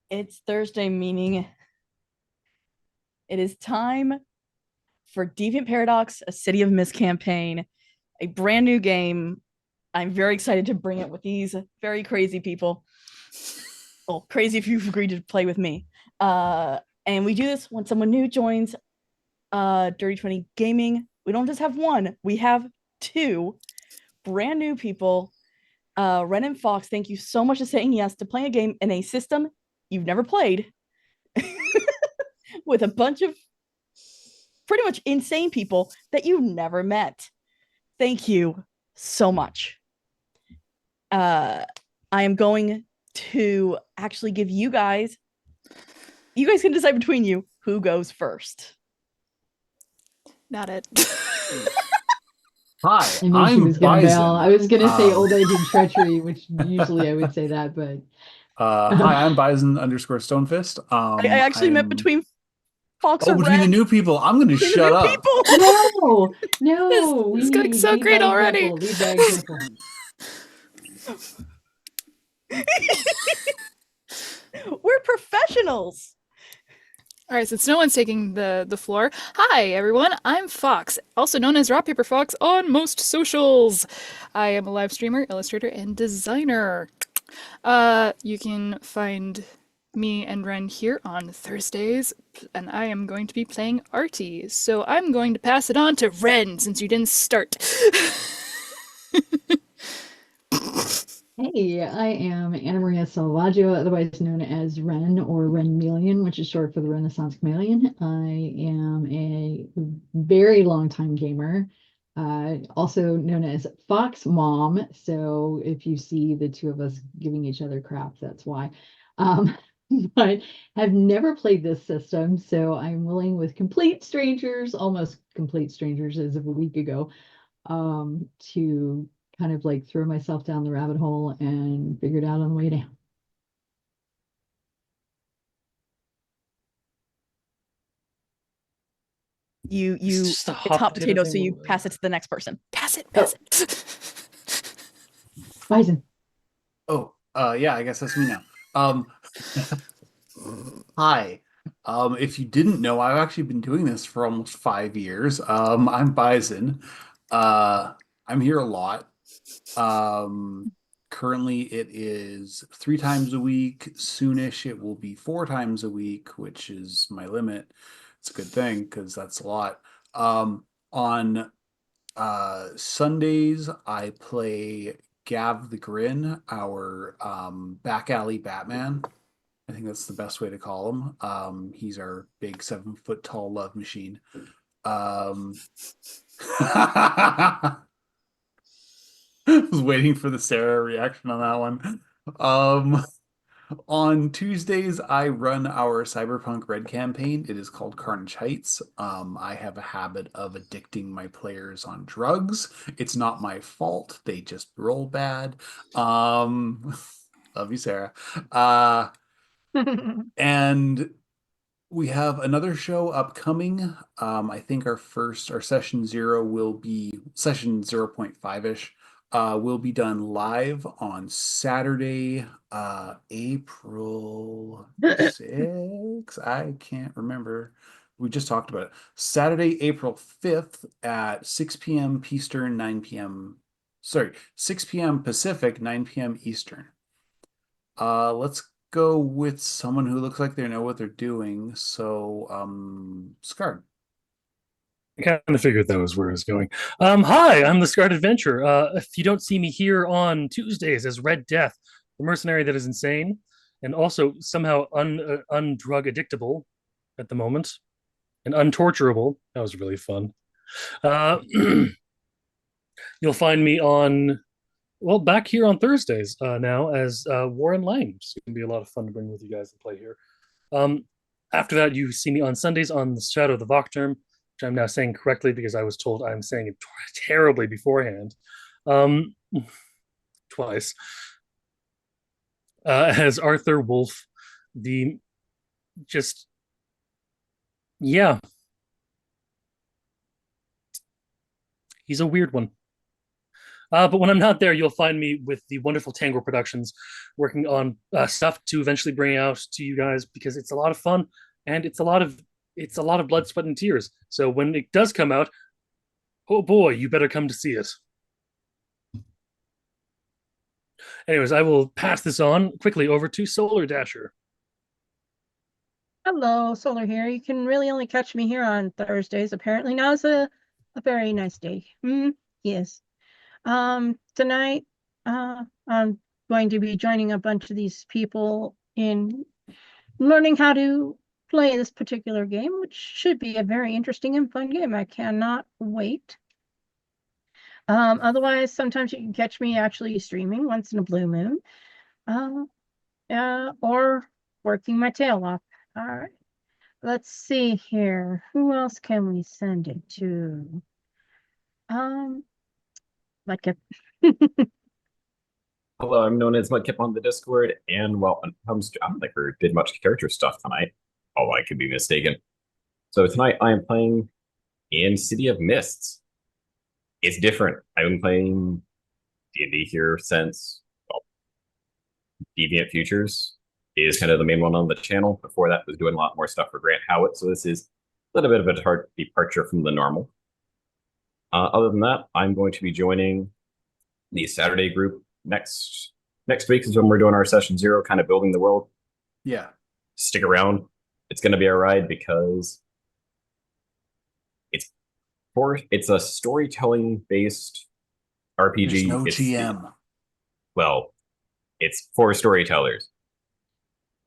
It's Thursday, meaning it is time for Deviant Paradox, a City of Mist campaign, a brand new game. I'm very excited to bring it with these very crazy people. Well, crazy if you've agreed to play with me. And we do this when someone new joins Dirty 20 Gaming. We don't just have one, we have two brand new people. Ren and Fox, thank you so much for saying yes to playing a game in a system you've never played with a bunch of pretty much insane people that you never met. Thank you so much. I am going to actually give you guys can decide between you who goes first. Not it. Hi, I knew she I'm was gonna bail. I Bison. was gonna say old age and treachery, which usually I would say that, but Hi, I'm Bison _Stonefist. I actually meant I'm between Fox or between the Ren. new people. I'm gonna Between the shut new up. no, This, no, this is going so lead great by already. example. Lead by example. We're professionals. All right, since no one's taking the floor, hi everyone, I'm Fox, also known as Rock Paper Fox on most socials. I am a live streamer, illustrator, and designer. You can find me and Ren here on Thursdays, and I am going to be playing Artie. So I'm going to pass it on to Ren since you didn't start. Hey, I am Anna Maria Salvaggio, otherwise known as Ren or Renmelian, which is short for the Renaissance Chameleon. I am a very long time gamer, also known as Fox Mom. So if you see the two of us giving each other crap, that's why. Um, but have never played this system, so I'm willing with complete strangers, almost complete strangers as of a week ago, to kind of like throw myself down the rabbit hole and figure it out on the way down. It's It's just a hot potato, so thing. you pass it to the next person. Pass it, Oh, pass it. Bison. Oh, yeah, I guess that's me now. Hi. If you didn't know, I've actually been doing this for almost 5 years. I'm Bison. Uh, I'm here a lot. Um, Currently it is 3 times a week. Soonish it will be 4 times a week, which is my limit. It's a good thing because that's a lot. On Sundays, I play Gav the Grin, our back alley Batman. I think that's the best way to call him. He's our big 7 foot tall love machine. Um, was waiting for the Sarah reaction on that one. Um, on Tuesdays, I run our Cyberpunk Red campaign. It is called Carnage Heights. I have a habit of addicting my players on drugs. It's not my fault. They just roll bad. Love you, Sarah. And we have another show upcoming. I think our session zero will be session 0.5-ish. Will be done live on Saturday, April 6th. I can't remember. We just talked about it. Saturday, April 5th at 6 p.m. Eastern, 9 p.m. Sorry, 6 p.m. Pacific, 9 p.m. Eastern. Let's go with someone who looks like they know what they're doing. So, Scarred. I kind of figured that was where I was going. Hi, I'm the Scarred Adventure. If you don't see me here on Tuesdays as Red Death, the mercenary that is insane and also somehow undrug addictable at the moment and untorturable. That was really fun. Uh, you'll find me on back here on Thursdays now as Warren Lang. It's going to be a lot of fun to bring with you guys and play here. Um, After that, you see me on Sundays on the Shadow of the Vocterm, which I'm now saying correctly because I was told I'm saying it terribly beforehand. Um, Twice. As Arthur Wolf, the just, yeah, he's a weird one. But when I'm not there, you'll find me with the wonderful Tango Productions, working on stuff to eventually bring out to you guys because it's a lot of fun and it's a lot of blood, sweat, and tears. So when it does come out, oh boy, you better come to see it. Anyways, I will pass this on quickly over to Solar Dasher. Hello, Solar here. You can really only catch me here on Thursdays. Apparently now is a very nice day. Yes. Tonight, I'm going to be joining a bunch of these people in learning how to play this particular game, which should be a very interesting and fun game. I cannot wait. Otherwise, sometimes you can catch me actually streaming once in a blue moon, or working my tail off. All right. Let's see here. Who else can we send it to? Like a Hello, I'm known as Mudkip on the Discord, and well, when it comes to, I don't think we did much character stuff tonight. Oh, I could be mistaken. So tonight I am playing in City of Mists. It's different. I've been playing D&D here since, well, Deviant Futures is kind of the main one on the channel. Before that, was doing a lot more stuff for Grant Howitt, so this is a little bit of a hard departure from the normal. Other than that, I'm going to be joining the Saturday group next week is when we're doing our session 0, kind of building the world. Yeah. Stick around. It's going to be a ride because it's a storytelling based RPG. There's no It's GM. Well, it's for storytellers.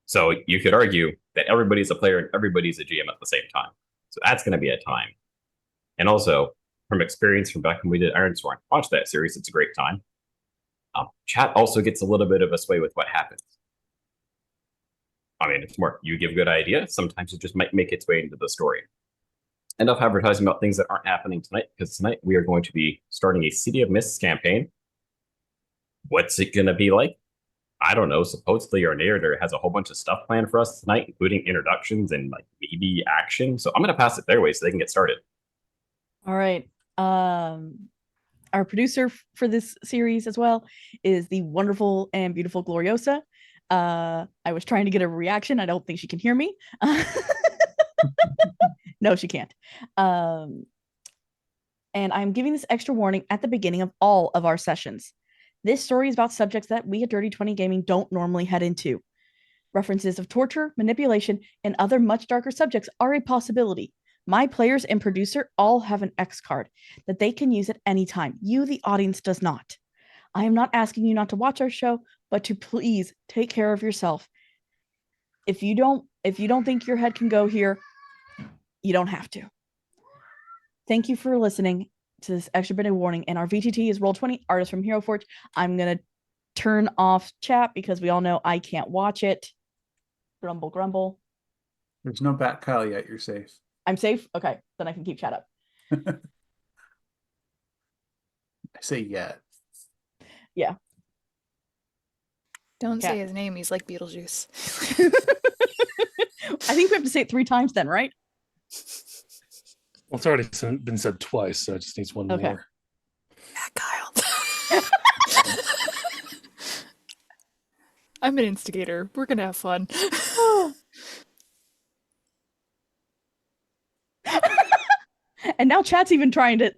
So you could argue that everybody's a player and everybody's a GM at the same time. So that's going to be a time. And also, from experience from back when we did Ironsworn, watch that series. It's a great time. Chat also gets a little bit of a sway with what happens. I mean, it's more you give a good idea. Sometimes it just might make its way into the story. Enough advertising about things that aren't happening tonight, because tonight we are going to be starting a City of Mists campaign. What's it going to be like? I don't know. Supposedly our narrator has a whole bunch of stuff planned for us tonight, including introductions and like maybe action. So I'm going to pass it their way so they can get started. All right. Our producer for this series as well is the wonderful and beautiful Gloriosa. I was trying to get a reaction. I don't think she can hear me. No, she can't. And I'm giving this extra warning at the beginning of all of our sessions. This story is about subjects that we at Dirty 20 Gaming don't normally head into. References of torture, manipulation, and other much darker subjects are a possibility. My players and producer all have an X card that they can use at any time. You, the audience, does not. I am not asking you not to watch our show, but to please take care of yourself. If you don't think your head can go here, you don't have to. Thank you for listening to this extra bit of warning. And our VTT is Roll20, artist from Hero Forge. I'm gonna turn off chat because we all know I can't watch it. Grumble, grumble. There's no Bat Kyle yet. You're safe. I'm safe? Okay, then I can keep chat up. I say yet. Yeah. Don't Yeah. say his name. He's like Beetlejuice. I think we have to say it 3 times then, right? Well, it's already been said twice, so it just needs one Okay. more. Yeah, Kyle. I'm an instigator. We're gonna have fun. And now chat's even trying to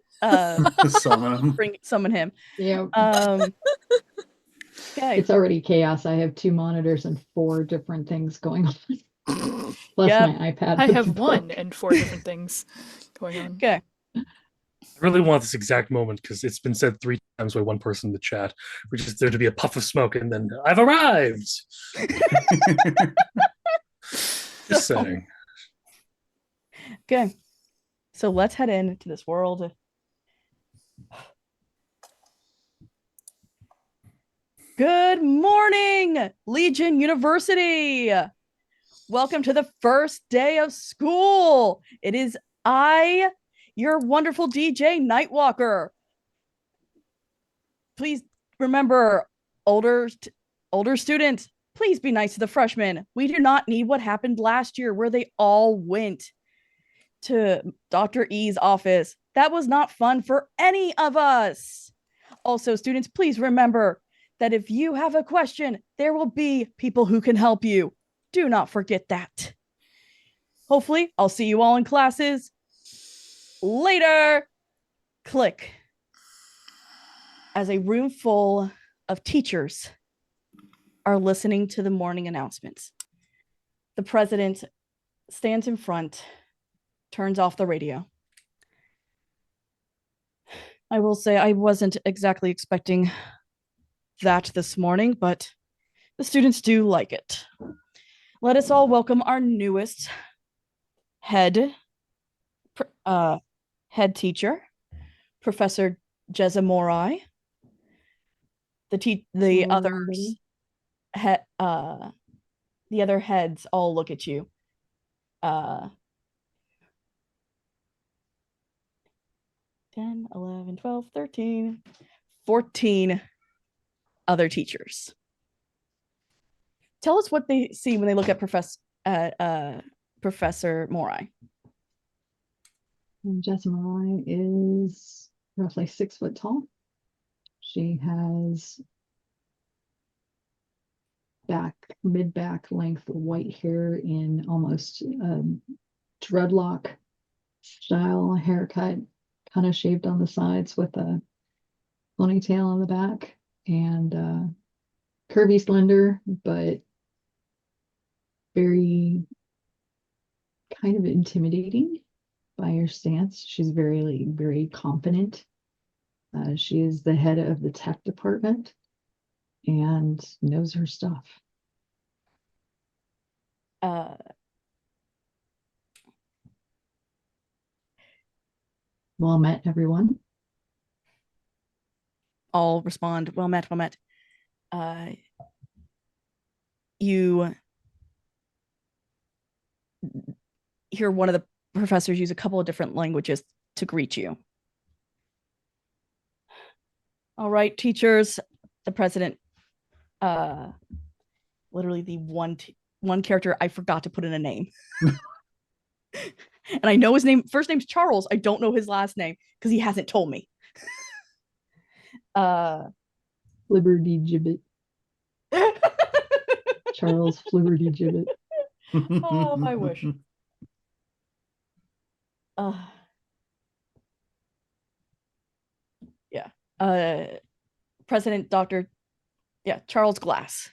Summon him. summon him. Yeah, Okay. it's already chaos. I have 2 monitors and 4 different things going on. Plus Yep. my iPad. I have broke. 1 and 4 different things going on. Okay. I really want this exact moment because it's been said 3 times by one person in the chat, which is there to be a puff of smoke and then I've arrived. Just saying. Okay. So let's head into this world. Good morning, Legion University. Welcome to the first day of school. It is I, your wonderful DJ Nightwalker. Please remember, older students, please be nice to the freshmen. We do not need what happened last year where they all went to Dr. E's office. That was not fun for any of us. Also, students, please remember that if you have a question, there will be people who can help you. Do not forget that. Hopefully, I'll see you all in classes later. Click. As a room full of teachers are listening to the morning announcements, the president stands in front, turns off the radio. I will say I wasn't exactly expecting that this morning, but the students do like it. Let us all welcome our newest head teacher, Professor Jeza Morai. The others, the other heads all look at you. 10, 11, 12, 13, 14 other teachers. Tell us what they see when they look at Professor Morai. Jessa Morai is roughly 6 foot tall. She has mid-back length white hair in almost dreadlock style haircut, kind of shaved on the sides with a ponytail on the back, and curvy, slender, but very kind of intimidating by her stance. She's very, very confident. She is the head of the tech department and knows her stuff. Well met, everyone. All respond, well met, well met. You hear one of the professors use a couple of different languages to greet you. All right, teachers, the president, literally the one character I forgot to put in a name. And I know his name, first name's Charles. I don't know his last name because he hasn't told me. Flibberty Gibbet. Charles Flibberty Gibbet. Oh, I wish. Yeah. President Dr. Charles Glass.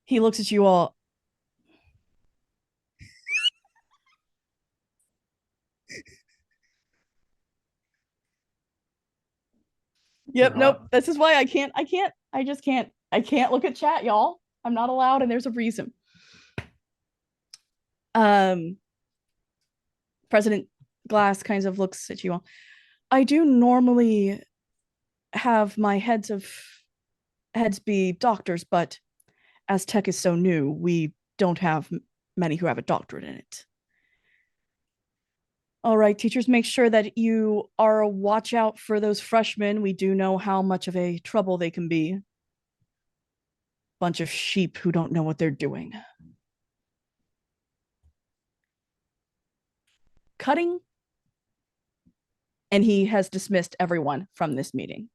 He looks at you all. Yep, nope. This is why I can't look at chat, y'all. I'm not allowed, and there's a reason. President Glass kind of looks at you all. I do normally have my heads be doctors, but as tech is so new, we don't have many who have a doctorate in it. All right, teachers, make sure that you are a watch out for those freshmen. We do know how much of a trouble they can be. Bunch of sheep who don't know what they're doing. Cutting. And he has dismissed everyone from this meeting.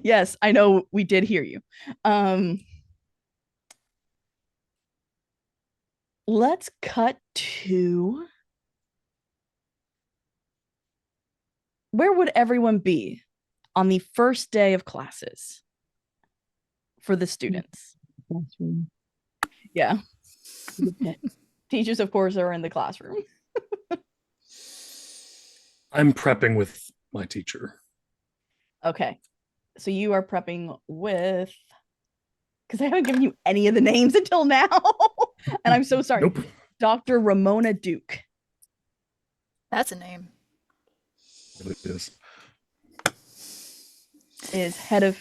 Yes, I know we did hear you. Let's cut to where would everyone be on the first day of classes for the students? Classroom. Yeah. Teachers, of course, are in the classroom. I'm prepping with my teacher. Okay. So you are prepping with, because I haven't given you any of the names until now. And I'm so sorry. Nope. Dr. Ramona Duke. That's a name. It is. Is head of,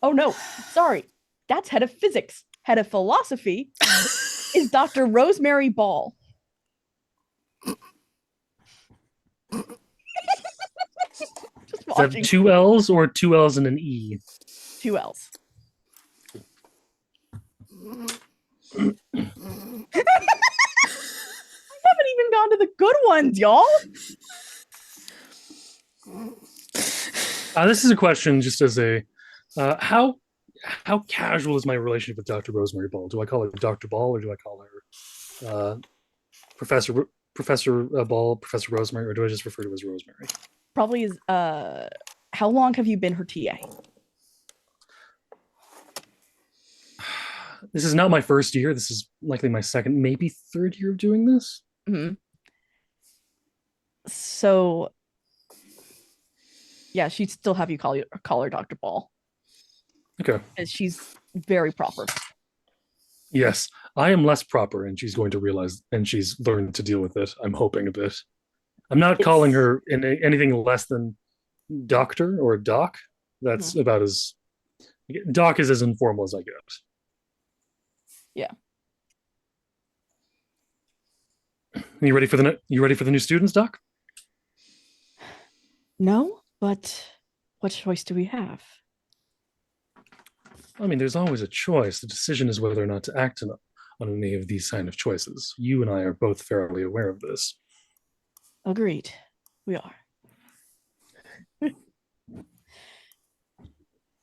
oh no, sorry. That's head of physics. Head of philosophy is Dr. Rosemary Ball. Just Is that watching. 2 L's or 2 L's and an E? 2 L's. to the good ones, y'all. This is a question just as a how casual is my relationship with Dr. Rosemary Ball? Do I call her Dr. Ball or do I call her Professor Ball, Professor Rosemary, or do I just refer to her as Rosemary? Probably is how long have you been her TA? This is not my first year. This is likely my second, maybe third year of doing this. Mm-hmm. So yeah, she'd still have you call her Dr. Ball. Okay. Because she's very proper. Yes, I am less proper, and she's going to realize, and she's learned to deal with it. I'm hoping a bit. I'm not calling her anything less than doctor or doc. That's about as doc is as informal as I get. Yeah. You ready for the new students, Doc? No, but what choice do we have? I mean, there's always a choice. The decision is whether or not to act on any of these kind of choices. You and I are both fairly aware of this. Agreed. We are.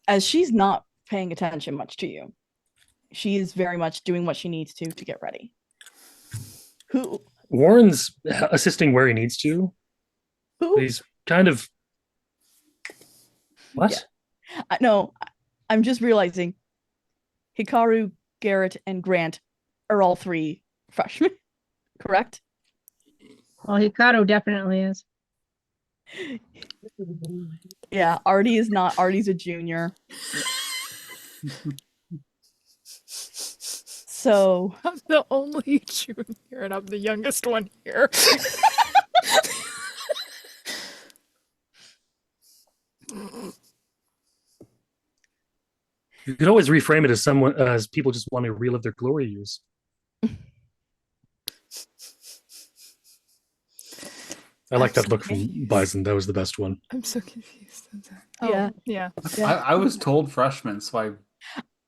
As she's not paying attention much to you, she is very much doing what she needs to get ready. Who? Warren's assisting where he needs to. Who? He's kind of. What? Yeah. No, I'm just realizing Hikaru, Garrett, and Grant are all 3 freshmen, correct? Well, Hikaru definitely is. Yeah, Artie is not. Artie's a junior. So I'm the only junior and I'm the youngest one here. You could always reframe it as people just want to relive their glory years. I like that look from Bison. That was the best one. I'm so confused. Yeah. Yeah. I was told freshman, so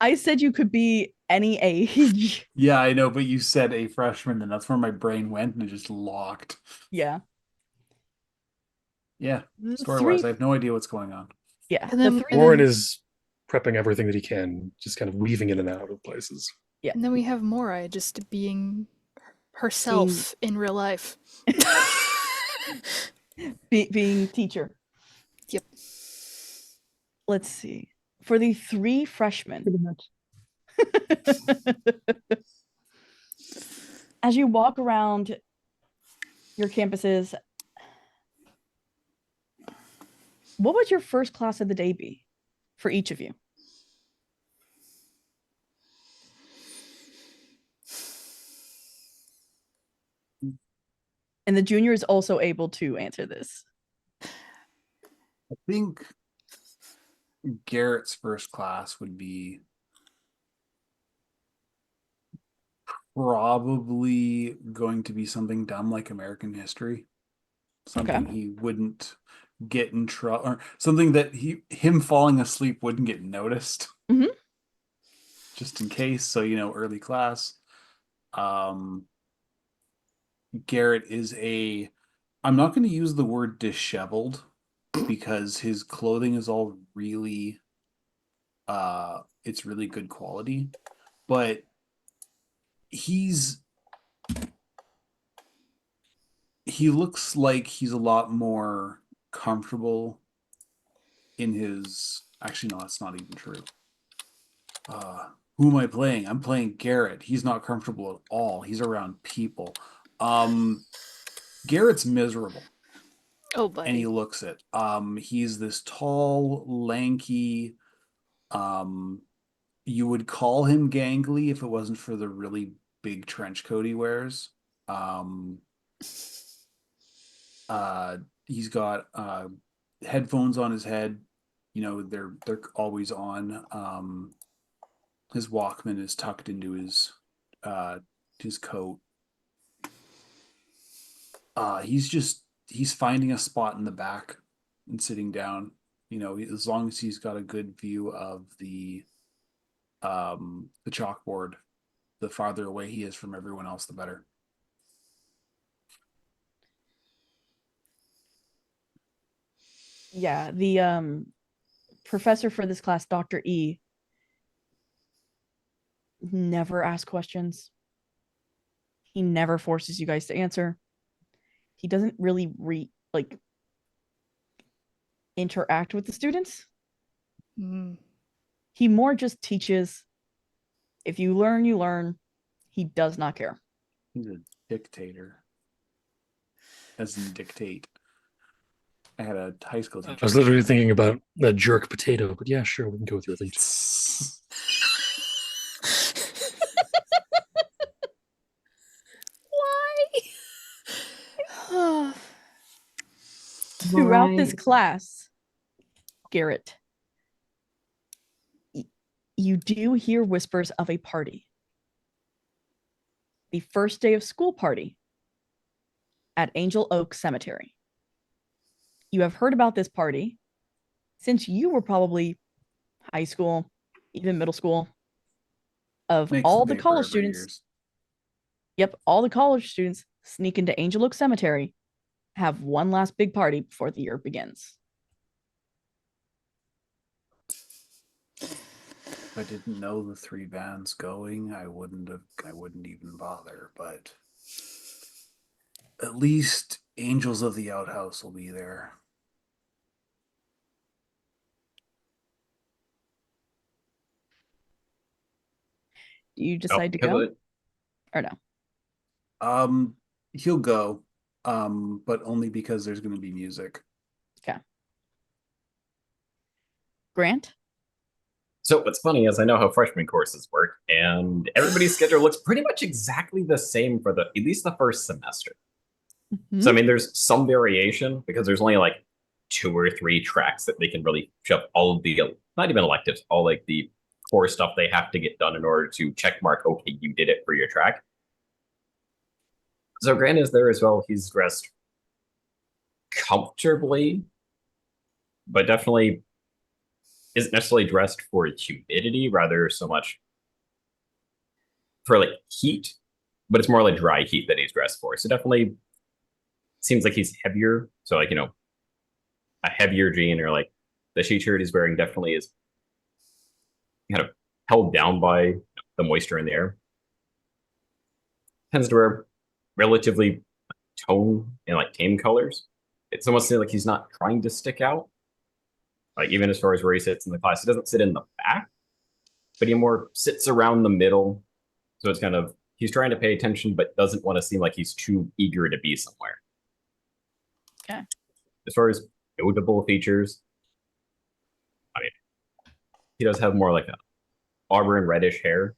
I said you could be any age. yeah, I know, but you said a freshman, and that's where my brain went, and it just locked. Yeah. Yeah, story-wise, I have no idea what's going on. Yeah. And then, Warren is prepping everything that he can, just kind of weaving in and out of places. Yeah. And then we have Mora just being herself in real life. Being teacher. Yep. Let's see. For the 3 freshmen, Pretty much. as you walk around your campuses, what would your first class of the day be for each of you? And the junior is also able to answer this. I think Garrett's first class would be probably going to be something dumb like American history. Something he wouldn't get in trouble, or something that him falling asleep wouldn't get noticed. Mm-hmm. Just in case, so early class. Garrett is I'm not going to use the word disheveled because his clothing is all really it's really good quality, but he looks like he's a lot more comfortable in his actually no, that's not even true. Who am I playing? I'm playing Garrett. He's not comfortable at all. He's around people. Garrett's miserable. Oh, buddy. And he looks it. He's this tall, lanky, you would call him gangly if it wasn't for the really big trench coat he wears. He's got headphones on his head. They're always on. His Walkman is tucked into his coat. He's finding a spot in the back and sitting down. As long as he's got a good view of the chalkboard, the farther away he is from everyone else, the better. Yeah, the professor for this class, Dr. E, never asks questions. He never forces you guys to answer. He doesn't really interact with the students. Mm. He more just teaches. If you learn, you learn. He does not care. He's a dictator. As in dictate. I had a high school teacher. I was literally thinking about that jerk potato, but yeah, sure, we can go with your lead. Why? Throughout this Right. class, Garrett, you do hear whispers of a party. The first day of school party at Angel Oak Cemetery. You have heard about this party since you were probably high school, even middle school, of Makes all the the paper college every students. years. Yep, all the college students sneak into Angel Oak Cemetery, have one last big party before the year begins. If I didn't know the 3 bands going, I wouldn't even bother, but at least Angels of the Outhouse will be there. Do you decide to go or no? He'll go, but only because there's going to be music. Okay. Grant? So what's funny is I know how freshman courses work, and everybody's schedule looks pretty much exactly the same for at least the first semester. So I mean, there's some variation because there's only like 2 or 3 tracks that they can really shove all of the not even electives, all like the core stuff they have to get done in order to check mark. Okay, you did it for your track. So Grant is there as well. He's dressed comfortably, but definitely isn't necessarily dressed for humidity, rather so much for like heat, but it's more like dry heat that he's dressed for. So definitely seems like he's heavier. So like, a heavier jean or like the sheet shirt he's wearing definitely is kind of held down by the moisture in the air. Tends to wear relatively tone and like tame colors. It's almost like he's not trying to stick out. Like even as far as where he sits in the class, he doesn't sit in the back, but he more sits around the middle. So it's kind of he's trying to pay attention, but doesn't want to seem like he's too eager to be somewhere. Okay. As far as notable features, I mean, he does have more like a auburn reddish hair,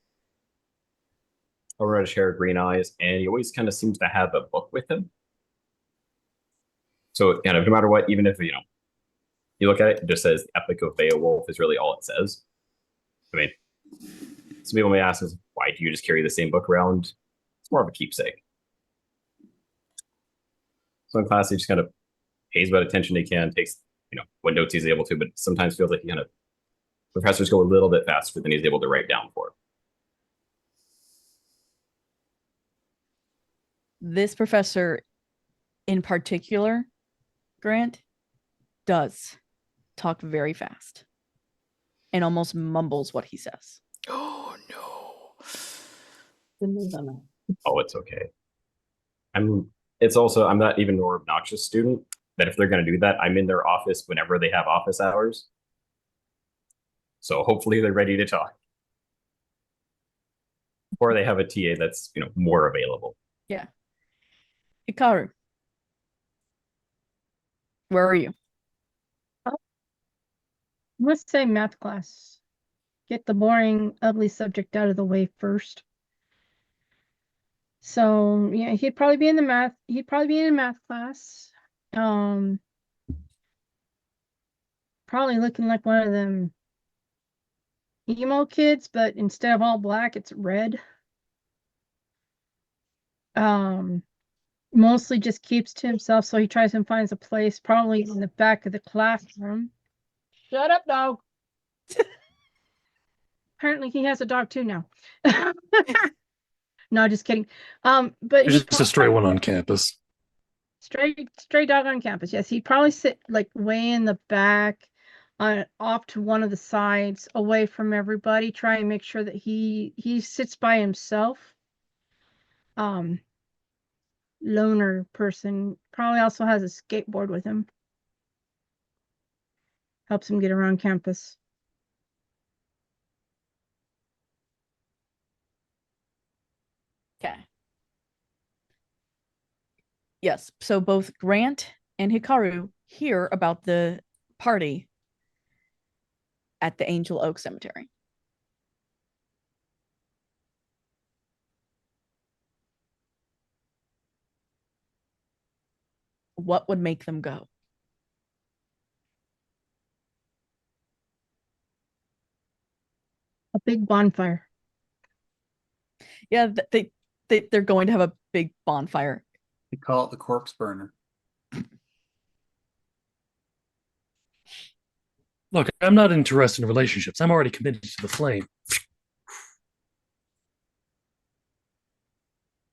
green eyes, and he always kind of seems to have a book with him. So kind of no matter what, even if you look at it, it just says Epic of Beowulf is really all it says. I mean, some people may ask us, why do you just carry the same book around? It's more of a keepsake. So in class, he just kind of pays what attention he can, takes, what notes he's able to, but sometimes feels like professors go a little bit faster than he's able to write down for. This professor in particular, Grant, does talk very fast and almost mumbles what he says. Oh no. Oh, it's okay. I'm not even more obnoxious student that if they're going to do that, I'm in their office whenever they have office hours. So hopefully they're ready to talk. Or they have a TA that's, more available. Yeah. Hikaru, where are you? Let's say math class. Get the boring, ugly subject out of the way first. So yeah, he'd probably be in a math class. Probably looking like one of them emo kids, but instead of all black, it's red. Mostly just keeps to himself, so he tries and finds a place, probably in the back of the classroom. Shut up, dog. Apparently he has a dog too now. No, just kidding. But There's just a stray one on campus. Stray dog on campus. Yes, he'd probably sit like way in the back, off to one of the sides, away from everybody. Try and make sure that he sits by himself. Loner person. Probably also has a skateboard with him. Helps him get around campus. Okay. Yes. So both Grant and Hikaru hear about the party at the Angel Oak Cemetery. What would make them go? A big bonfire. Yeah, they're going to have a big bonfire. They call it the corpse burner. Look, I'm not interested in relationships. I'm already committed to the flame.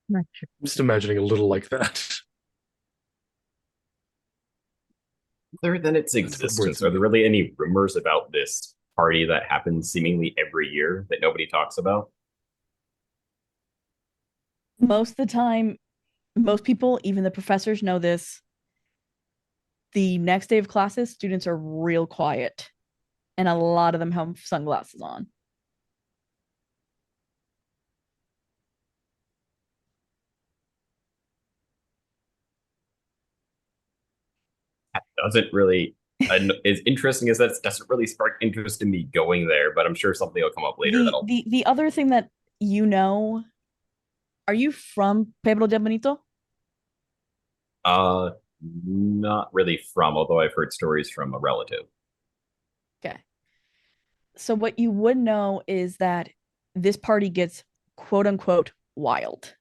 Not sure. I'm just imagining a little like that. Other than its existence, are there really any rumors about this party that happens seemingly every year that nobody talks about? Most of the time, most people, even the professors, know this. The next day of classes, students are real quiet, and a lot of them have sunglasses on. That doesn't really, as interesting as that doesn't really spark interest in me going there, but I'm sure something will come up later that'll. The other thing that you know, are you from Pueblo de Bonito? Not really from, although I've heard stories from a relative. Okay. So what you would know is that this party gets quote unquote wild.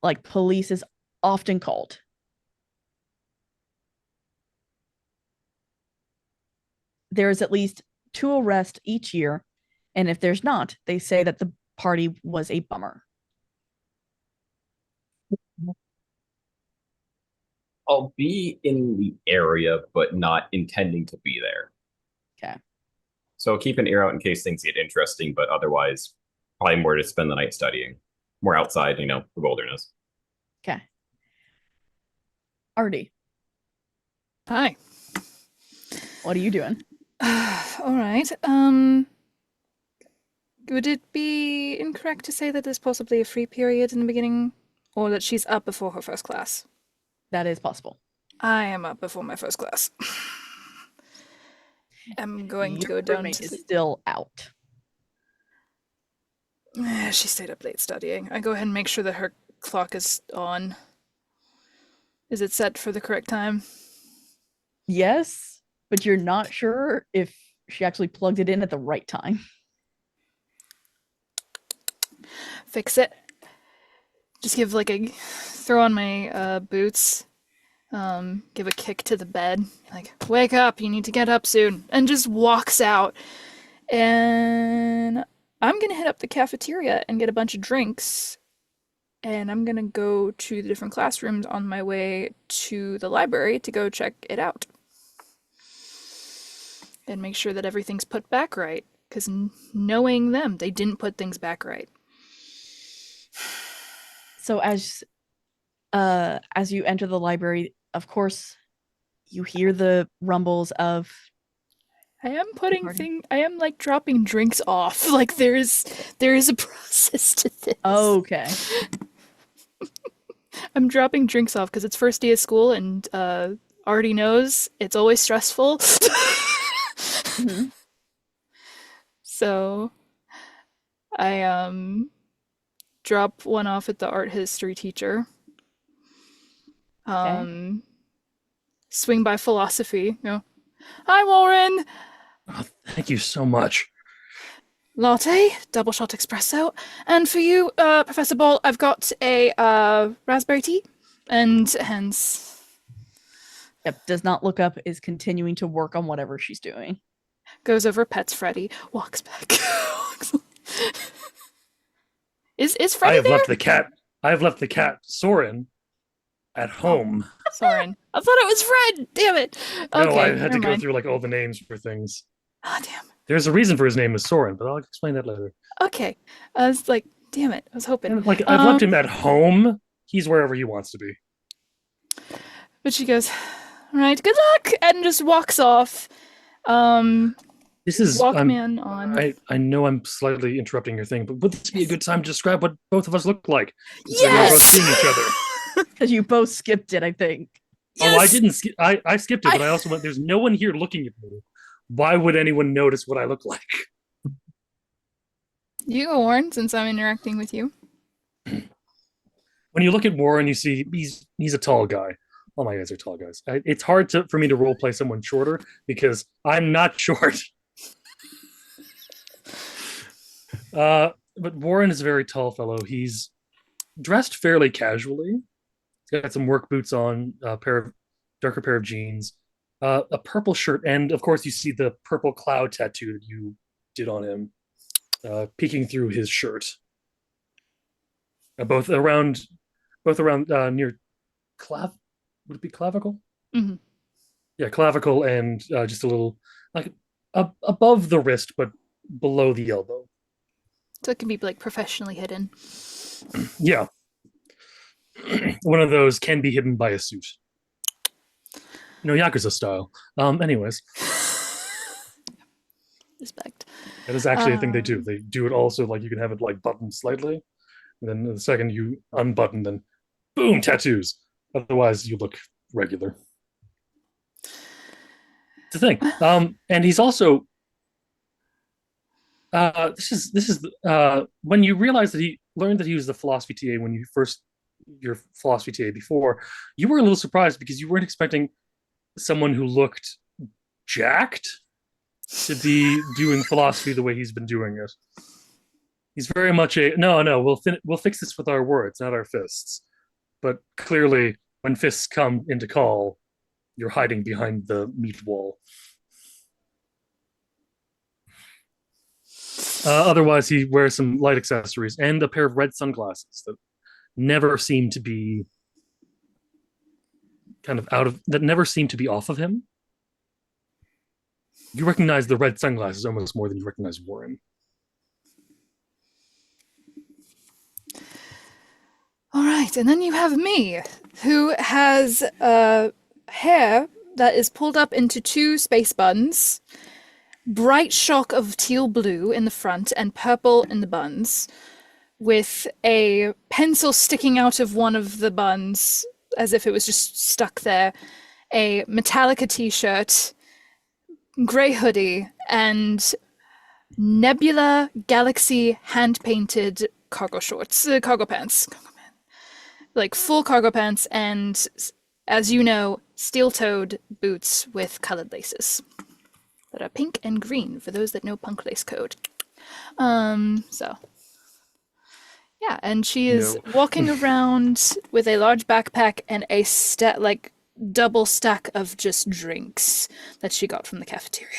Like police is often called. There's at least 2 arrests each year, and if there's not, they say that the party was a bummer. I'll be in the area, but not intending to be there. Okay. So keep an ear out in case things get interesting, but otherwise, probably more to spend the night studying. More outside, the wilderness. Okay. Artie, Hi. what are you doing? All right. Would it be incorrect to say that there's possibly a free period in the beginning, or that she's up before her first class? That is possible. I am up before my first class. I'm going to go down roommate to is sleep. still out. She stayed up late studying. I go ahead and make sure that her clock is on. Is it set for the correct time? Yes, but you're not sure if she actually plugged it in at the right time. Fix it. Just give throw on my boots, give a kick to the bed, like, wake up, you need to get up soon, and just walks out. And I'm gonna head up the cafeteria and get a bunch of drinks, and I'm gonna go to the different classrooms on my way to the library to go check it out. And make sure that everything's put back right, because knowing them, they didn't put things back right. So as you enter the library, of course, you hear the rumbles of I am dropping drinks off. Like there is a process to this. Okay. I'm dropping drinks off because it's first day of school and already knows it's always stressful. Mm-hmm. So I drop one off at the art history teacher. Swing by philosophy. Hi Warren. Oh, thank you so much. Latte, double shot espresso, and for you, Professor Ball, I've got a raspberry tea, and hence. Yep, does not look up, is continuing to work on whatever she's doing. Goes over, pets Freddy, walks back. Is Freddy I have there? left the cat. I have left the cat Soren At home. Soren. I thought it was Fred. Damn it. No, Okay, I had never to go mind. through like all the names for things. Ah, damn. There's a reason for his name is Soren, but I'll explain that later. Okay. I was like, damn it. I was hoping. And like I've left him at home. He's wherever he wants to be. But she goes, all right, good luck, and just walks off. This is Walkman on. I know I'm slightly interrupting your thing, but would this be a good time to describe what both of us look like? Considering we're both Yes! seeing each other. Because you both skipped it, I think. Oh, I Yes! didn't skip. I skipped it, but I also went. There's no one here looking at me. Why would anyone notice what I look like? You go, Warren, since I'm interacting with you. When you look at Warren, you see he's a tall guy. All my guys are tall guys. It's hard for me to role play someone shorter because I'm not short. But Warren is a very tall fellow. He's dressed fairly casually. He's got some work boots on, a darker pair of jeans, a purple shirt, and of course you see the purple cloud tattoo that you did on him, peeking through his shirt. Both around near would it be clavicle? Mhm. Yeah, clavicle and just a little like above the wrist, but below the elbow. So it can be like professionally hidden. Yeah. One of those can be hidden by a suit. Yakuza style. Anyways, Respect. that is actually a thing they do. They do it also like you can have it like buttoned slightly. And then the second you unbutton, then boom, tattoos. Otherwise, you look regular. It's a thing. And he's also this is when you realize that he learned that he was the philosophy TA when you first your philosophy TA before, you were a little surprised because you weren't expecting someone who looked jacked to be doing philosophy the way he's been doing it. He's very much a no. We'll fix this with our words, not our fists. But clearly, when fists come into call, you're hiding behind the meat wall. Otherwise, he wears some light accessories and a pair of red sunglasses that never seem to be never seem to be off of him. You recognize the red sunglasses almost more than you recognize Warren. All right, and then you have me, who has hair that is pulled up into two space buns, bright shock of teal blue in the front and purple in the buns, with a pencil sticking out of one of the buns as if it was just stuck there, a Metallica t-shirt, grey hoodie, and Nebula Galaxy hand-painted cargo shorts, cargo pants. Like full cargo pants and, as you know, steel-toed boots with colored laces that are pink and green for those that know punk lace code. So yeah, and she is walking around with a large backpack and a double stack of just drinks that she got from the cafeteria.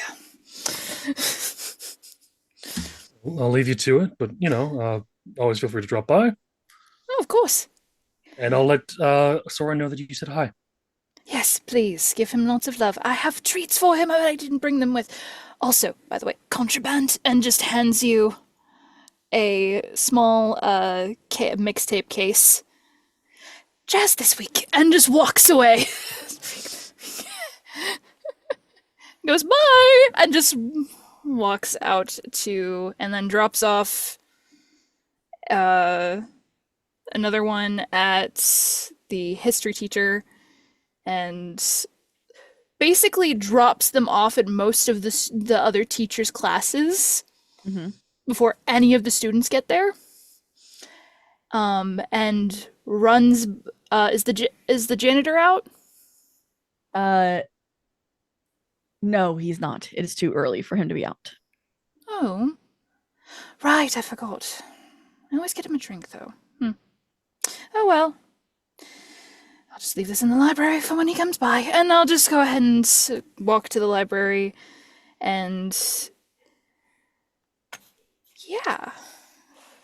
I'll leave you to it, but always feel free to drop by. Oh, of course. And I'll let Sora know that you said hi. Yes, please, give him lots of love. I have treats for him, but I didn't bring them with. Also, by the way, contraband, and just hands you a small mixtape case. Jazz this week, and just walks away. Goes bye, and just walks out and then drops off another one at the history teacher, and basically drops them off at most of the other teachers' classes before any of the students get there. And runs. Is the janitor out? No, he's not. It is too early for him to be out. Oh, right. I forgot. I always get him a drink though. Oh well. I'll just leave this in the library for when he comes by, and I'll just go ahead and walk to the library, and yeah,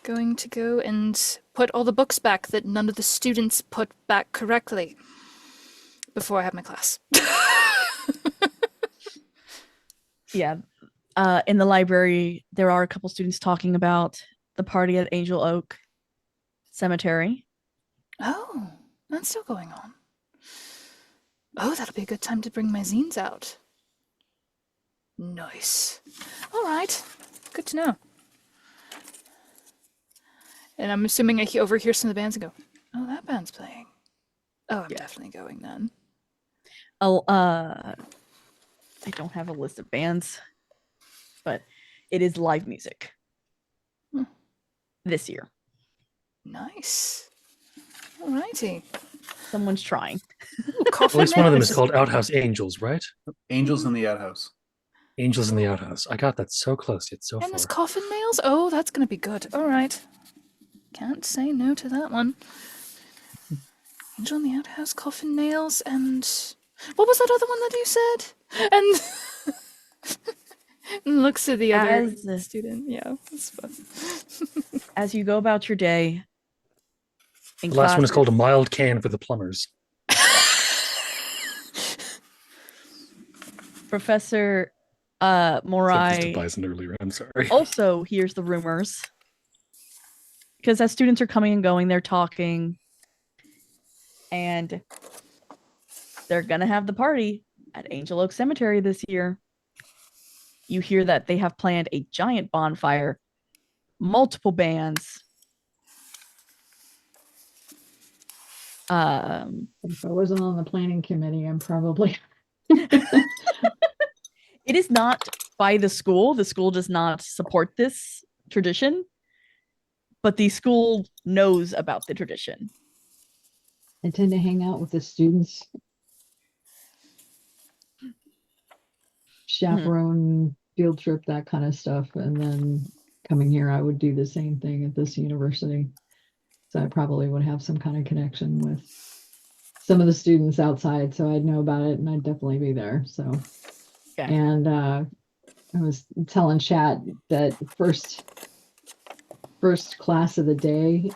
going to go and put all the books back that none of the students put back correctly before I have my class. Yeah. In the library, there are a couple students talking about the party at Angel Oak Cemetery. Oh, that's still going on. Oh, that'll be a good time to bring my zines out. Nice. All right. Good to know. And I'm assuming I overhear some of the bands and go, oh, that band's playing. Oh, I'm definitely going then. I don't have a list of bands, but it is live music this year. Nice. Alrighty. Someone's trying. At least one of them is called Outhouse Angels, right? Angels in the Outhouse. Angels in the Outhouse. I got that so close yet so And far. there's coffin nails? Oh, that's going to be good. All right. Can't say no to that one. Angel in the Outhouse, coffin nails, and... What was that other one that you said? And looks at the other student. Yeah, that's fun. As you go about your day, the last one is called A Mild Can for the Plumbers. Professor Said this to Morai Bison earlier. I'm sorry. also hears the rumors. Because as students are coming and going, they're talking. And they're going to have the party at Angel Oak Cemetery this year. You hear that they have planned a giant bonfire, multiple bands. If I wasn't on the planning committee, I'm probably. It is not by the school. The school does not support this tradition, but the school knows about the tradition. I tend to hang out with the students. Chaperone, field trip, that kind of stuff. And then coming here, I would do the same thing at this university. So I probably would have some kind of connection with some of the students outside. So I'd know about it and I'd definitely be there. So, okay. And I was telling Chat that first class of the day,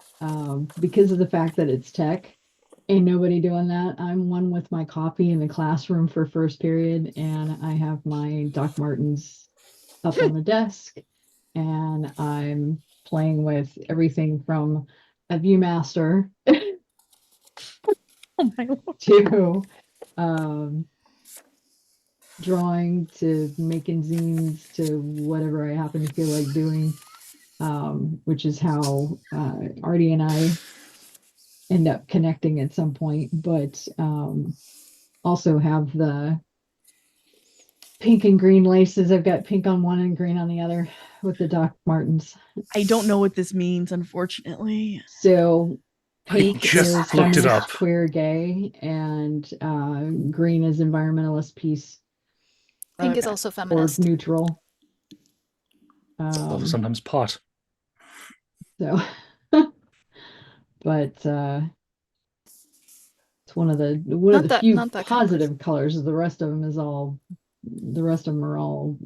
because of the fact that it's tech, ain't nobody doing that. I'm one with my coffee in the classroom for first period, and I have my Doc Martens up on the desk, and I'm playing with everything from a Viewmaster Oh my Lord. to drawing to making zines to whatever I happen to feel like doing, which is how Artie and I end up connecting at some point, but also have the pink and green laces. I've got pink on one and green on the other with the Doc Martens. I don't know what this means, unfortunately. So pink just is looked it up. queer gay, and green is environmentalist peace. Pink is also Or feminist. neutral. Also sometimes pot. So, but it's one of the few positive colors. The rest of them are all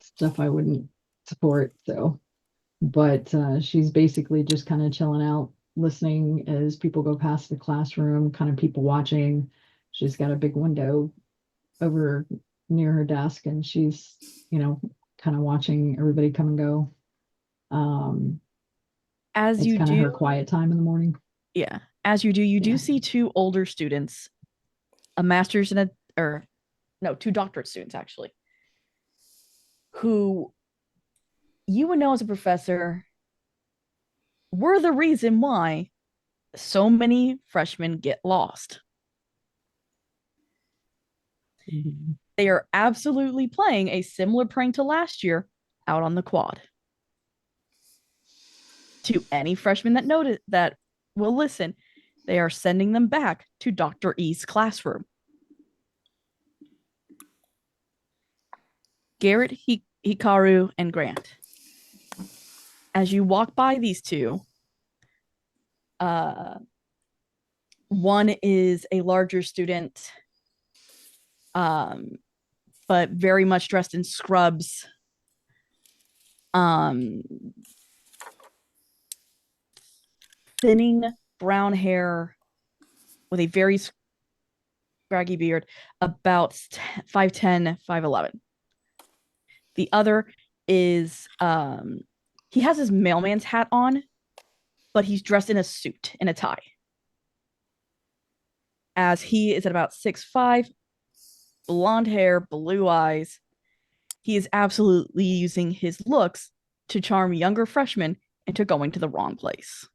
stuff I wouldn't support. So, but she's basically just kind of chilling out, listening as people go past the classroom, kind of people watching. She's got a big window over near her desk, and she's, kind of watching everybody come and go. As it's you kind of do, her quiet time in the morning. Yeah. As you do, you do see two older students, a master's and two doctorate students actually, who you would know as a professor were the reason why so many freshmen get lost. Mm-hmm. They are absolutely playing a similar prank to last year out on the quad. To any freshman that will listen, they are sending them back to Dr. E's classroom. Garrett, Hikaru, and Grant. As you walk by these two, one is a larger student, but very much dressed in scrubs. thinning brown hair with a very scraggy beard, about 5'10", 5'11". The other is he has his mailman's hat on, but he's dressed in a suit and a tie. As he is at about 6'5", blonde hair, blue eyes. He is absolutely using his looks to charm younger freshmen into going to the wrong place.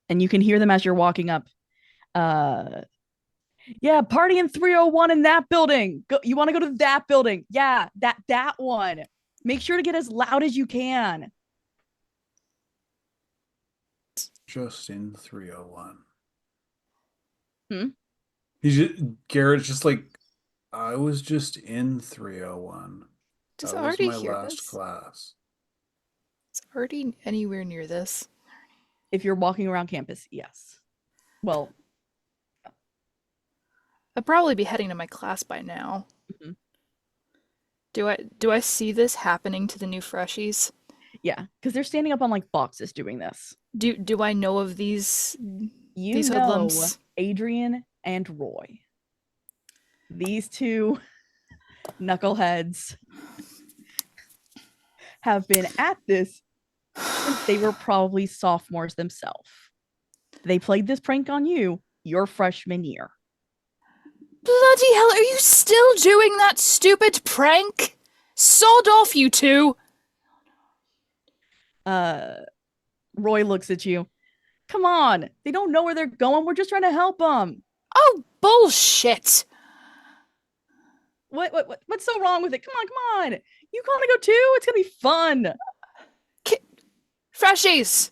And you can hear them as you're walking up. Yeah, party in 301 in that building. You want to go to that building? Yeah, that one. Make sure to get as loud as you can. Just in 301. Garrett's just like, I was just in 301. Does That was Artie my hear last this? class. Is Artie anywhere near this? If you're walking around campus, yes. Well, I'd probably be heading to my class by now. Mhm. Do I see this happening to the new freshies? yeah, because they're standing up on like boxes doing this. Do I know of these You know hoodlums? Adrian and Roy. These two knuckleheads have been at this since they were probably sophomores themselves. They played this prank on you your freshman year. Bloody hell, are you still doing that stupid prank? Sod off, you two! Roy looks at you. Come on, they don't know where they're going. We're just trying to help them. Oh, bullshit! What's so wrong with it? Come on. You gonna go too? It's gonna be fun. Freshies,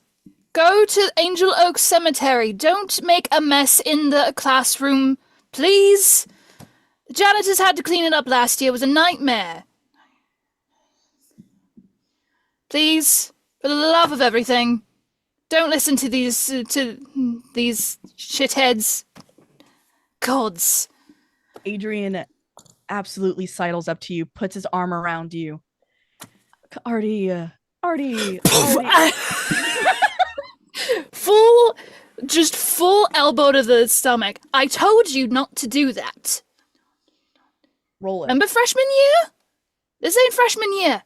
go to Angel Oak Cemetery. Don't make a mess in the classroom, please. The janitors had to clean it up last year. It was a nightmare. Please, for the love of everything, don't listen to these shitheads. Gods. Adrian absolutely sidles up to you, puts his arm around you. Artie. Full elbow to the stomach. I told you not to do that. Roll it. Remember freshman year? This ain't freshman year.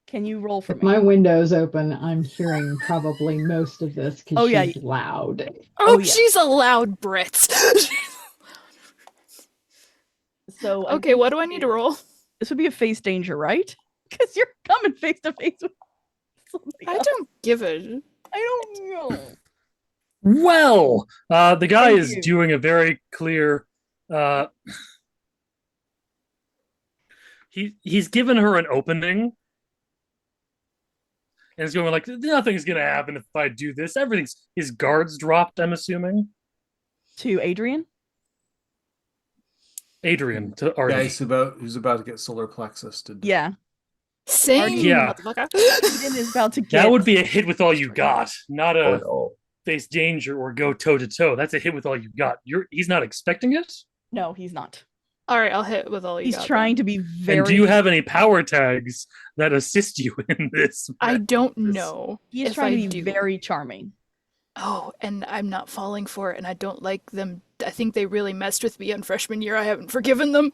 Can you roll for If me? my window's open, I'm hearing probably most of this because Oh, yeah. she's loud. Oh, yeah. she's a loud Brit. So Okay, what do I need to roll? This would be a face danger, right? Because you're coming face to face with somebody I else. don't give a... I don't know. Well, the guy Thank is you. doing a very clear. He's given her an opening, and it's going like nothing's gonna happen if I do this. Everything's his guards dropped. I'm assuming To Adrian? Adrian to Artie. Yeah, who's about to get solar plexus. Yeah. Same, Yeah. motherfucker. Aiden is about to get. That would be a hit with all you got, not a Oh no. face danger or go toe to toe. That's a hit with all you got. He's not expecting it. No, he's not. All right, I'll hit with all you He's got. trying to be very. And do you have any power tags that assist you in this? I don't know. He is if trying I to be do. very charming. Oh, and I'm not falling for it, and I don't like them. I think they really messed with me on freshman year. I haven't forgiven them.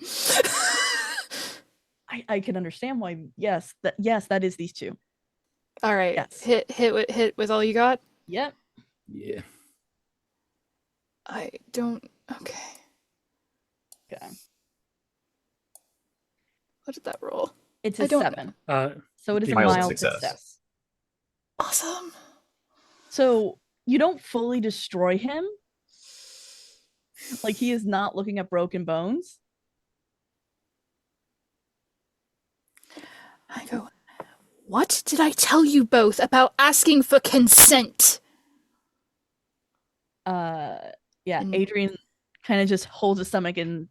I can understand why. Yes, that is these two. All right, Yes. hit with all you got. Yep. Yeah. I don't. Okay. Okay. What did that roll? It's I a don't 7. Uh, So it is a Mild mild success. success. Awesome. So you don't fully destroy him. Like he is not looking at broken bones. I go, what did I tell you both about asking for consent? Yeah, And- Adrian kind of just holds his stomach and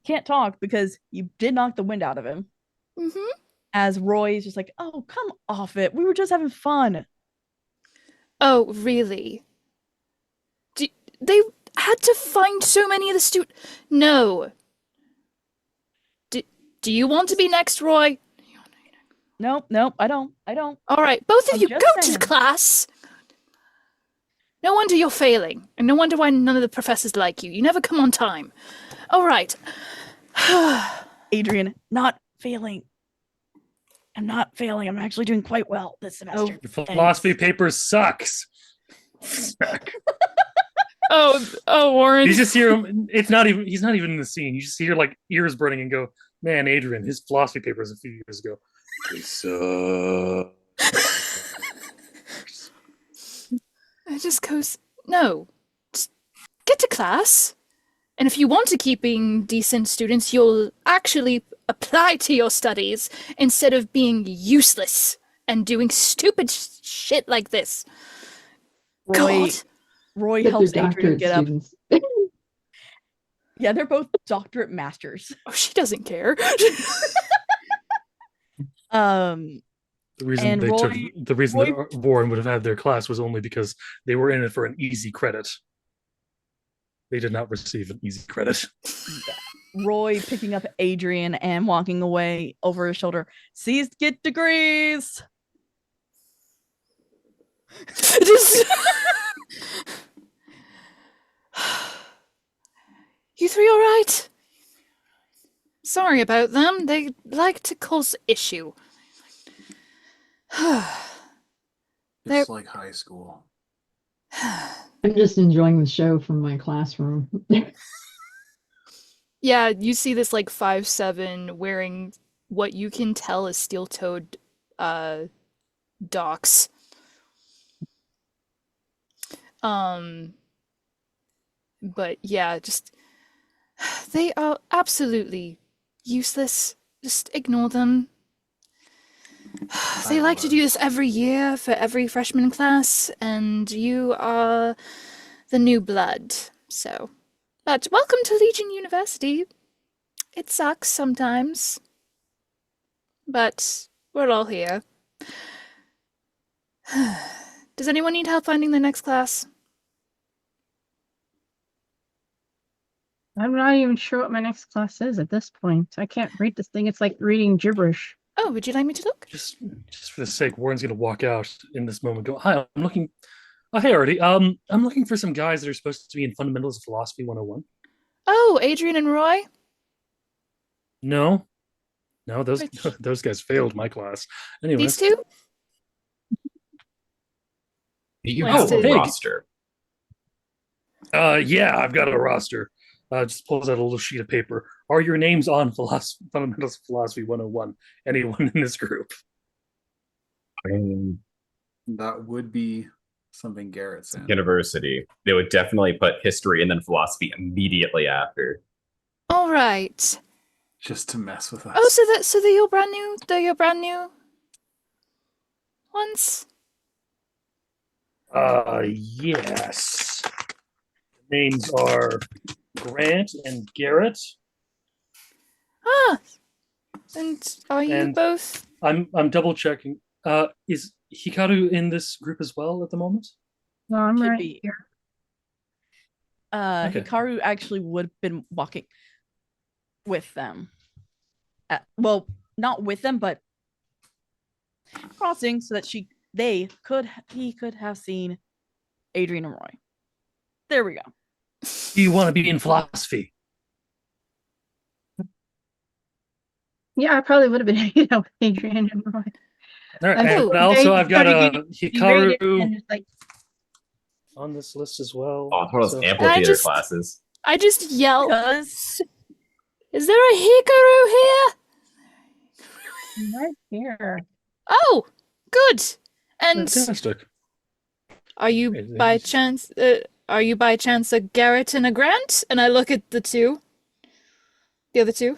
can't talk because you did knock the wind out of him. Mm-hmm. As Roy is just like, oh, come off it. We were just having fun. Oh, really? They had to find so many of the No. Do you want to be next, Roy? Nope, I don't. All right, both of I'm you just go saying. to class. No wonder you're failing, and no wonder why none of the professors like you. You never come on time. All right. Adrian, not failing. I'm not failing. I'm actually doing quite well this semester. Your philosophy paper sucks. Oh, Warren. You just hear him. It's not even. He's not even in the scene. You just hear like ears burning and go, "Man, Adrian, his philosophy papers a few years ago. They suck." It just goes, no, just get to class. And if you want to keep being decent students, you'll actually apply to your studies instead of being useless and doing stupid shit like this. Roy, God. Roy But helps they're Adrian doctorate get up. students. Yeah, they're both doctorate masters. Oh, she doesn't care. The reason And they took Roy- the reason Roy- that Warren would have had their class was only because they were in it for an easy credit. They did not receive an easy credit. Roy picking up Adrian and walking away over his shoulder. C's get degrees. Just... You three all right? Sorry about them. They like to cause issue. It's like high school. I'm just enjoying the show from my classroom. Yeah, you see this like 5'7" wearing what you can tell is steel-toed docks. But yeah, just they are absolutely useless. Just ignore them. They like to do this every year for every freshman class, and you are the new blood. So, but welcome to Legion University. It sucks sometimes, but we're all here. Does anyone need help finding the next class? I'm not even sure what my next class is at this point. I can't read this thing. It's like reading gibberish. Oh, would you like me to look? Just for the sake, Warren's gonna walk out in this moment. Go, hi, I'm looking. Oh, hey, Artie. I'm looking for some guys that are supposed to be in Fundamentals of Philosophy 101. Oh, Adrian and Roy? No, those Which- those guys failed my class. Anyway, These two? You Well, have a hey. roster. Yeah, I've got a roster. Just pulls out a little sheet of paper. Are your names on Fundamentals of Philosophy 101? Anyone in this group? That would be something Garrett's in. University. They would definitely put history and then philosophy immediately after. All right. Just to mess with us. Oh, so they're your brand new. They're your brand new ones. Yes. Names are Grant and Garrett. Ah. And are you And- both? I'm double checking. Is Hikaru in this group as well at the moment? No, I'm Could right be. here. Okay. Hikaru actually would have been walking with them. Well, not with them, but crossing so that he could have seen Adrian and Roy. There we go. Do you want to be in philosophy? Yeah, I probably would have been hanging out with Adrian and Roy. All right. I'm And so also, very I've got excited Hikaru And it's like, on this list as well. Oh, it's one of those So- amphitheater just- classes. I just yell. Because Is there a Hikaru here? right here. Oh, good. And Fantastic. are you Hey, by he's- chance? Are you by chance a Garrett and a Grant? And I look at the other two.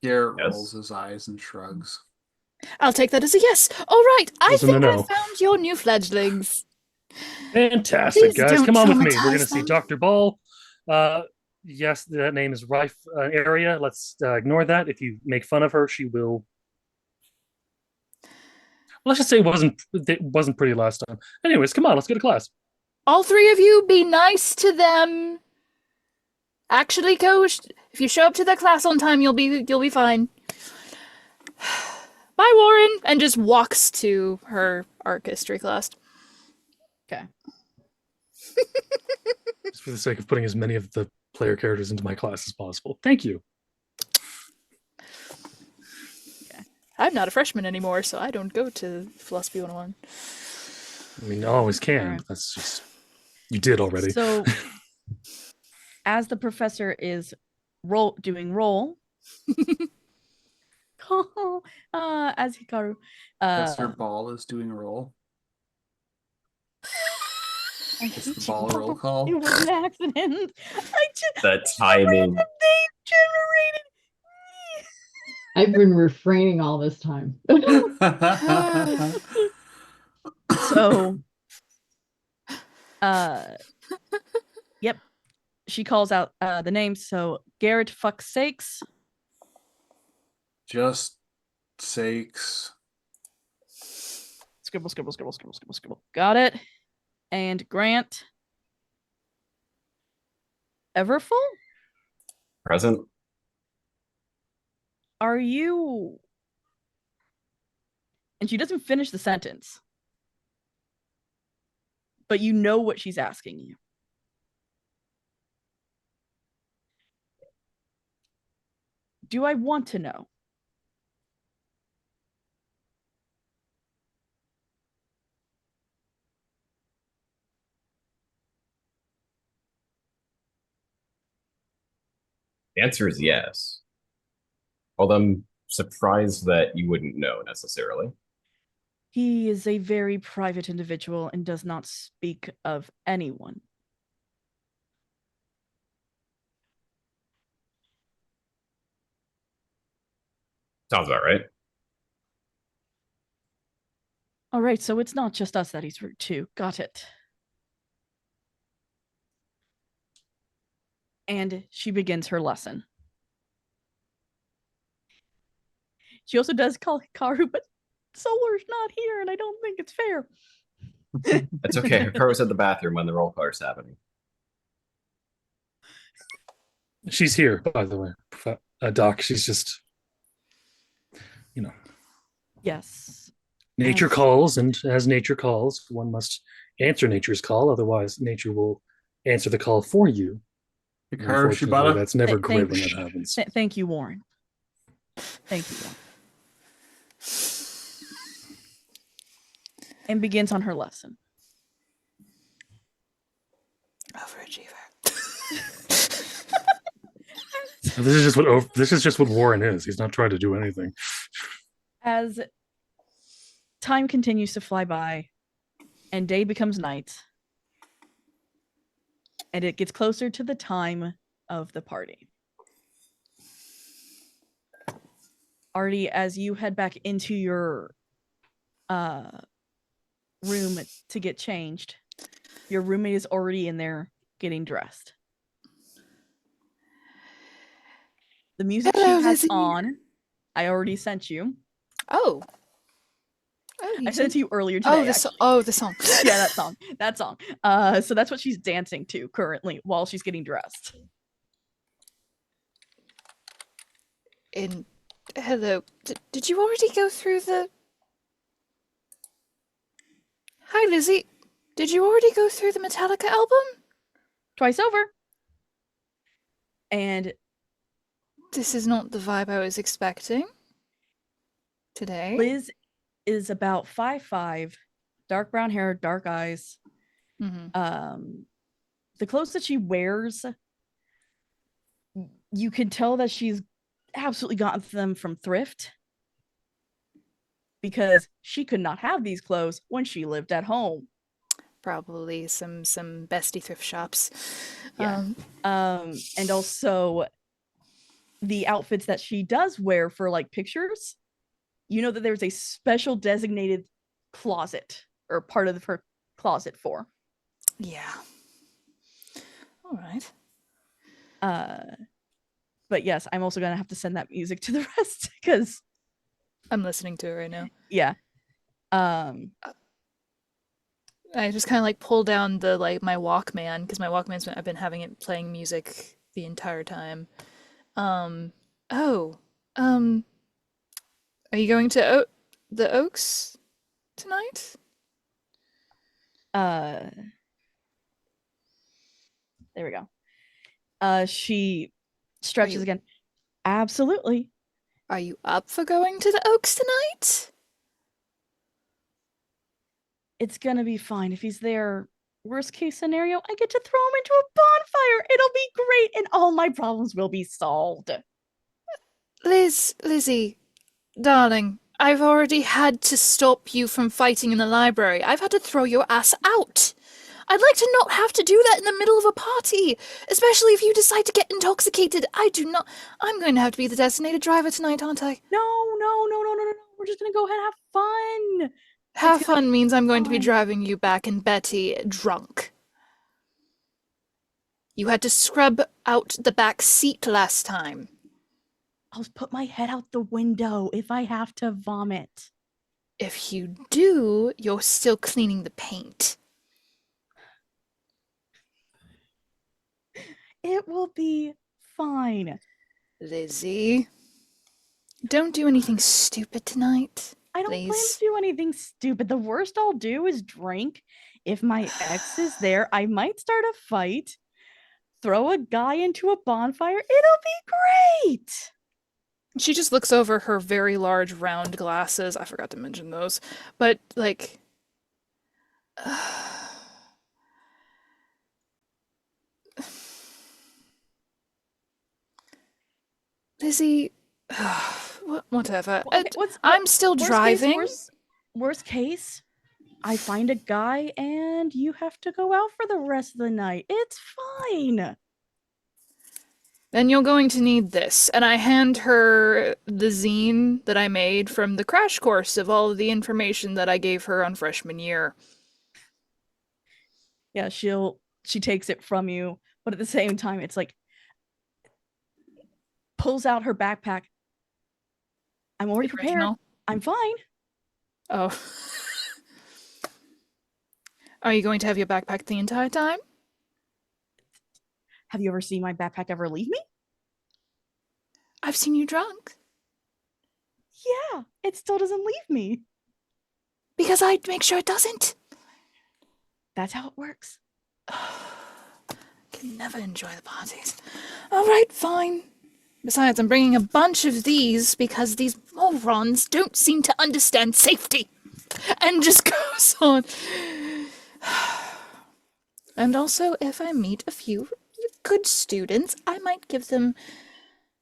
Garrett Yes. rolls his eyes and shrugs. I'll take that as a yes. All right, I Wasn't a think no. I found your new fledglings. Fantastic, Please guys. don't Come on with me. We're traumatize going to see them. Dr. Ball. Yes, that name is rife area. Let's ignore that. If you make fun of her, she will. Let's just say it wasn't pretty last time. Anyways, come on, let's go to class. All three of you, be nice to them. Actually, Coach, if you show up to their class on time, you'll be fine. bye, Warren, and just walks to her art history class. Okay. Just for the sake of putting as many of the player characters into my class as possible. Thank you. I'm not a freshman anymore, so I don't go to Philosophy 101. I mean, I always can. Alright. But that's just you did already. So, as the professor is doing roll, as Hikaru, Professor Ball is doing a roll. I It's the hate ball you. roll call. It was an accident. I just The timing. name generated. I've been refraining all this time. So, yep, she calls out the names. So Garrett, fuck's sakes. Just sakes. Scribble, scribble, scribble, scribble, scribble, scribble. Got it. And Grant. Everfull? Present. Are you? And she doesn't finish the sentence. But you know what she's asking you. Do I want to know? The answer is yes. Although I'm surprised that you wouldn't know necessarily. He is a very private individual and does not speak of anyone. Sounds about right. All right, so it's not just us that he's rude to. Got it. And she begins her lesson. She also does call Hikaru, but Solar's not here, and I don't think it's fair. It's okay. Hikaru's at the bathroom when the roll call is happening. She's here, by the way, Doc. She's just, Yes. nature As- calls, and as nature calls, one must answer nature's call. Otherwise, nature will answer the call for you. Hikaru Unfortunately, Shibata. that's never Th- great thank- when that happens. Thank you, Warren. Thank you, Warren. And begins on her lesson. Overachiever. This is just what Warren is. He's not trying to do anything. As time continues to fly by and day becomes night, and it gets closer to the time of the party. Artie, as you head back into your room to get changed, your roommate is already in there getting dressed. The music Hello, she has Lizzie. on, I already sent you. Oh. I sent it to you earlier today. Oh, the song. Yeah, that song. That song. So that's what she's dancing to currently while she's getting dressed. And hello, did you already go through the? Hi, Lizzie. Did you already go through the Metallica album? Twice over. And This is not the vibe I was expecting. Today. Liz is about 5'5", dark brown hair, dark eyes. Mm-hmm. The clothes that she wears, you can tell that she's absolutely gotten them from thrift, because she could not have these clothes when she lived at home. Probably some bestie thrift shops. Yeah. And also the outfits that she does wear for like pictures, you know that there's a special designated closet or part of her closet for. Yeah. All right. But yes, I'm also gonna have to send that music to the rest because I'm listening to it right now. yeah. I just kind of like pull down the my Walkman, because my I've been having it playing music the entire time. I Are you going to the Oaks tonight? There we go. She stretches you- again. Absolutely. Are you up for going to the Oaks tonight? It's gonna be fine. If he's there, worst case scenario, I get to throw him into a bonfire. It'll be great, and all my problems will be solved. Lizzie, darling, I've already had to stop you from fighting in the library. I've had to throw your ass out. I'd like to not have to do that in the middle of a party, especially if you decide to get intoxicated. I do not. I'm going to have to be the designated driver tonight, aren't I? No. We're just gonna go ahead and have fun. Have It's gonna fun means I'm going to be fine. driving you back and Betty drunk. You had to scrub out the back seat last time. I'll put my head out the window if I have to vomit. If you do, you're still cleaning the paint. It will be fine. Lizzie, don't do anything stupid tonight. I don't plan Please. to do anything stupid. The worst I'll do is drink. If my ex is there, I might start a fight, throw a guy into a bonfire. It'll be great. She just looks over her very large round glasses. I forgot to mention those. But, like. Lizzie. Whatever. I'm still driving. Worst case, I find a guy and you have to go out for the rest of the night. It's fine. Then you're going to need this. And I hand her the zine that I made from the crash course of all of the information that I gave her on freshman year. Yeah, she takes it from you, but at the same time, it's like pulls out her backpack. I'm already prepared. Original. I'm fine. Oh. Are you going to have your backpack the entire time? Have you ever seen my backpack ever leave me? I've seen you drunk. Yeah, it still doesn't leave me. Because I'd make sure it doesn't. That's how it works. Can never enjoy the parties. All right, fine. Besides, I'm bringing a bunch of these because these morons don't seem to understand safety. And just goes on. And also, if I meet a few good students, I might give them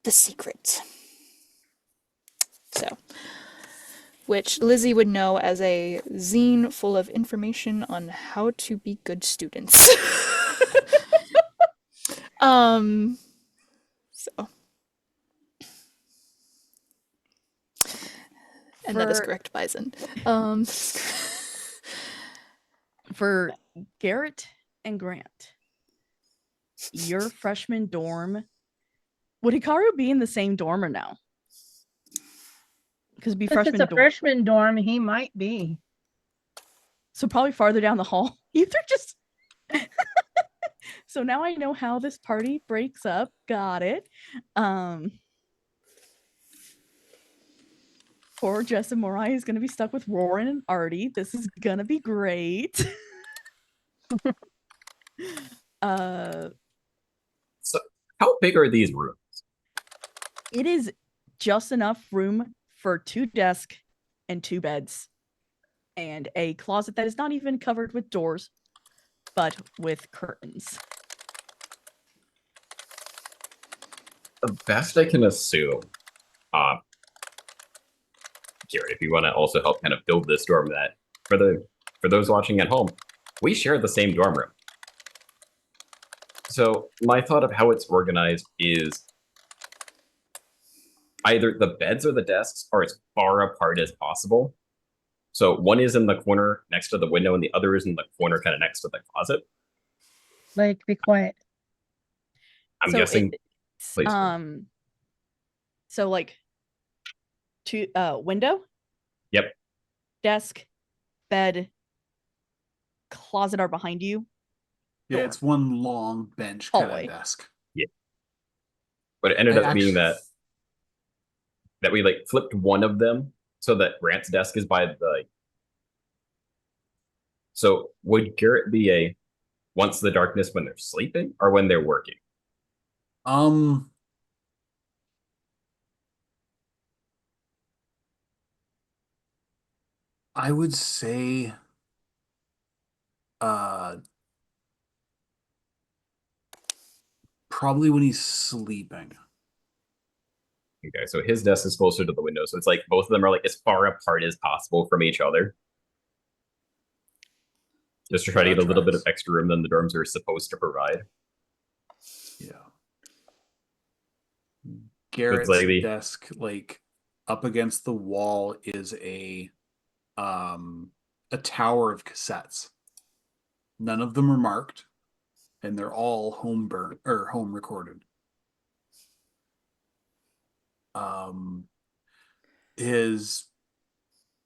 the secret. So, which Lizzie would know as a zine full of information on how to be good students. So. And that is correct, Bison. For Garrett and Grant, your freshman dorm, would Hikaru be in the same dorm or no? Because it'd be If freshman it's a dorm. freshman dorm, he might be. So probably farther down the hall. Either just so now I know how this party breaks up. Got it. Poor Jess and Morai is gonna be stuck with Roran and Artie. This is gonna be great. So, how big are these rooms? It is just enough room for 2 desks and 2 beds and a closet that is not even covered with doors, but with curtains. The best I can assume, Jared, if you want to also help kind of build this dorm, that for those watching at home, we share the same dorm room. So my thought of how it's organized is either the beds or the desks are as far apart as possible. So one is in the corner next to the window and the other is in the corner kind of next to the closet. Like, be quiet. I'm guessing. Please. So like window? Yep. Desk, bed, closet are behind you. Yeah, Door. it's one long bench kind Hallway. of desk. Yeah. But it ended up being that we like flipped one of them So that Grant's desk is by the. So would Garrett be a once the darkness when they're sleeping or when they're working? Um, I would say uh probably when he's sleeping. Okay, so his desk is closer to the window, so it's like both of them are like as far apart as possible from each other, just to try to That get a little bit of tracks. extra room than the dorms are supposed to provide. Yeah. So it's Garrett's like the desk, like up against the wall, is a tower of cassettes. None of them are marked, and they're all home burn or home recorded. Um, his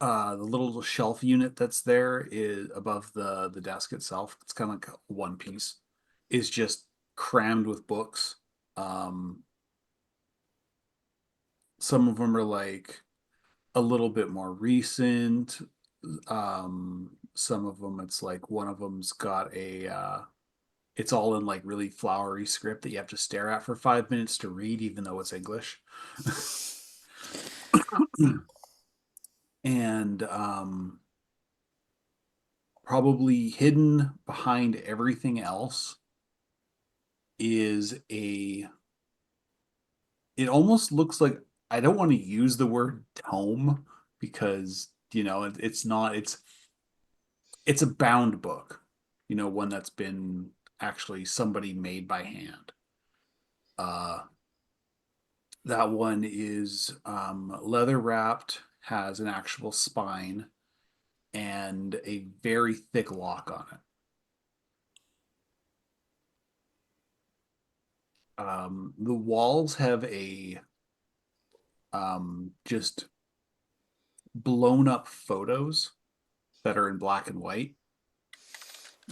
the little shelf unit that's there is above the desk itself. It's kind of like one piece. Is just crammed with books. Um, some of them are like a little bit more recent. Some of them it's like one of them's got it's all in like really flowery script that you have to stare at for 5 minutes to read, even though it's English. And probably hidden behind everything else is it almost looks like, I don't want to use the word tome because it's not, it's a bound book, one that's been actually somebody made by hand. uh that one is leather wrapped, has an actual spine and a very thick lock on it. The walls have a just blown up photos that are in black and white.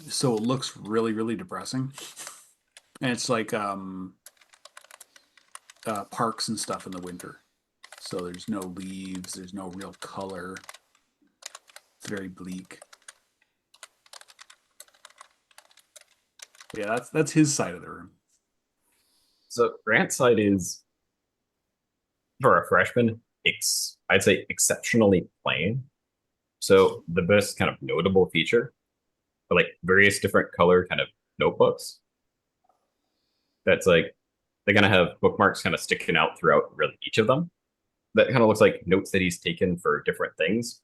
So it looks really, really depressing. And it's like parks and stuff in the winter. So there's no leaves, there's no real color. It's very bleak. Yeah, that's his side of the room. so Grant's side is for a freshman, I'd say exceptionally plain. So the best kind of notable feature are like various different color kind of notebooks. That's like they're gonna have bookmarks kind of sticking out throughout really each of them. That kind of looks like notes that he's taken for different things.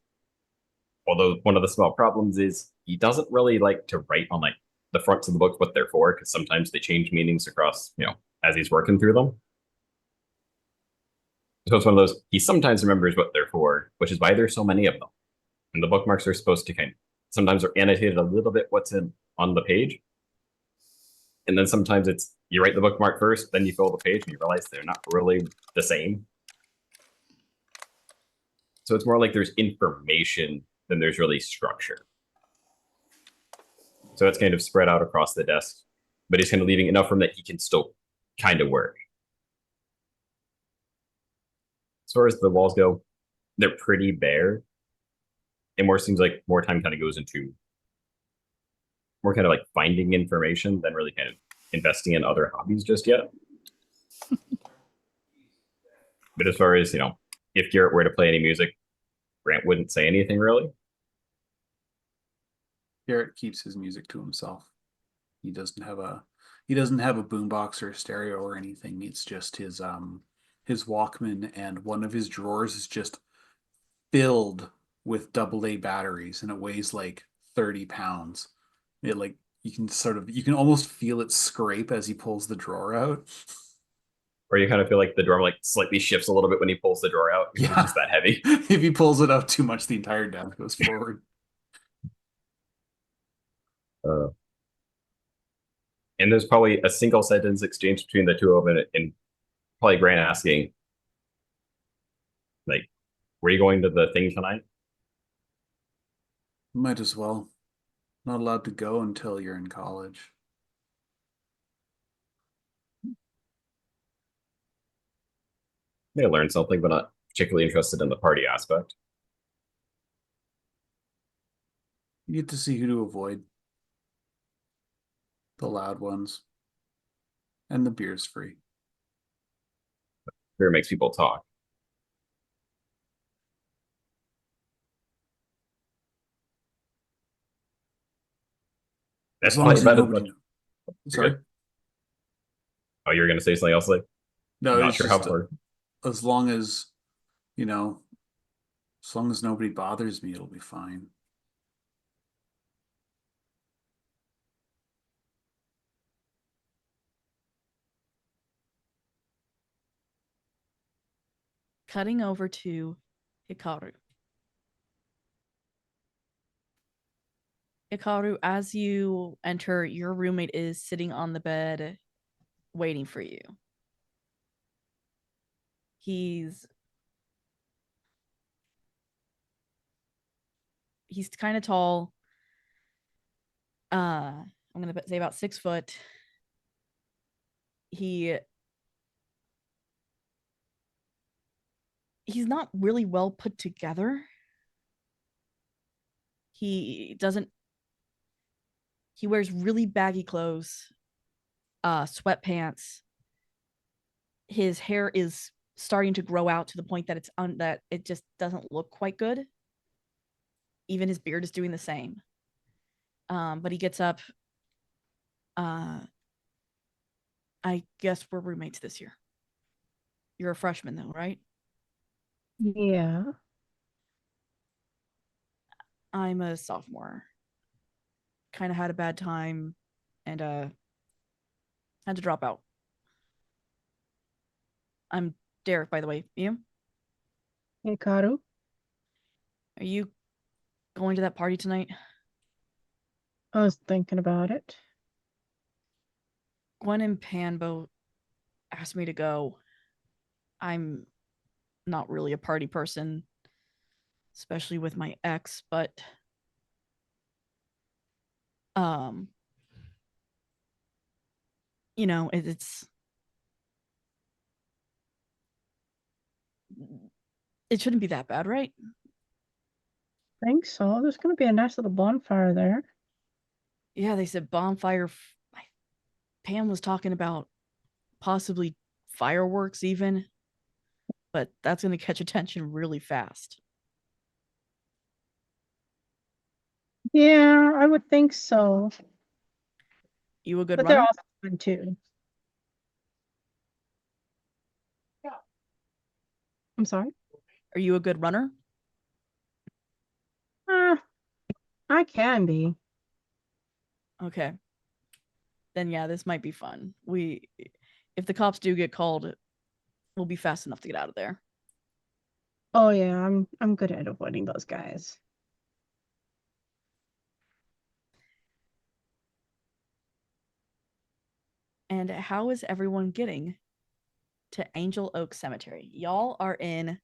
Although one of the small problems is he doesn't really like to write on like the fronts of the book what they're for, because sometimes they change meanings across, as he's working through them. So it's one of those, he sometimes remembers what they're for, which is why there's so many of them. And the bookmarks are supposed to sometimes are annotated a little bit what's in on the page. And then sometimes it's you write the bookmark first, then you fill the page and you realize they're not really the same. So it's more like there's information than there's really structure. So it's kind of spread out across the desk, but he's kind of leaving enough room that he can still kind of work. As far as the walls go, they're pretty bare. It more seems like more time kind of goes into more kind of like finding information than really kind of investing in other hobbies just yet. But as far as, if Garrett were to play any music, Grant wouldn't say anything really. Garrett keeps his music to himself. He doesn't have a boombox or a stereo or anything. It's just his Walkman, and one of his drawers is just filled with AA batteries, and it weighs like 30 pounds. It like you can almost feel it scrape as he pulls the drawer out. Or you kind of feel like the drawer like slightly shifts a little bit when he pulls the drawer out because Yeah. it's just that heavy. If he pulls it out too much, the entire desk goes forward. And there's probably a single sentence exchange between the two of them, and probably Grant asking, like, were you going to the thing tonight? Might as well. Not allowed to go until you're in college. They learned something, but not particularly interested in the party aspect. You get to see who to avoid. The loud ones. And the beer's free. Beer makes people talk. That's As long probably as about as nobody much. knows. You're Sorry? good. Oh, you were going to say something else? Like, No, not it's sure how just far. as long as, you know, as long as nobody bothers me, it'll be fine. Cutting over to Hikaru. Hikaru, as you enter, your roommate is sitting on the bed waiting for you. He's kind of tall. I'm gonna say about 6 foot. He's not really well put together. He wears really baggy clothes, sweatpants. His hair is starting to grow out to the point that that it just doesn't look quite good. Even his beard is doing the same. But he gets up. I guess we're roommates this year. You're a freshman though, right? Yeah. I'm a sophomore. Kind of had a bad time and had to drop out. I'm Derek, by the way. You? Hikaru. Are you going to that party tonight? I was thinking about it. Gwen and Panbo asked me to go. I'm not really a party person, especially with my ex, but um you know, it shouldn't be that bad, right? Think so. There's gonna be a nice little bonfire there. Yeah, they said bonfire. Pam was talking about possibly fireworks even, but that's going to catch attention really fast. Yeah, I would think so. You a good But they're runner? also fun too. I'm sorry. Are you a good runner? Uh, I can be. Okay. Then yeah, this might be fun. If the cops do get called, we'll be fast enough to get out of there. Oh yeah, I'm good at avoiding those guys. And how is everyone getting to Angel Oak Cemetery? Y'all are in,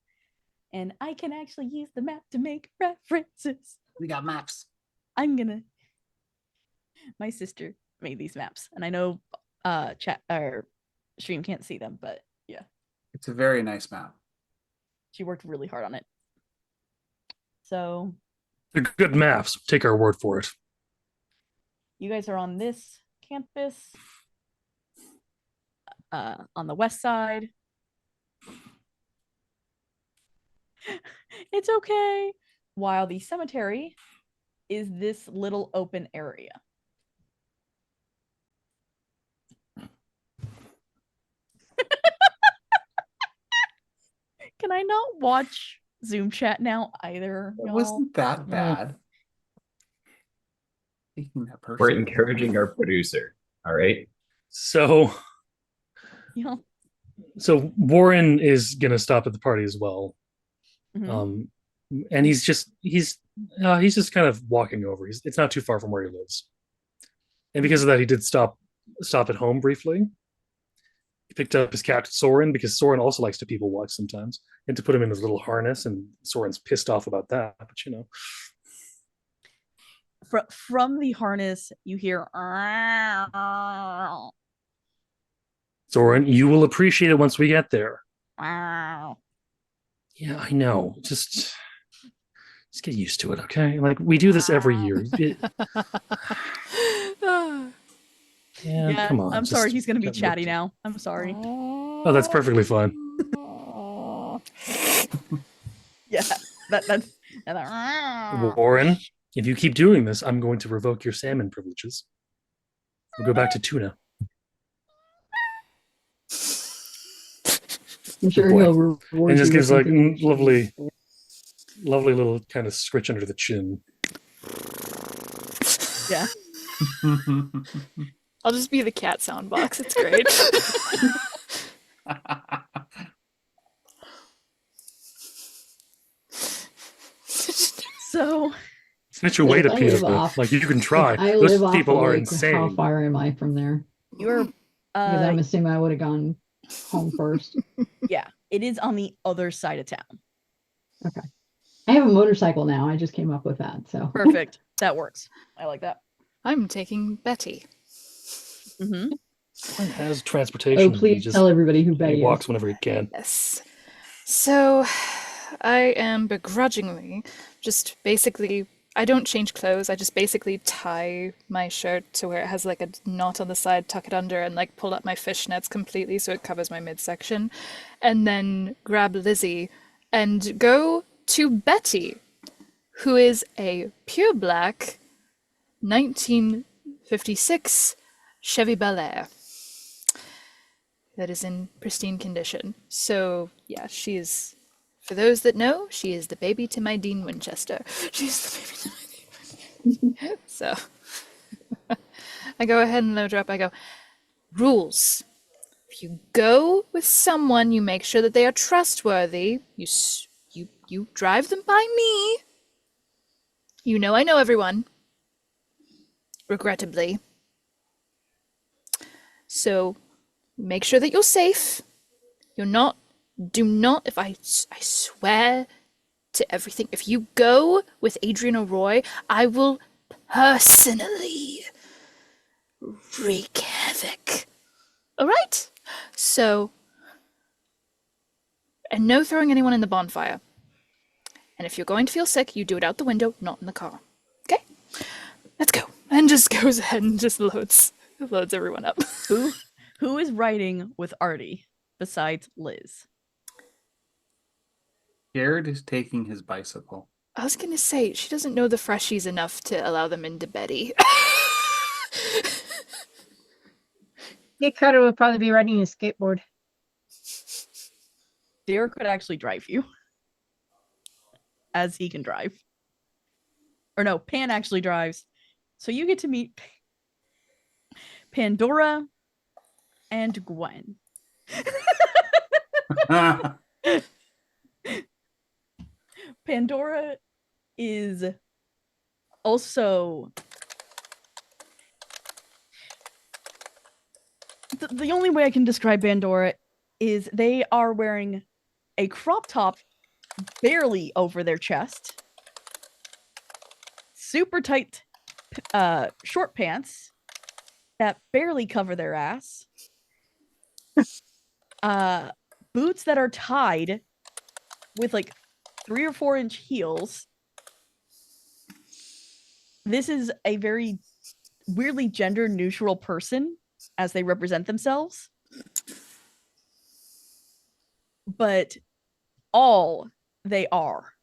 and I can actually use the map to make references. We got maps. My sister made these maps, and I know chat or stream can't see them, but yeah, It's a very nice map. she worked really hard on it. So They're good maps. Take our word for it. you guys are on this campus, on the west side. It's okay. While the cemetery is this little open area. Can I not watch Zoom chat now either? It Y'all? wasn't that bad. Taking that We're personally. encouraging our producer. All right. So Y'all? Warren is gonna stop at the party as well. Mhm. And he's just kind of walking over. It's not too far from where he lives. And because of that, he did stop at home briefly. He picked up his cat Soren because Soren also likes to people watch sometimes, and to put him in his little harness. And Soren's pissed off about that, but you know. From the harness, you hear. Soren, you will appreciate it once we get there. Wow. Yeah, I know. Just Just get used to it, okay? Like, we do this every year. Yeah, come on. I'm sorry. just He's gonna be get chatty looked. now. I'm sorry. Oh, that's perfectly fine. Yeah, that's Warren, if you keep doing this, I'm going to revoke your salmon privileges. We'll go back to tuna. I'm sure boy. he'll reward And just you gives with like something you lovely, should- lovely little kind of scritch under the chin. yeah. I'll just be the cat sound box. It's great. So It's not your way to If I Peter. live off- Like, you can If try. I Those live off people the are lake, how insane. far am I from there? you're Because I'm assuming I would have gone home first. yeah, it is on the other side of town. I have a motorcycle now. I just came up with that. So Perfect. That works. I like that. I'm taking Betty. Mm-hmm. Warren has transportation. Oh, please He just tell everybody who Betty he walks is. whenever he can. Yes. So, I am begrudgingly just basically. I don't change clothes. I just basically tie my shirt to where it has like a knot on the side, tuck it under, and like pull up my fishnets completely so it covers my midsection. And then grab Lizzie and go to Betty, who is a pure black 1956 Chevy Bel Air that is in pristine condition. So, yeah, she is, for those that know, she is the baby to my Dean Winchester. She's the baby to my Dean Winchester. So, I go ahead and load her up. I go, rules. If you go with someone, you make sure that they are trustworthy. You drive them by me. You know I know everyone. Regrettably. So, make sure that you're safe. Do not, if I swear to everything, if you go with Adrian O'Roy, I will personally wreak havoc. Alright? So, and no throwing anyone in the bonfire. And if you're going to feel sick, you do it out the window, not in the car. Okay? Let's go. And just goes ahead and just loads everyone up. Who is riding with Artie besides Liz? Jared is taking his bicycle. I was gonna say, she doesn't know the freshies enough to allow them into Betty. Nick Cutter would probably be riding a skateboard. Derek could actually drive you, as he can drive. Or no, Pan actually drives. So you get to meet Pandora and Gwen. Pandora is also the only way I can describe Pandora is they are wearing a crop top barely over their chest, super tight short pants that barely cover their ass, boots that are tied with like 3 or 4 inch heels. This is a very weirdly gender neutral person as they represent themselves. But all they are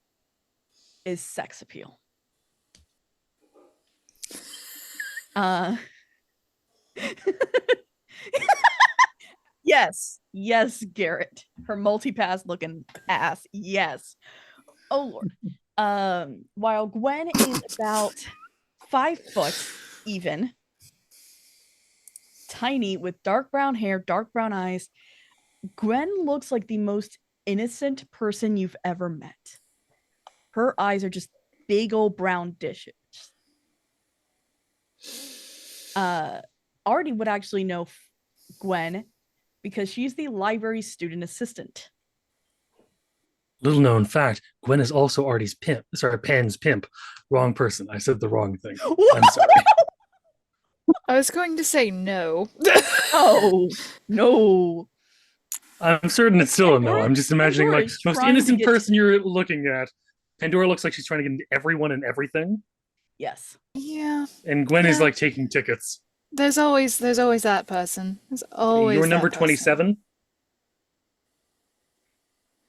is sex appeal. Yes, Garrett. Her multi-pass looking ass. Yes. Oh Lord. While Gwen is about 5 foot even, tiny with dark brown hair, dark brown eyes, Gwen looks like the most innocent person you've ever met. Her eyes are just big old brown dishes. Artie would actually know Gwen because she's the library student assistant. Little known fact, Gwen is also Artie's pimp. Sorry, Pan's pimp. Wrong person. I said the wrong thing. I'm sorry. I was going to say no. Oh, no. I'm certain it's still a no. Pandora- I'm just imagining Pandora like is most trying to innocent get- person you're looking at. Pandora looks like she's trying to get into everyone and everything, Yes. Yeah. and Gwen is Yeah. like taking tickets. There's always that person. There's always You're number that person. 27.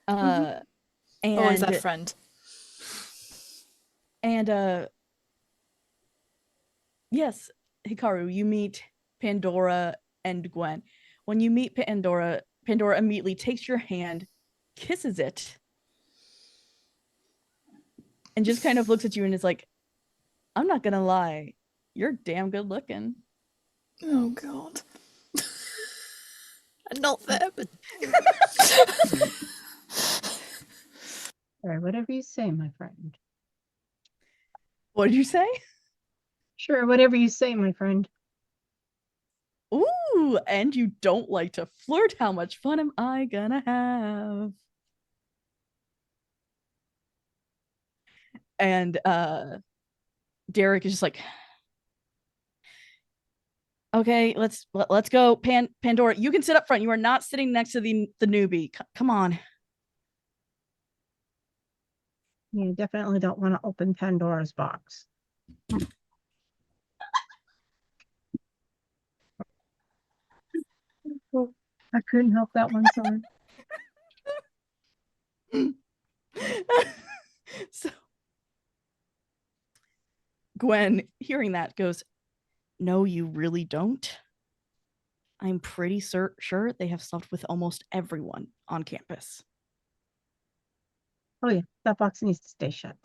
And Always that friend. And yes, Hikaru, you meet Pandora and Gwen. When you meet Pandora, Pandora immediately takes your hand, kisses it, and just kind of looks at you and is like, I'm not gonna lie, you're damn good looking. Oh god. I'm not there, but All right, whatever you say, my friend. What did you say? Sure, whatever you say, my friend. Ooh, and you don't like to flirt. How much fun am I gonna have? And Derek is just like, okay, let's go. Pandora, you can sit up front. You are not sitting next to the newbie. Come on. You definitely don't want to open Pandora's box. Oh, I couldn't help that one, sorry. So Gwen, hearing that, goes, no, you really don't. I'm pretty sure they have slept with almost everyone on campus. Oh yeah, that box needs to stay shut.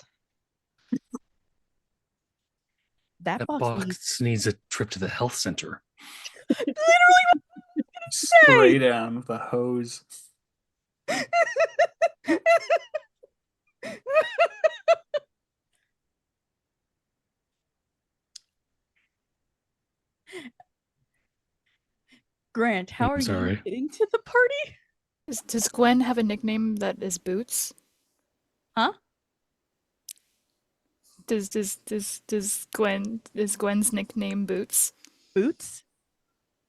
That box needs a trip to the health center. literally Spray down with a hose. Grant, how I'm are sorry. you getting to the party? does Gwen have a nickname that is Boots? Huh? Is Gwen's nickname Boots? Boots?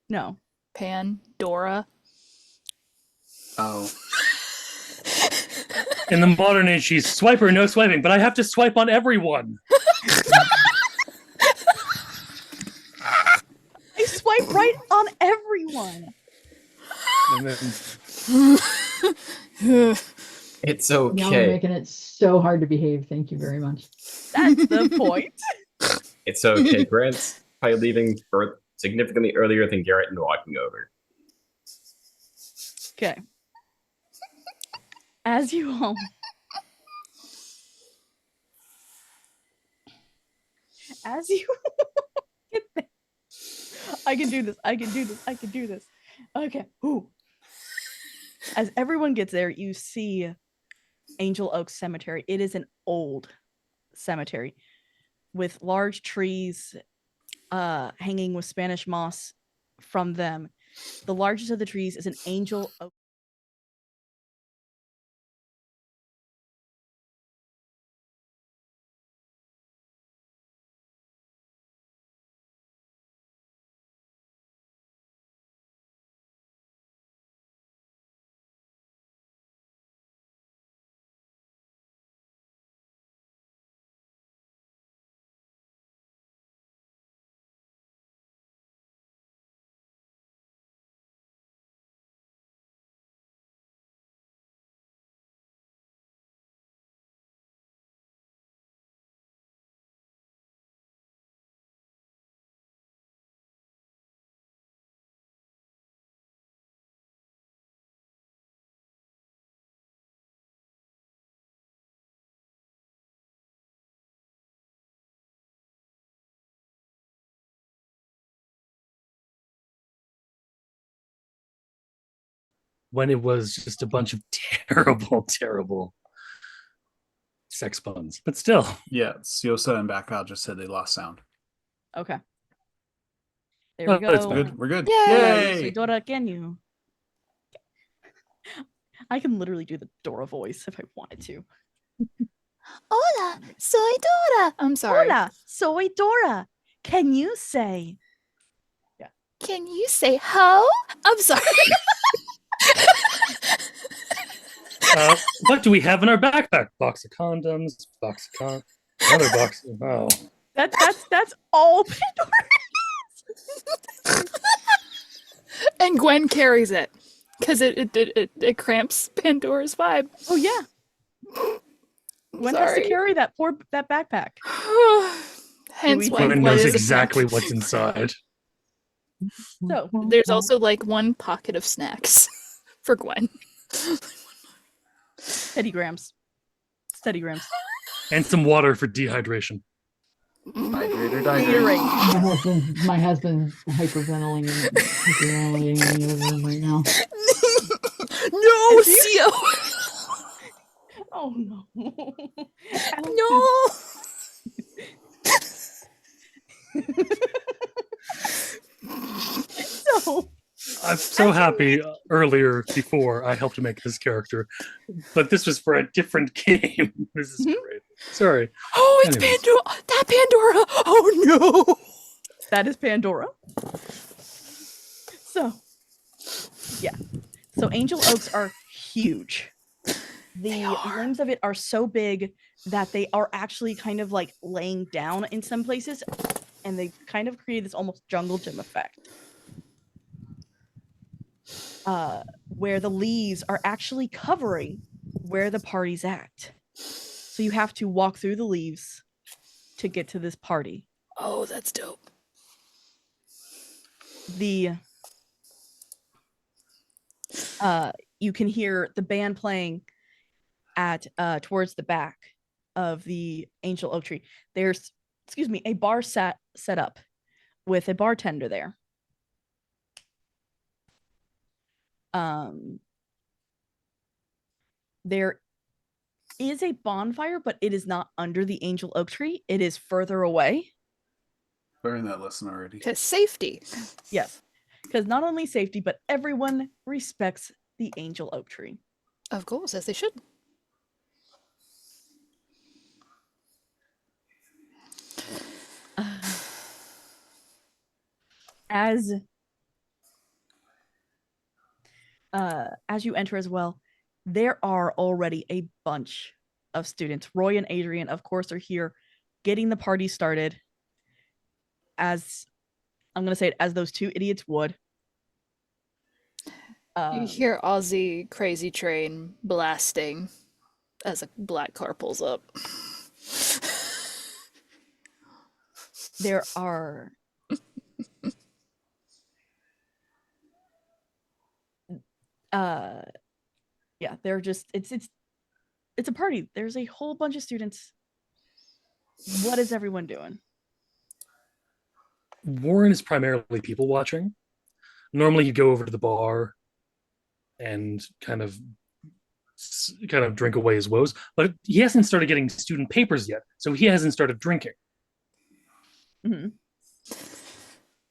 No. Pandora. Oh. In the modern age, she's swiper, no swiping, but I have to swipe on everyone. I swipe right on everyone. And then It's Y'all are okay. making it so hard to behave. Thank you very much. That's the point. It's okay. Grant's probably leaving significantly earlier than Garrett and walking over. Okay. As you all get there. I can do this. I can do this. I can do this. Okay. Ooh. As everyone gets there, you see Angel Oak Cemetery. It is an old cemetery with large trees hanging with Spanish moss from them. The largest of the trees is an angel oak. when it was just a bunch of terrible, terrible sex puns, but still. Yeah, Siosa and Backout just said they lost sound. Okay. There we go. It's Good. We're good. Yay! Soy Dora, can you? I can literally do the Dora voice if I wanted to. Hola, soy Dora. I'm sorry. Hola, soy Dora. Can you say? Can you say ho? I'm sorry. What do we have in our backpack? Box of condoms, another box. Oh, That's all Pandora. And Gwen carries it because it cramps Pandora's vibe. Oh yeah, Gwen has to Sorry. carry that backpack. Hence we why think Gwen Gwen knows is exactly a pimp. what's inside. So There's also like one pocket of snacks for Gwen. Steadygrams. And some water for dehydration. Hydrated, Gatorade. My husband's hyperventilating in the other room right now. No, Is he? Theo. Oh no. No. So I'm so happy earlier before I helped make this character, but this was for a different game. This is great. Sorry. Oh, it's Anyways. Pandora. That Pandora. Oh no. that is Pandora. So yeah. So angel oaks are huge. The limbs of it are so big that they are actually kind of like laying down in some places, and they kind of create this almost jungle gym effect. Where the leaves are actually covering where the party's at. So you have to walk through the leaves to get to this party. Oh, that's dope. You can hear the band playing at towards the back of the Angel Oak Tree. There's a bar set up with a bartender there. There is a bonfire, but it is not under the Angel Oak Tree. It is further away. Learned that lesson already. Because safety. Yes, because not only safety, but everyone respects the Angel Oak Tree. Of course, as they should. As you enter as well, there are already a bunch of students. Roy and Adrian, of course, are here getting the party started. As I'm going to say it, as those two idiots would. You hear Aussie Crazy Train blasting as a black car pulls up. There are yeah, they're just it's a party. There's a whole bunch of students. What is everyone doing? Warren is primarily people watching. Normally he'd go over to the bar and kind of drink away his woes, but he hasn't started getting student papers yet, so he hasn't started drinking. Mm-hmm.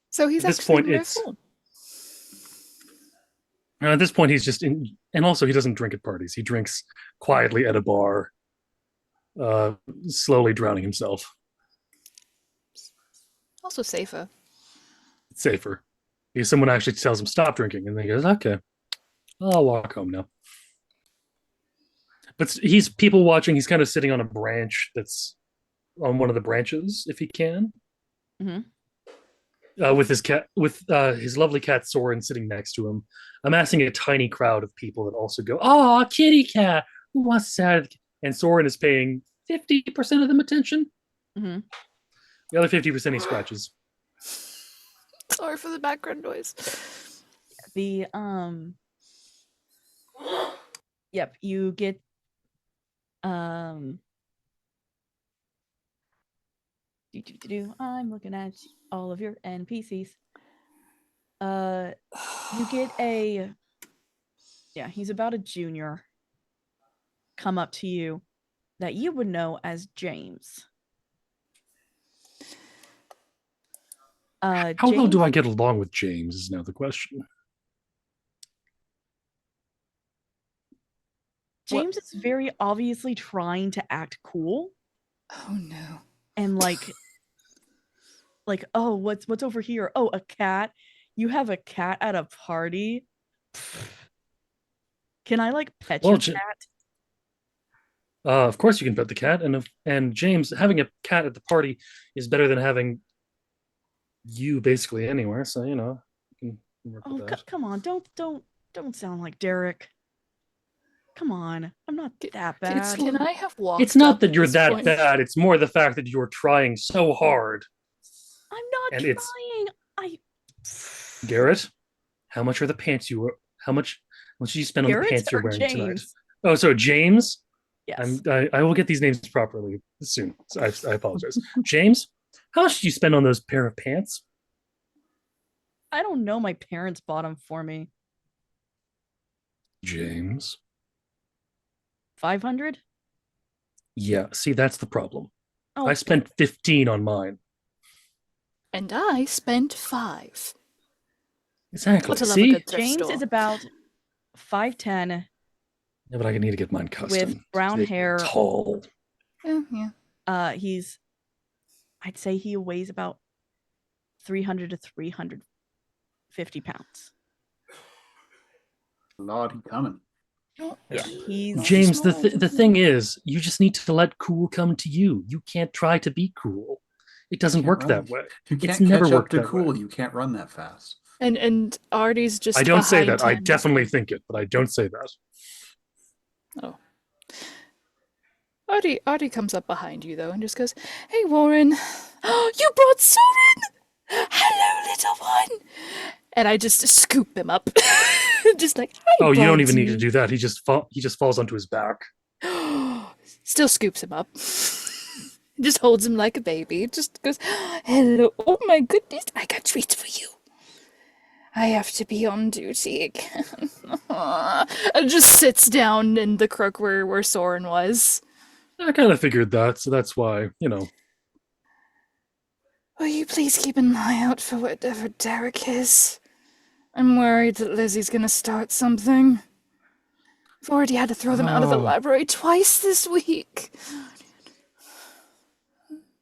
So he's at this actually point, very it's full. at this point he's just in, and also he doesn't drink at parties. He drinks quietly at a bar, slowly drowning himself. Also safer. It's safer because someone actually tells him stop drinking, and then he goes, "Okay, I'll walk home now." But he's people watching. He's kind of sitting on a branch that's on one of the branches, if he can, with his cat, with his lovely cat Soren sitting next to him, amassing a tiny crowd of people that also go, "Oh, kitty cat, who wants to sad?" And Soren is paying 50% of them attention. Mm-hmm. The other 50% he scratches. Sorry for the background noise. The yep, you get I'm looking at all of your NPCs. You get he's about a junior come up to you that you would know as James. How well do I get along with James is now the question. James is very obviously trying to act cool. Oh no. And like, oh, what's over here? Oh, a cat. You have a cat at a party. Can I like pet your cat? Of course, you can pet the cat, and James, having a cat at the party is better than having you basically anywhere. So you can work Oh, with that. come on! Don't sound like Derek. Come on, I'm not that Kids, bad. can I have walked It's not up that at you're this that point? bad. It's more the fact that you're trying so hard. I'm not And it's trying. I. Garrett. How much are the pants you were? How much did you spend on the Garrett pants you're or wearing tonight? James? Oh, so James. Yes. I will get these names properly soon. So I apologize. James, how much did you spend on those pair of pants? I don't know. My parents bought them for me. James. 500. Yeah, see, that's the problem. Oh, I spent 15 on mine. And I spent 5. Exactly. What a love a See? good thrift James store. is about 5'10" Yeah, but I need to get mine custom. with brown Big, hair. tall. Yeah. I'd say he weighs about 300 to 350 pounds. Lordy coming. Yeah, he's James, the thing is, you just need to let cool come to you. You can't try to be cool. It doesn't work that way. You It's can't never catch up worked to that cool. way. You can't run that fast. And Artie's just I don't say behind that. I him. definitely think it, but I don't say that. Oh. Artie comes up behind you though and just goes, "Hey Warren, oh, you brought Soren! Hello, little one!" And I just scoop him up, just like, "Hi, Oh, you don't even need Bugsy." to do that. He just falls onto his back. Still scoops him up. Just holds him like a baby. Just goes, "Hello, oh my goodness, I got treats for you. I have to be on duty again." And just sits down in the crook where Soren was. I kind of figured that, so that's why, Will you please keep an eye out for whatever Derek is? I'm worried that Lizzie's gonna start something. I've already had to throw them out of the Oh. library twice this week.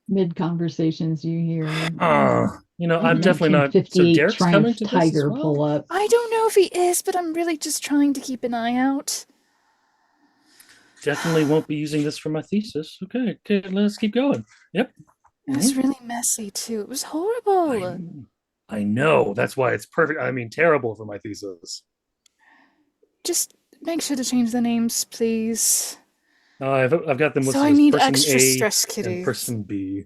Mid conversations, you hear I'm definitely not. So 1958 Derek's coming Triumph to this as Tiger well? pull up. I don't know if he is, but I'm really just trying to keep an eye out. Definitely won't be using this for my thesis. Okay, let's keep going. Yep. It was really messy too. It was horrible. I know. That's why it's perfect. I mean, terrible for my thesis. Just make sure to change the names, please. I've got them listed So I as need person extra A stress and kitties. person B.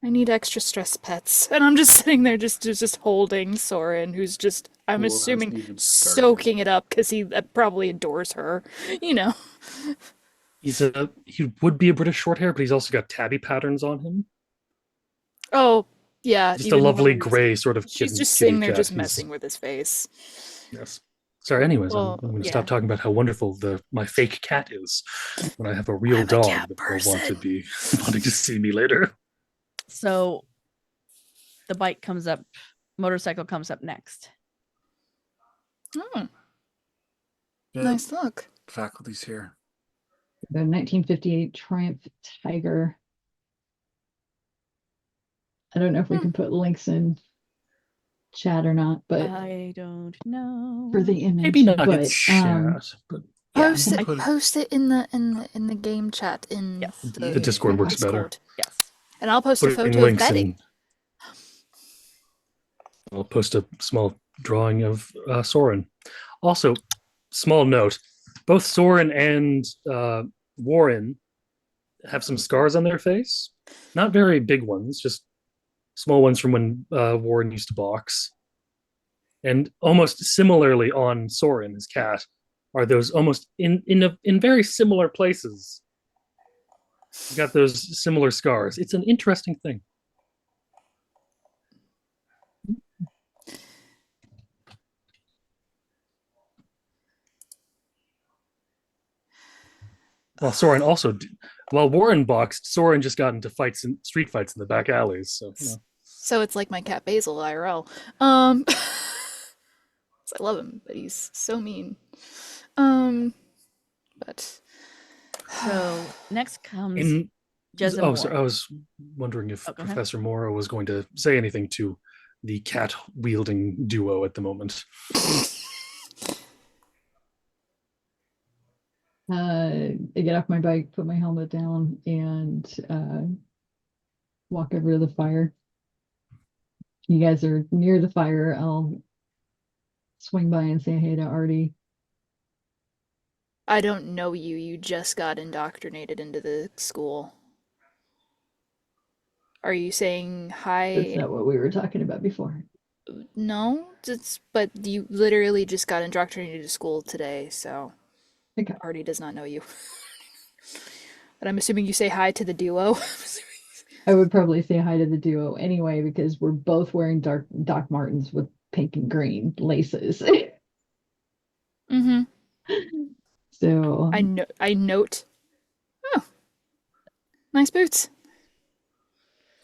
I need extra stress pets. And I'm just sitting there just holding Soren, who's just, I'm Cool hasn't assuming, even started. soaking it up because he probably adores her. You know. He would be a British Shorthair, but he's also got tabby patterns on him. Oh, yeah. Just a lovely gray sort of She's kitty, just kitty sitting there cat. just He's- messing with his face. Yes. Sorry. Anyways, Well, I'm going to yeah. stop talking about how wonderful my fake cat is when I have a real I'm a dog cat that will want to person. be wanting to see me later. So the bike comes up, motorcycle comes up next. Oh, Yeah, nice look. faculty's here. The 1958 Triumph Tiger. I don't know if we can put links in chat or not, but I don't know. for the image, Maybe not but in chat, but Yeah, Post it. put it- Post it in the game chat in Yes. the Discord works better. Yes. And I'll post a Putting photo of links Betty. in. I'll post a small drawing of Soren. Also, small note: both Soren and Warren have some scars on their face. Not very big ones, just small ones from when Warren used to box. And almost similarly on Soren, his cat, are those almost in very similar places. You got those similar scars. It's an interesting thing. Well, Soren also, while Warren boxed, Soren just got into street fights in the back alleys. So, So it's like my cat Basil IRL. I love him, but he's so mean. But So next comes in Jezza sorry, I was wondering if Oh, go ahead. Professor Mora was going to say anything to the cat wielding duo at the moment. I get off my bike, put my helmet down, and walk over to the fire. You guys are near the fire. I'll swing by and say hey to Artie. I don't know you. You just got indoctrinated into the school. Are you saying That's hi? not what we were talking about before. No, but you literally just got indoctrinated to school today, so Okay. Artie does not know you. But I'm assuming you say hi to the duo. I would probably say hi to the duo anyway because we're both wearing Doc Martens with pink and green laces. Mm-hmm. So I note. Oh, nice boots.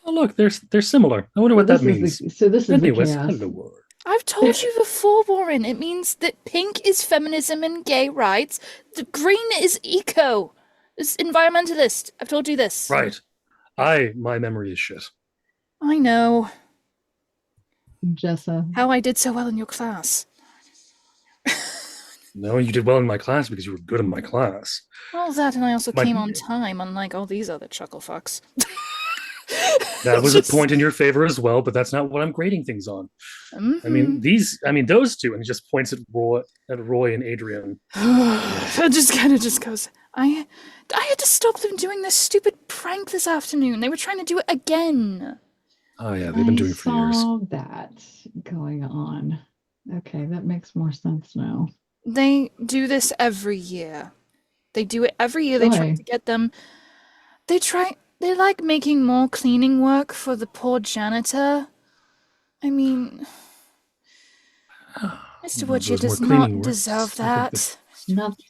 Oh, look, they're similar. I wonder what that means. this is the Anyways, chaos. hello. I've told you before, Warren. It means that pink is feminism and gay rights. The green is eco. It's environmentalist. I've told you this. Right. My memory is shit. I know. Jessa. How I did so well in your class. No, you did well in my class because you were good in my class. All that, and I also My- came on time, unlike all these other chuckle fucks. That was a point in your favor as well, but that's not what I'm grading things on. I mean, those two, and he just points at Roy and Adrian. It just kind of just goes. I had to stop them doing this stupid prank this afternoon. They were trying to do it again. Oh yeah, they've been doing it for years. I saw that going on. Okay, that makes more sense now. They do this every year. They do it every year. They try Why? to get them. They like making more cleaning work for the poor janitor. I mean, Mr. Woodshire Those more does cleaning not works. deserve I think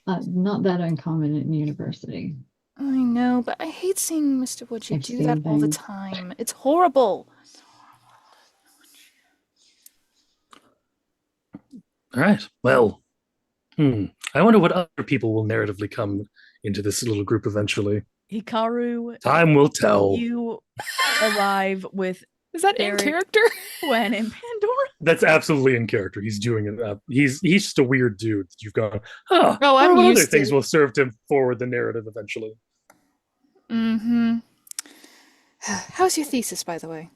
that. Not that uncommon in university. I know, but I hate seeing Mr. Woodshire I've do that seen all the things. time. It's horrible. All right. Well, I wonder what other people will narratively come into this little group eventually. Hikaru, Time will tell. you arrive with Is that in Derek. character? Gwen and Pandora. That's absolutely in character. He's doing it up. He's just a weird dude that you've gone, Oh, what I'm other used things to. will serve to forward the narrative eventually. Mm-hmm. How's your thesis, by the way?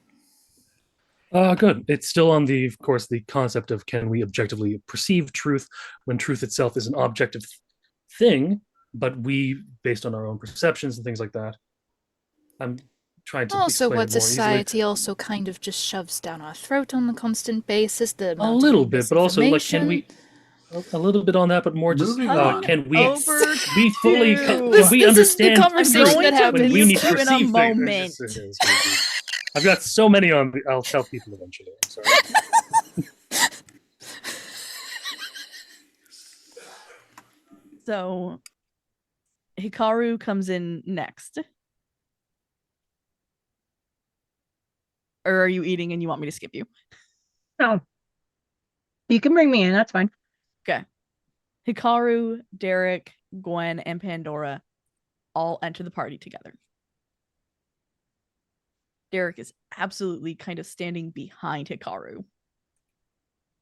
Good. It's still on of course, the concept of can we objectively perceive truth when truth itself is an objective thing, but we, based on our own perceptions and things like that. I'm trying to Also, explain what it more easily. society also kind of just shoves down our throat on a constant basis. The A amount of little bit, but also like, can misinformation. we a little bit on that, but more just Moving on. can we Over be fully to- can This we is the understand conversation truth that happens. when we need to in a perceive things? moment. It's gonna be- I've got so many on the. I'll tell people eventually. I'm sorry. So Hikaru comes in next. Or are you eating and you want me to skip you? No. You can bring me in. That's fine. Okay. Hikaru, Derek, Gwen, and Pandora all enter the party together. Derek is absolutely kind of standing behind Hikaru.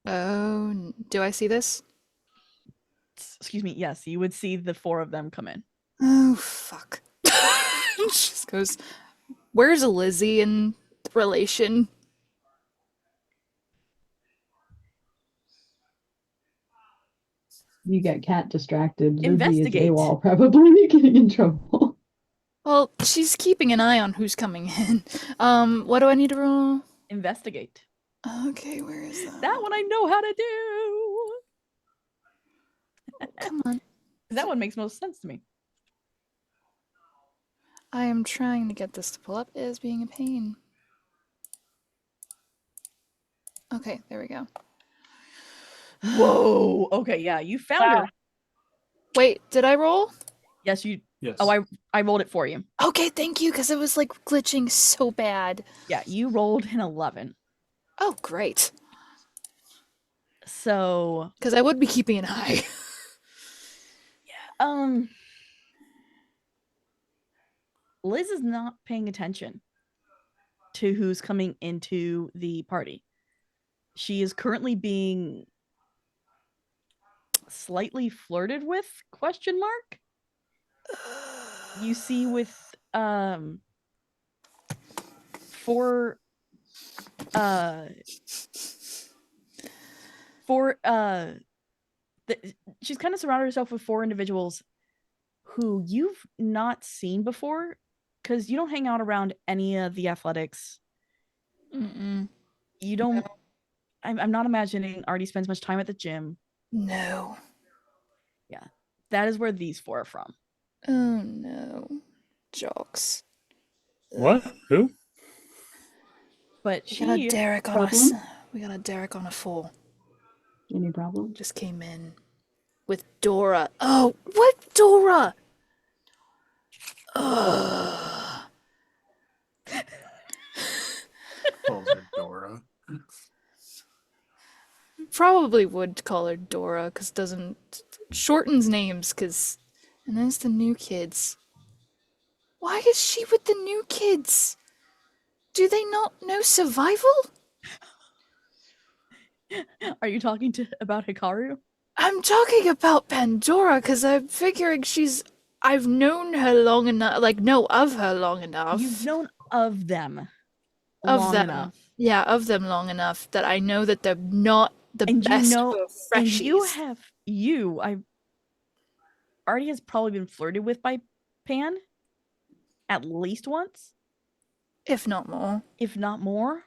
Oh, do I see this? Excuse me. Yes, you would see the four of them come in. Oh, fuck. She just goes, where's Lizzie in relation? You got Cat distracted. Lizzie is Investigate. AWOL, probably getting in trouble. Well, she's keeping an eye on who's coming in. What do I need to roll? Investigate. Okay, where is that? That one I know how to do. Come on. That one makes most sense to me. I am trying to get this to pull up. It is being a pain. Okay, there we go. Whoa. Okay, yeah, you found her. Wait, did I roll? Yes, you. Yes. Oh, I rolled it for you. Okay, thank you, because it was like glitching so bad. Yeah, you rolled an 11. Oh, great. So, Because I would be keeping an eye. Liz is not paying attention to who's coming into the party. She is currently being slightly flirted with, question mark? you see with four four she's kind of surrounded herself with four individuals who you've not seen before because you don't hang out around any of the athletics. Mm-mm. You don't. I'm not imagining Artie spends much time at the gym. No. Yeah, that is where these four are from. Oh no. Jocks. What? Who? But We got a she Derek on Problem? us. We got a Derek on a 4. Any problem? Just came in with Dora. Oh, what Dora? Ugh. Calls her Dora. Probably would call her Dora because doesn't shortens names because and there's the new kids. Why is she with the new kids? Do they not know survival? Are you talking to about Hikaru? I'm talking about Pandora because I'm figuring I've known her long enough, like, know of her long enough. You've known of them of long them. enough. Yeah, of them long enough that I know that they're not the And best you know, of and freshies. I Artie has probably been flirted with by Pan at least once, If not more. if not more.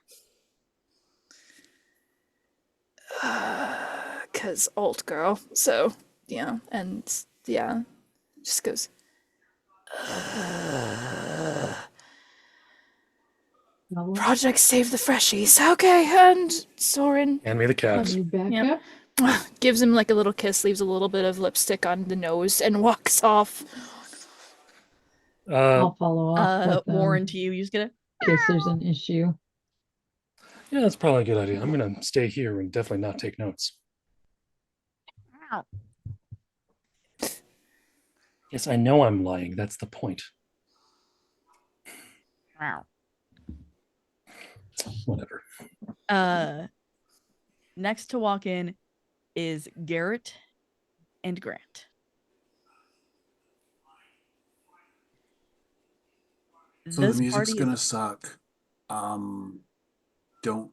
Because alt girl. So, yeah. And, yeah. Just goes. Problem? Project Save the Freshies. Okay, and Soren Hand me the cat. You back Yep. up? gives him like a little kiss, leaves a little bit of lipstick on the nose, and walks off. I'll follow up with Warren to you. You just get in case there's an issue. Yeah, that's probably a good idea. I'm gonna stay here and definitely not take notes. a. Yes, I know I'm lying. That's the point. Wow. Whatever. Next to walk in is Garrett and Grant. So This the music's party gonna is suck. Don't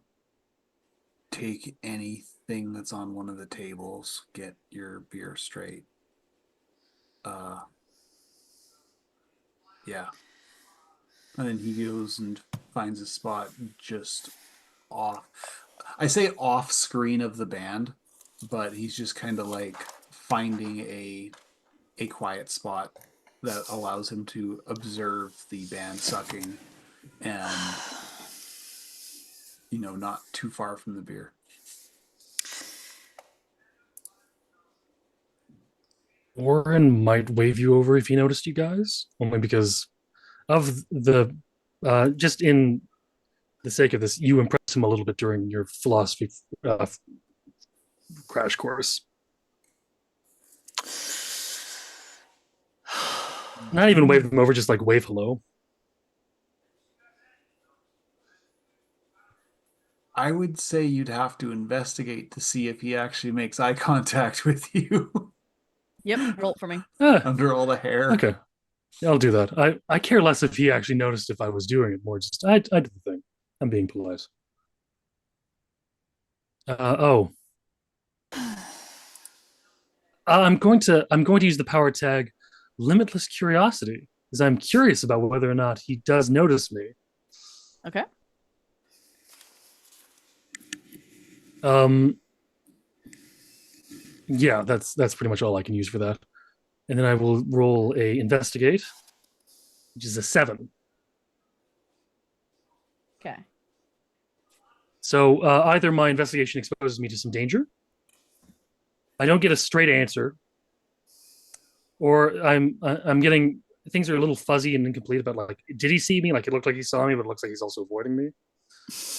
take anything that's on one of the tables. Get your beer straight. Yeah. And then he goes and finds a spot just off. I say off screen of the band, but he's just kind of like finding a quiet spot that allows him to observe the band sucking and not too far from the beer. Warren might wave you over if he noticed you guys, only because of the just in the sake of this, you impressed him a little bit during your philosophy crash course. Not even wave him over, just like wave hello. I would say you'd have to investigate to see if he actually makes eye contact with you. Yep, roll it for me. Under all the hair. Okay, I'll do that. I care less if he actually noticed if I was doing it. More just I did the thing. I'm being polite. I'm going to use the power tag limitless curiosity because I'm curious about whether or not he does notice me. Okay. Yeah, that's pretty much all I can use for that. And then I will roll a investigate, which is a 7. Okay. So either my investigation exposes me to some danger, I don't get a straight answer, or I'm getting things are a little fuzzy and incomplete about like, did he see me? Like it looked like he saw me, but it looks like he's also avoiding me.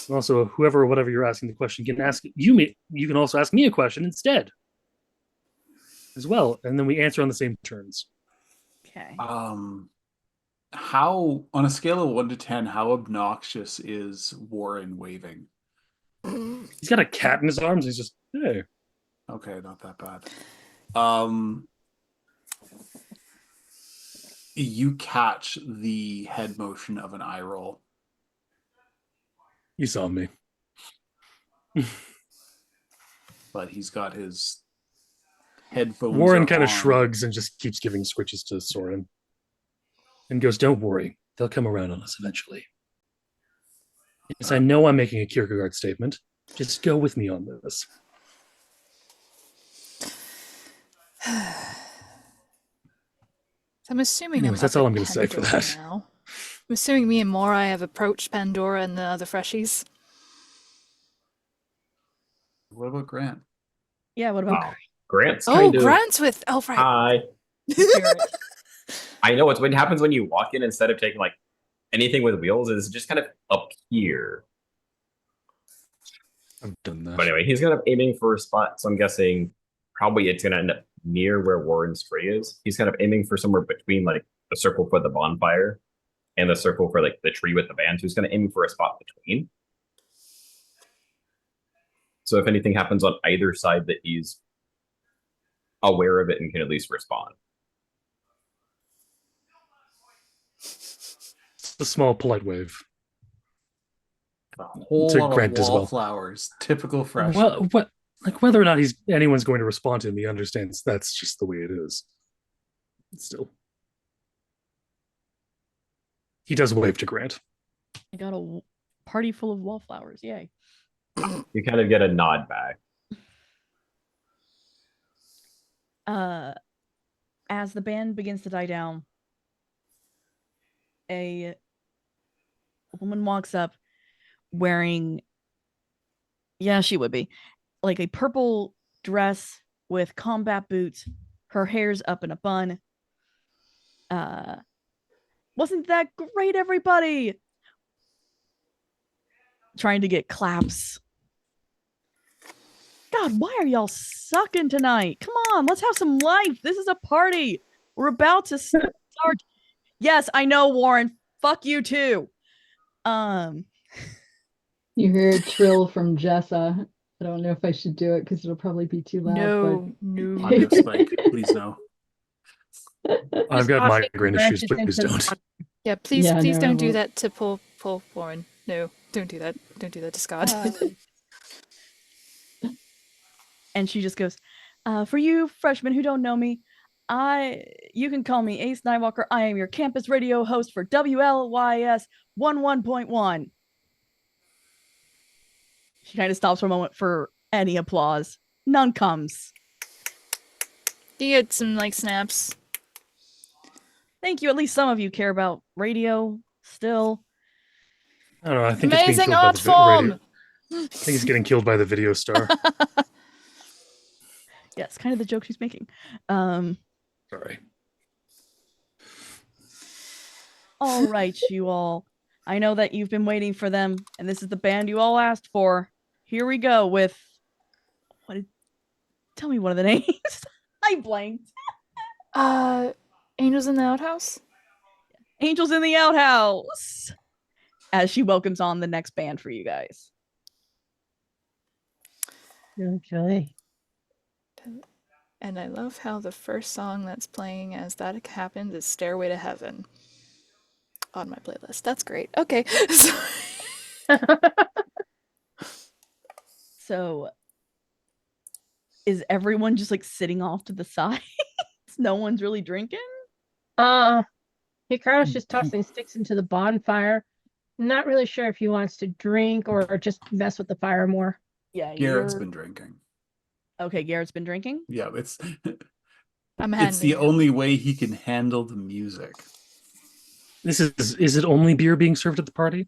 And also, whoever or whatever you're asking the question can ask you me. You can also ask me a question instead, as well, and then we answer on the same turns. Okay. How on a scale of 1 to 10, how obnoxious is Warren waving? He's got a cat in his arms. He's just hey. Okay, not that bad. You catch the head motion of an eye roll. You saw me. But he's got his headphones. Warren kind of on. shrugs and just keeps giving scritches to Soren. And goes, "Don't worry. They'll come around on us eventually." Yes, I know I'm making a Kierkegaard statement. Just go with me on this. I'm assuming Anyways, I'm that's up all at I'm gonna say for Pandora that. now. I'm assuming me and Morai have approached Pandora and the other freshies. What about Grant? Yeah, what about Wow. Grant's Oh, kind of Grant's with Elfright. hi. Garrett? I know what happens when you walk in instead of taking like anything with wheels is just kind of up here. I've done that. But anyway, he's kind of aiming for a spot, so I'm guessing probably it's gonna end up near where Warren's tree is. He's kind of aiming for somewhere between like the circle for the bonfire and the circle for like the tree with the band. So he's gonna aim for a spot between. So if anything happens on either side, that he's aware of it and can at least respond. It's a small polite wave. A whole To lot Grant of as well. wallflowers. Typical freshman. Well, what, like whether or not anyone's going to respond to him, he understands that's just the way it is. Still, he does wave to Grant. I got a party full of wallflowers. Yay. You kind of get a nod back. As the band begins to die down, a woman walks up wearing, yeah, she would be, like a purple dress with combat boots. Her hair's up in a bun. Wasn't that great, everybody? Trying to get claps. God, why are y'all sucking tonight? Come on, let's have some life. This is a party. We're about to start. Yes, I know, Warren. Fuck you too. You hear a trill from Jessa. I don't know if I should do it because it'll probably be too loud. No. On your spike, please no. I've got Toss it migraine right issues. into Please the- don't. Yeah, please Yeah, no, don't do well- that to pull Warren. No, don't do that. Don't do that to Scott. And she just goes, for you freshmen who don't know me, you can call me Ace Nightwalker. I am your campus radio host for WLYS 11.1. She kind of stops for a moment for any applause. None comes. You get some like snaps. Thank you. At least some of you care about radio still. I don't know. I think it's being Amazing killed by art the radio. form. I think he's getting killed by the video star. Yeah, it's kind of the joke she's making. Sorry. All right, you all. I know that you've been waiting for them, and this is the band you all asked for. Here we go with tell me one of the names. I blanked. Angels in the Outhouse. Angels in the Outhouse. As she welcomes on the next band for you guys. Okay. And I love how the first song that's playing as that happens is Stairway to Heaven on my playlist. That's great. Okay. So is everyone just like sitting off to the side? No one's really drinking? Hikaru's just tossing sticks into the bonfire. Not really sure if he wants to drink or just mess with the fire more. Yeah, Garrett's you're... been drinking. Okay, Garrett's been drinking? Yeah, it's I'm it's the handing it. only way he can handle the music. Is it only beer being served at the party?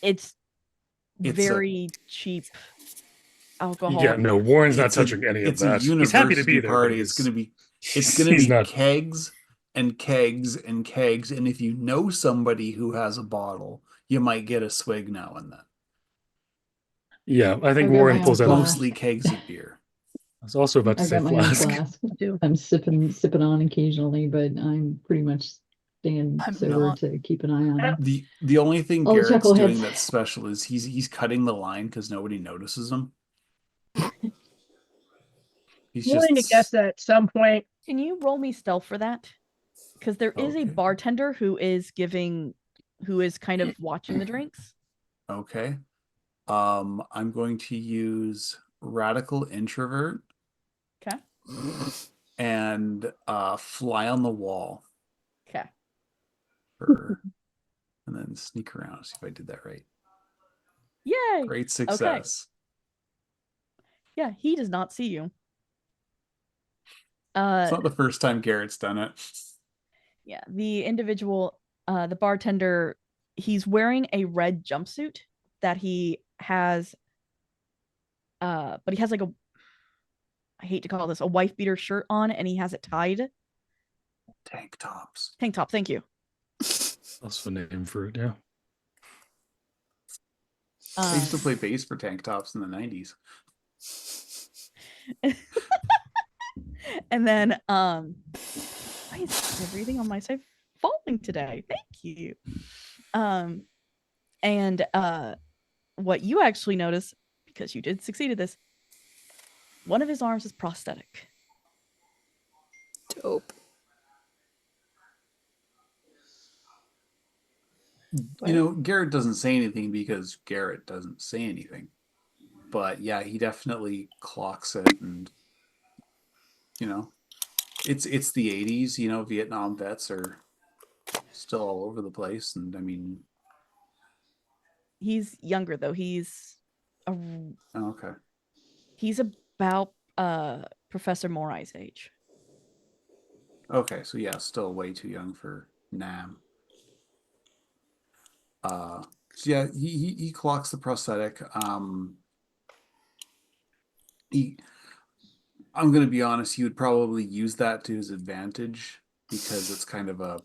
It's It's very cheap alcohol. Yeah, no, Warren's not It's a- touching any of it's that. a He's happy to be university there. party. but It's gonna be he's not. kegs and kegs and kegs. And if you know somebody who has a bottle, you might get a swig now and then. Yeah, I think I've got Warren my pulls own out. glass. Mostly kegs of beer. I was also about to I've say got my own flask. flask. Do. I'm sipping on occasionally, but I'm pretty much staying I'm sober not. to keep an eye on it. The only thing All the Garrett's chuckleheads. doing that's special is he's cutting the line because nobody notices him. He's I'm willing to guess that at some point. Can you roll me stealth for that? because there is a Okay. bartender who is kind of watching the drinks. Okay. I'm going to use radical introvert Okay. and fly on the wall Okay. for, and then sneak around. See if I did that right. Yay. Great success. Yeah, he does not see you. It's not the first time Garrett's done it. Yeah, the individual, the bartender, he's wearing a red jumpsuit that he has, but he has like I hate to call this a wife beater shirt on, and he has it tied. Tank tops. Tank top, thank you. Also a name for it, yeah. I used to Um, play bass for tank tops in the 90s. and then, why is everything on my side falling today? Thank you. And what you actually notice, because you did succeed at this, one of his arms is prosthetic. Dope. You know, Garrett doesn't say anything because Garrett doesn't say anything. But yeah, he definitely clocks it, and you know, it's the 80s, you know, Vietnam vets are still all over the place, and I mean, He's younger though. A, okay. he's about Professor Morai's age. Okay, so yeah, still way too young for Nam. So yeah, he clocks the prosthetic. He I'm gonna be honest, he would probably use that to his advantage because it's kind of a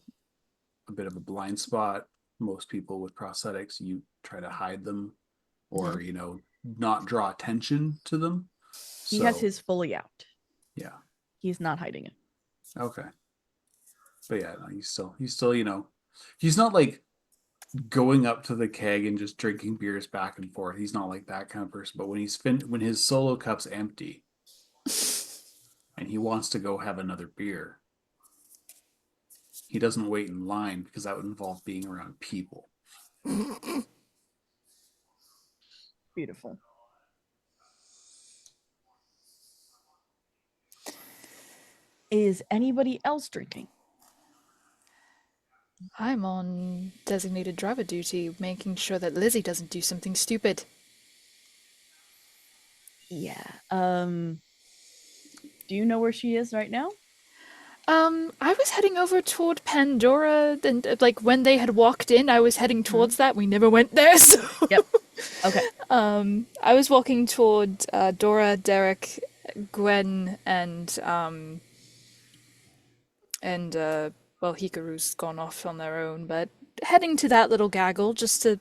bit of a blind spot. Most people with prosthetics, you try to hide them or, you know, not draw attention to them. He has his fully out. Yeah. He's not hiding it. Okay. But yeah, no, he's still, you know, he's not like going up to the keg and just drinking beers back and forth. He's not like that kind of person. But when when his solo cup's empty and he wants to go have another beer, he doesn't wait in line because that would involve being around people. Beautiful. Is anybody else drinking? I'm on designated driver duty, making sure that Lizzie doesn't do something stupid. Yeah. Do you know where she is right now? I was heading over toward Pandora, and like when they had walked in, I was heading towards that. We never went there, so. Yep. Okay. I was walking toward Dora, Derek, Gwen, and well, Hikaru's gone off on their own, but heading to that little gaggle just to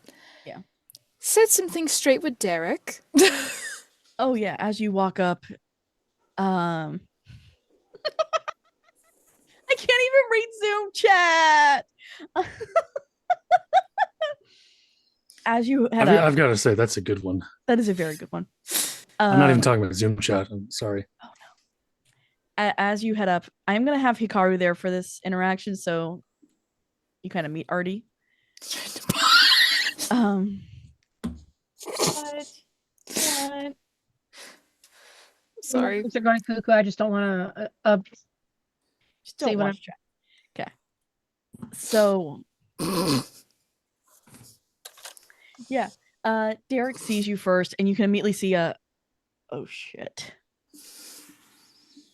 set some things straight with Derek. Oh yeah, as you walk up, I can't even read Zoom chat. As you head up, I've got to say that's a good one. that is a very good one. I'm not even talking about Zoom chat. I'm sorry. Oh no. As you head up, I'm gonna have Hikaru there for this interaction, so you kind of meet Artie. What? Sorry. Things are going cuckoo. I just don't want to Just don't See what watch chat. Okay. So yeah. Derek sees you first, and you can immediately see oh shit.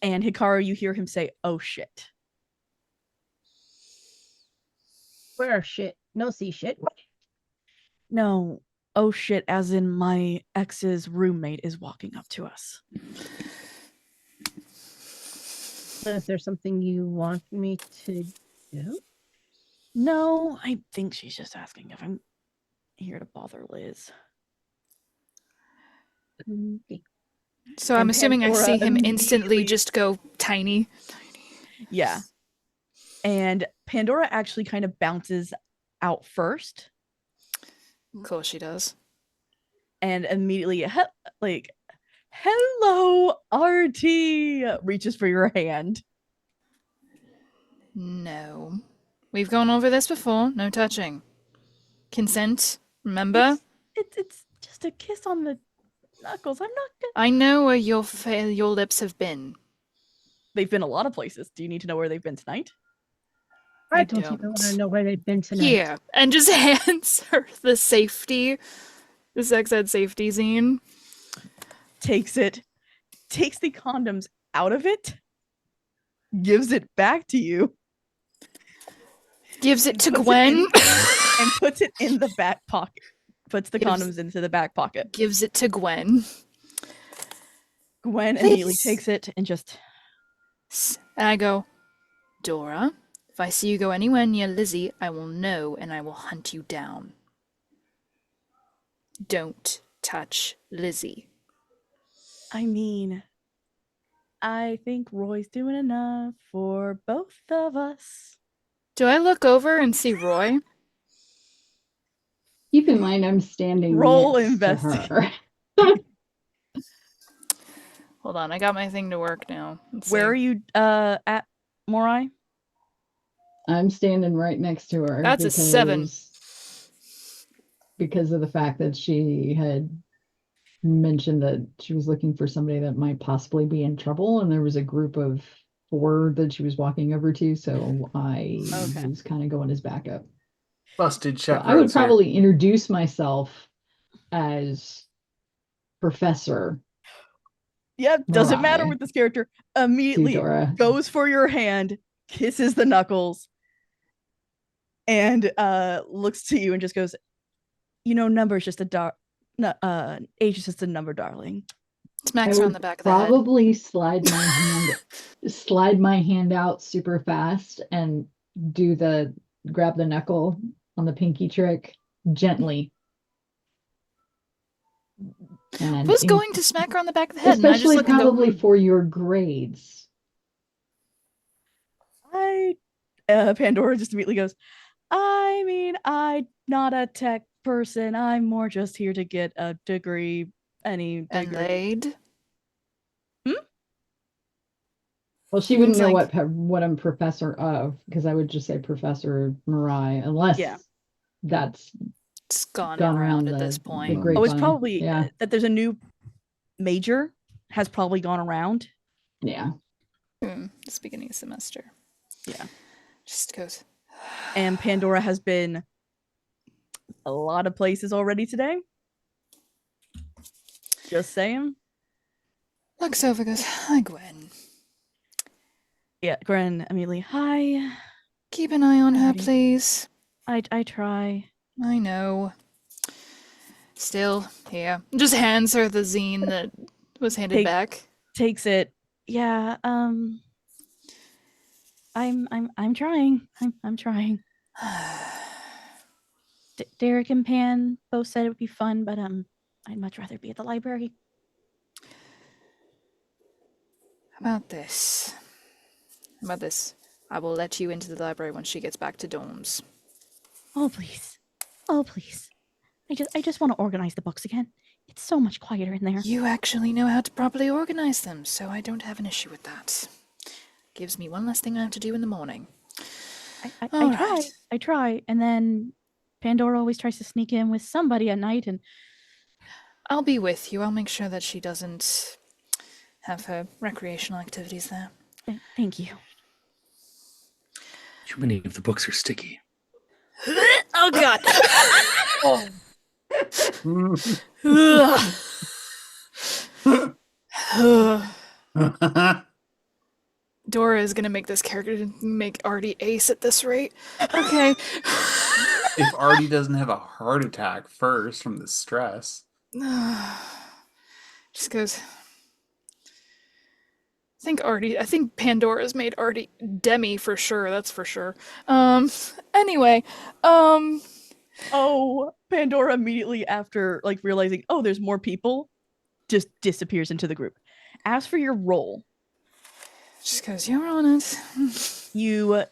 And Hikaru, you hear him say, oh shit. where shit. No see shit. No, oh shit, as in my ex's roommate is walking up to us. Is there something you want me to do? No, I think she's just asking if I'm here to bother Liz. Okay. So I'm And assuming I see Pandora him instantly immediately- just go tiny. Yeah. And Pandora actually kind of bounces out first Of course she does. and immediately like, hello, Artie, reaches for your hand. No. We've gone over this before. No touching. Consent, remember? It's just a kiss on the knuckles. I'm not gonna. I know where your lips have been. They've been a lot of places. Do you need to know where they've been tonight? I don't even want to know where they've been tonight. Here. And just hands her the sex ed safety zine. Takes it, takes the condoms out of it, gives it back to you, Gives it to puts it Gwen. and puts it in the back pocket. Puts the condoms into the back pocket. Gives it to Gwen. Gwen immediately takes it and just. And I go, Dora, if I see you go anywhere near Lizzie, I will know and I will hunt you down. Don't touch Lizzie. I mean, I think Roy's doing enough for both of us. Do I look over and see Roy? Keep in mind, I'm standing Roll next to investigate. her. Hold on, I got my thing to work now. Let's Where see. are you at, Morai? I'm standing right next to her. That's a 7. Because of the fact that she had mentioned that she was looking for somebody that might possibly be in trouble, and there was a group of 4 that she was walking over to, so I was kind of going as backup. Busted So check. I would probably introduce myself as Professor. Yep, doesn't Morai. matter with this character. Immediately Dora. goes for your hand, kisses the knuckles, and looks to you and just goes, number is just age is just a number, darling. Smacks her on the back of the head. Probably slide my hand out super fast and grab the knuckle on the pinky trick gently. And I was going to smack her on the back of the head. Especially and I just probably for your grades. Pandora just immediately goes, I mean, I'm not a tech person. I'm more just here to get a degree. Any degree. And laid. Well, she wouldn't know what I'm professor of, because I would just say Professor Mirai, unless that's it's gone around at this point. Oh, it's probably that there's a new major has probably gone around. Yeah. It's beginning of semester. Yeah. Just goes. And Pandora has been a lot of places already today. Just saying. Looks over, goes, hi, Gwen. Yeah, Gwen immediately, hi. Keep an eye on her, please. I try. I know. Still, here. Just hands her the zine that was handed back. Takes it. Yeah, I'm trying. I'm trying. Derek and Pan both said it would be fun, but I'd much rather be at the library. How about this? I will let you into the library when she gets back to dorms. Oh please. Oh please. I just want to organize the books again. It's so much quieter in there. You actually know how to properly organize them, so I don't have an issue with that. Gives me one less thing I have to do in the morning. I try, and then Pandora always tries to sneak in with somebody at night, and I'll be with you. I'll make sure that she doesn't have her recreational activities there. Thank you. Too many of the books are sticky. Oh god. Dora is gonna make this character make Artie ace at this rate. Okay. If Artie doesn't have a heart attack first from the stress. Just goes. I think Pandora's made Artie Demi for sure, that's for sure. Anyway, Oh, Pandora immediately after realizing, oh, there's more people, just disappears into the group. As for your role, just goes, you're on it. You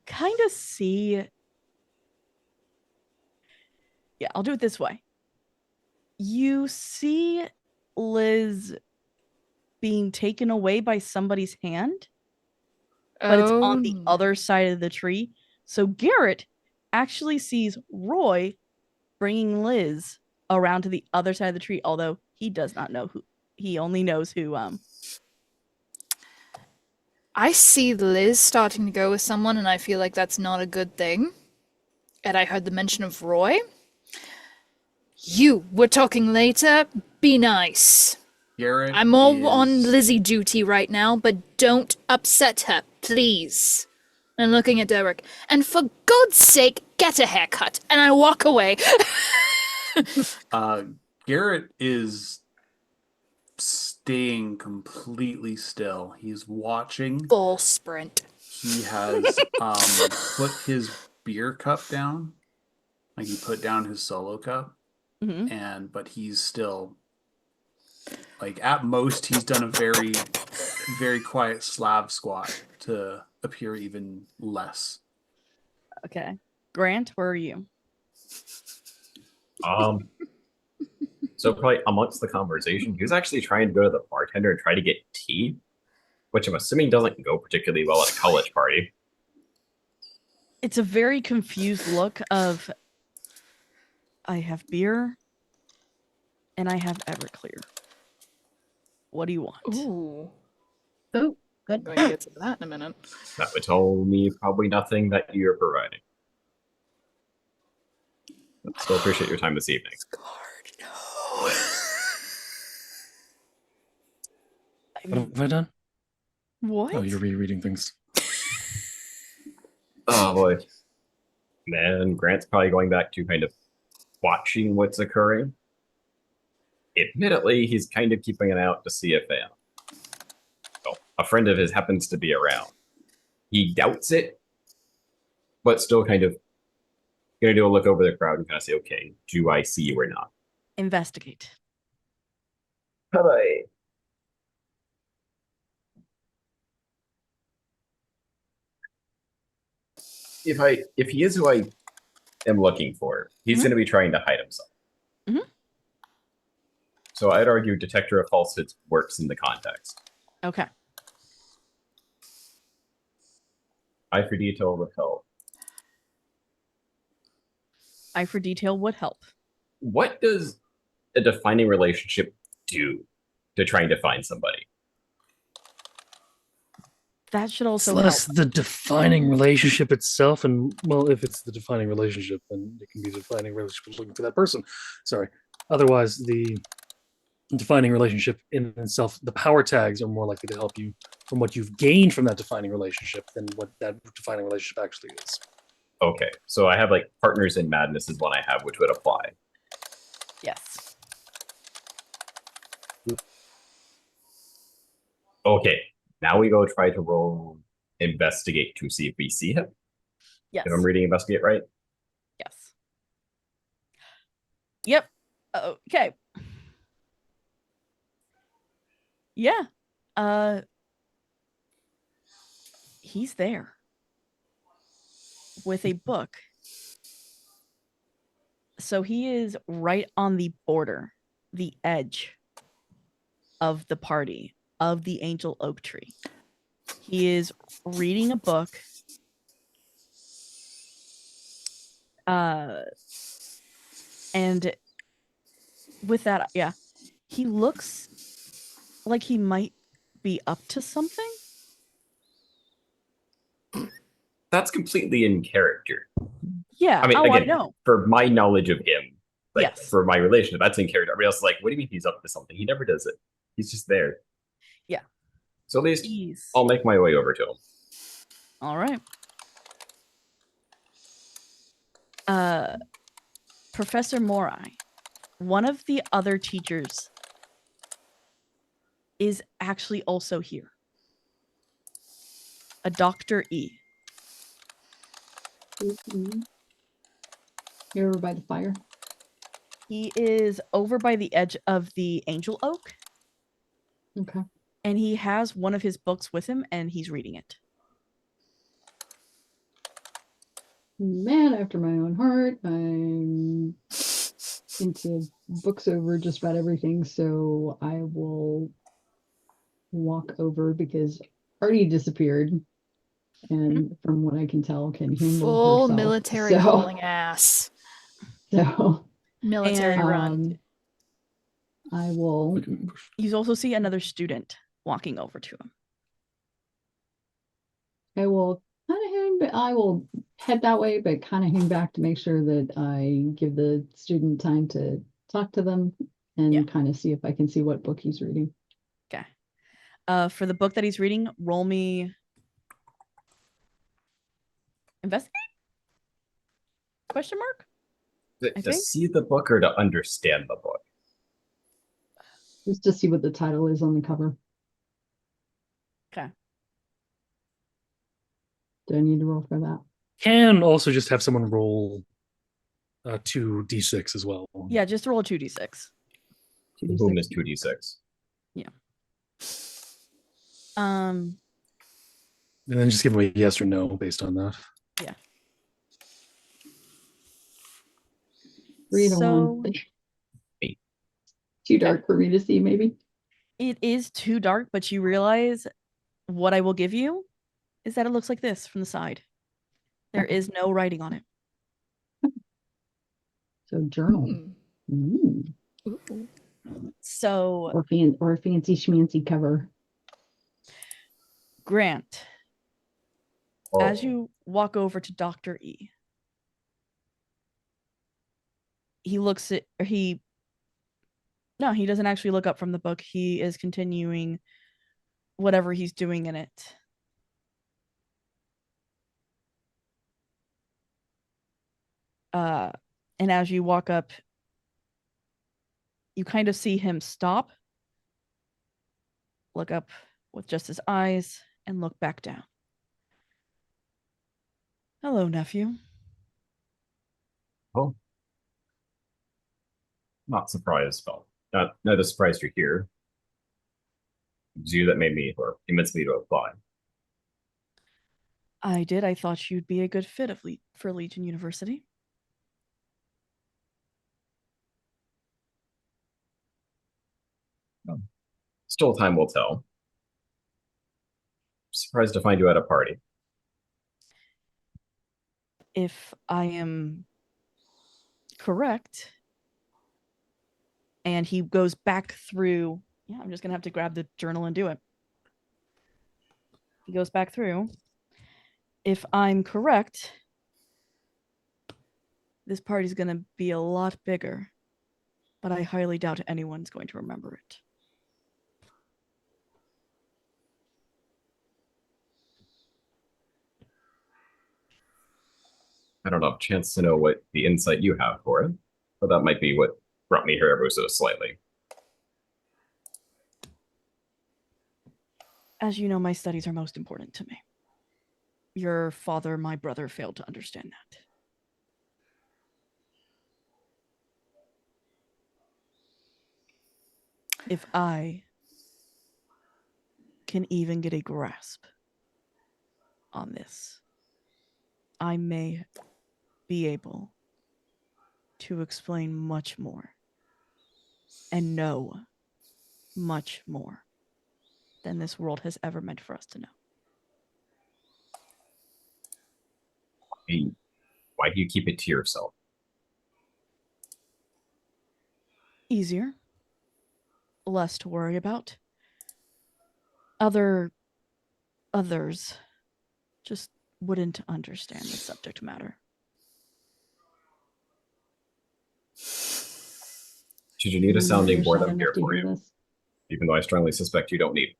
kind of see. Yeah, I'll do it this way. You see Liz being taken away by somebody's hand. but it's on the Oh. other side of the tree. So Garrett actually sees Roy bringing Liz around to the other side of the tree, although he does not know who. He only knows who. I see Liz starting to go with someone, and I feel like that's not a good thing. And I heard the mention of Roy. You, we're talking later. Be nice. Garrett I'm all on is Lizzie duty right now, but don't upset her, please. And looking at Derek, and for God's sake, get a haircut. And I walk away. Garrett is staying completely still. He's watching. Full sprint. He has put his beer cup down. Like he put down his solo cup. Mhm. But he's still like at most he's done a very, very quiet Slav squat to appear even less. Okay. Grant, where are you? So probably amongst the conversation, he was actually trying to go to the bartender and try to get tea, which I'm assuming doesn't go particularly well at a college party. It's a very confused look of I have beer and I have Everclear. What do you want? Ooh. Oh, good. Going to get to that in a minute. That would tell me probably nothing that you're providing. But still appreciate your time this evening. Guard, no. What have I done? What? Oh, you're rereading things. Oh boy. Man, Grant's probably going back to kind of watching what's occurring. Admittedly, he's kind of keeping an eye out to see if a friend of his happens to be around. He doubts it, but still kind of gonna do a look over the crowd and kind of say, okay, do I see you or not? Investigate. Bye-bye. If he is who I am looking for, he's Mhm. going to be trying to hide himself. Mhm. So I'd argue detector of falsehoods works in the context. Okay. Eye for detail would help. Eye for detail would help. What does a defining relationship do to trying to find somebody? That should It's also less help. the defining relationship itself, and well, if it's the defining relationship, then it can be the defining relationship looking for that person. Sorry. Otherwise, the defining relationship in itself, the power tags are more likely to help you from what you've gained from that defining relationship than what that defining relationship actually is. Okay, so I have like partners in madness is one I have, which would apply. Yes. Okay, now we go try to roll investigate to see if we see him. Yes. If I'm reading investigate right. Yes. Yep. Okay. Yeah. He's there with a book. So he is right on the border, the edge of the party, of the angel oak tree. He is reading a book. And with that, yeah, he looks like he might be up to something. That's completely in character. Yeah. I mean, I again, know. for my knowledge of him, like Yes. for my relationship, that's in character. Everybody else is like, what do you mean he's up to something? He never does it. He's just there. Yeah. So at least He's I'll make my way over to him. all right. Professor Morai, one of the other teachers, is actually also here. A Dr. E. You're over by the fire. He is over by the edge of the angel oak. Okay. And he has one of his books with him and he's reading it. Man after my own heart. I'm into books over just about everything, so I will walk over because Artie disappeared. and from what I can tell, can handle Full herself. military hauling ass. So Military And, run. I will. You also see another student walking over to him. I will kind of hang, but I will head that way, but kind of hang back to make sure that I give the student time to talk to them and Yeah. kind of see if I can see what book he's reading. Okay. For the book that he's reading, roll me investigate? Question mark? I To think. see the book or to understand the book? Just to see what the title is on the cover. Okay. Do I need to roll for that? Can also just have someone roll 2d6 as well. Yeah, just roll a 2d6. The boom is 2d6. Um, And then just give them a yes or no based on that. Yeah. 3 to so 1. 8. Too dark for me to see, maybe. it is too dark, but you realize what I will give you is that it looks like this from the side. There is no writing on it. So journal. Hmm. Mm. Ooh. So Or a fancy schmancy cover. Grant, Oh, as you walk over to Dr. E, he looks at he doesn't actually look up from the book. He is continuing whatever he's doing in it. And as you walk up, you kind of see him stop, look up with just his eyes, and look back down. Hello, nephew. oh. Not surprised, Phil. Not surprised you're here. It was you that made me, or convinced me to apply. I did. I thought you'd be a good fit for Legion University. Still, time will tell. Surprised to find you at a party. If I am correct, and he goes back through, I'm just going to have to grab the journal and do it. He goes back through. If I'm correct, this party's going to be a lot bigger, but I highly doubt anyone's going to remember it. I don't have a chance to know what the insight you have for it, but that might be what brought me here ever so slightly. As you know, my studies are most important to me. Your father, my brother, failed to understand that. If I can even get a grasp on this, I may be able to explain much more and know much more than this world has ever meant for us to know. Hey, why do you keep it to yourself? Easier, less to worry about. Others just wouldn't understand the subject matter. Should you need a sounding board, I'm Enough here to for hear you. this. Even though I strongly suspect you don't need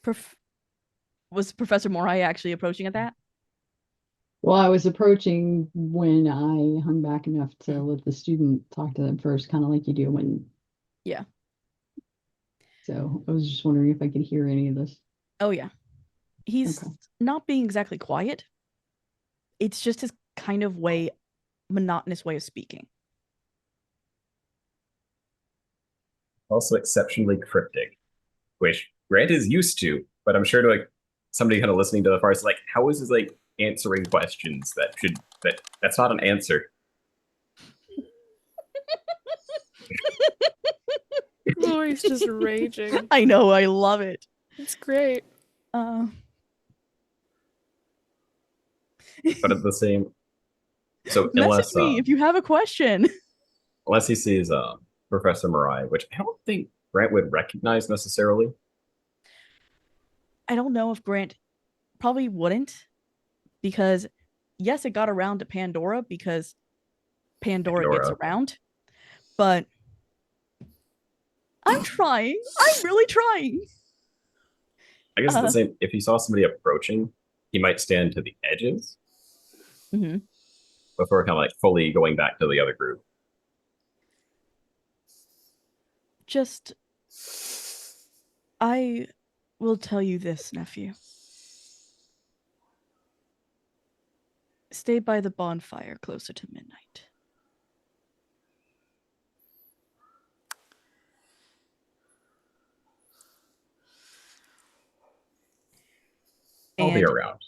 one. Was Professor Morai actually approaching at that? Well, I was approaching when I hung back enough to let the student talk to them first, kind of like you do when. Yeah. So I was just wondering if I could hear any of this. Oh, yeah. He's not being exactly quiet. It's just his kind of monotonous way of speaking. Also exceptionally cryptic, which Grant is used to, but I'm sure to like somebody kind of listening to the farce, like, how is this like answering questions that's not an answer? Oh, he's just raging. I know, I love it. It's great. But at the same, so Message me if you have a question. unless he sees Professor Mirai, which I don't think Grant would recognize necessarily. I don't know if Grant probably wouldn't, because yes, it got around to Pandora because Pandora gets around, but I'm trying. I'm really trying. I guess the same. If he saw somebody approaching, he might stand to the edges before kind of like fully going back to the other group. Just, I will tell you this, nephew. Stay by the bonfire closer to midnight. I'll be around.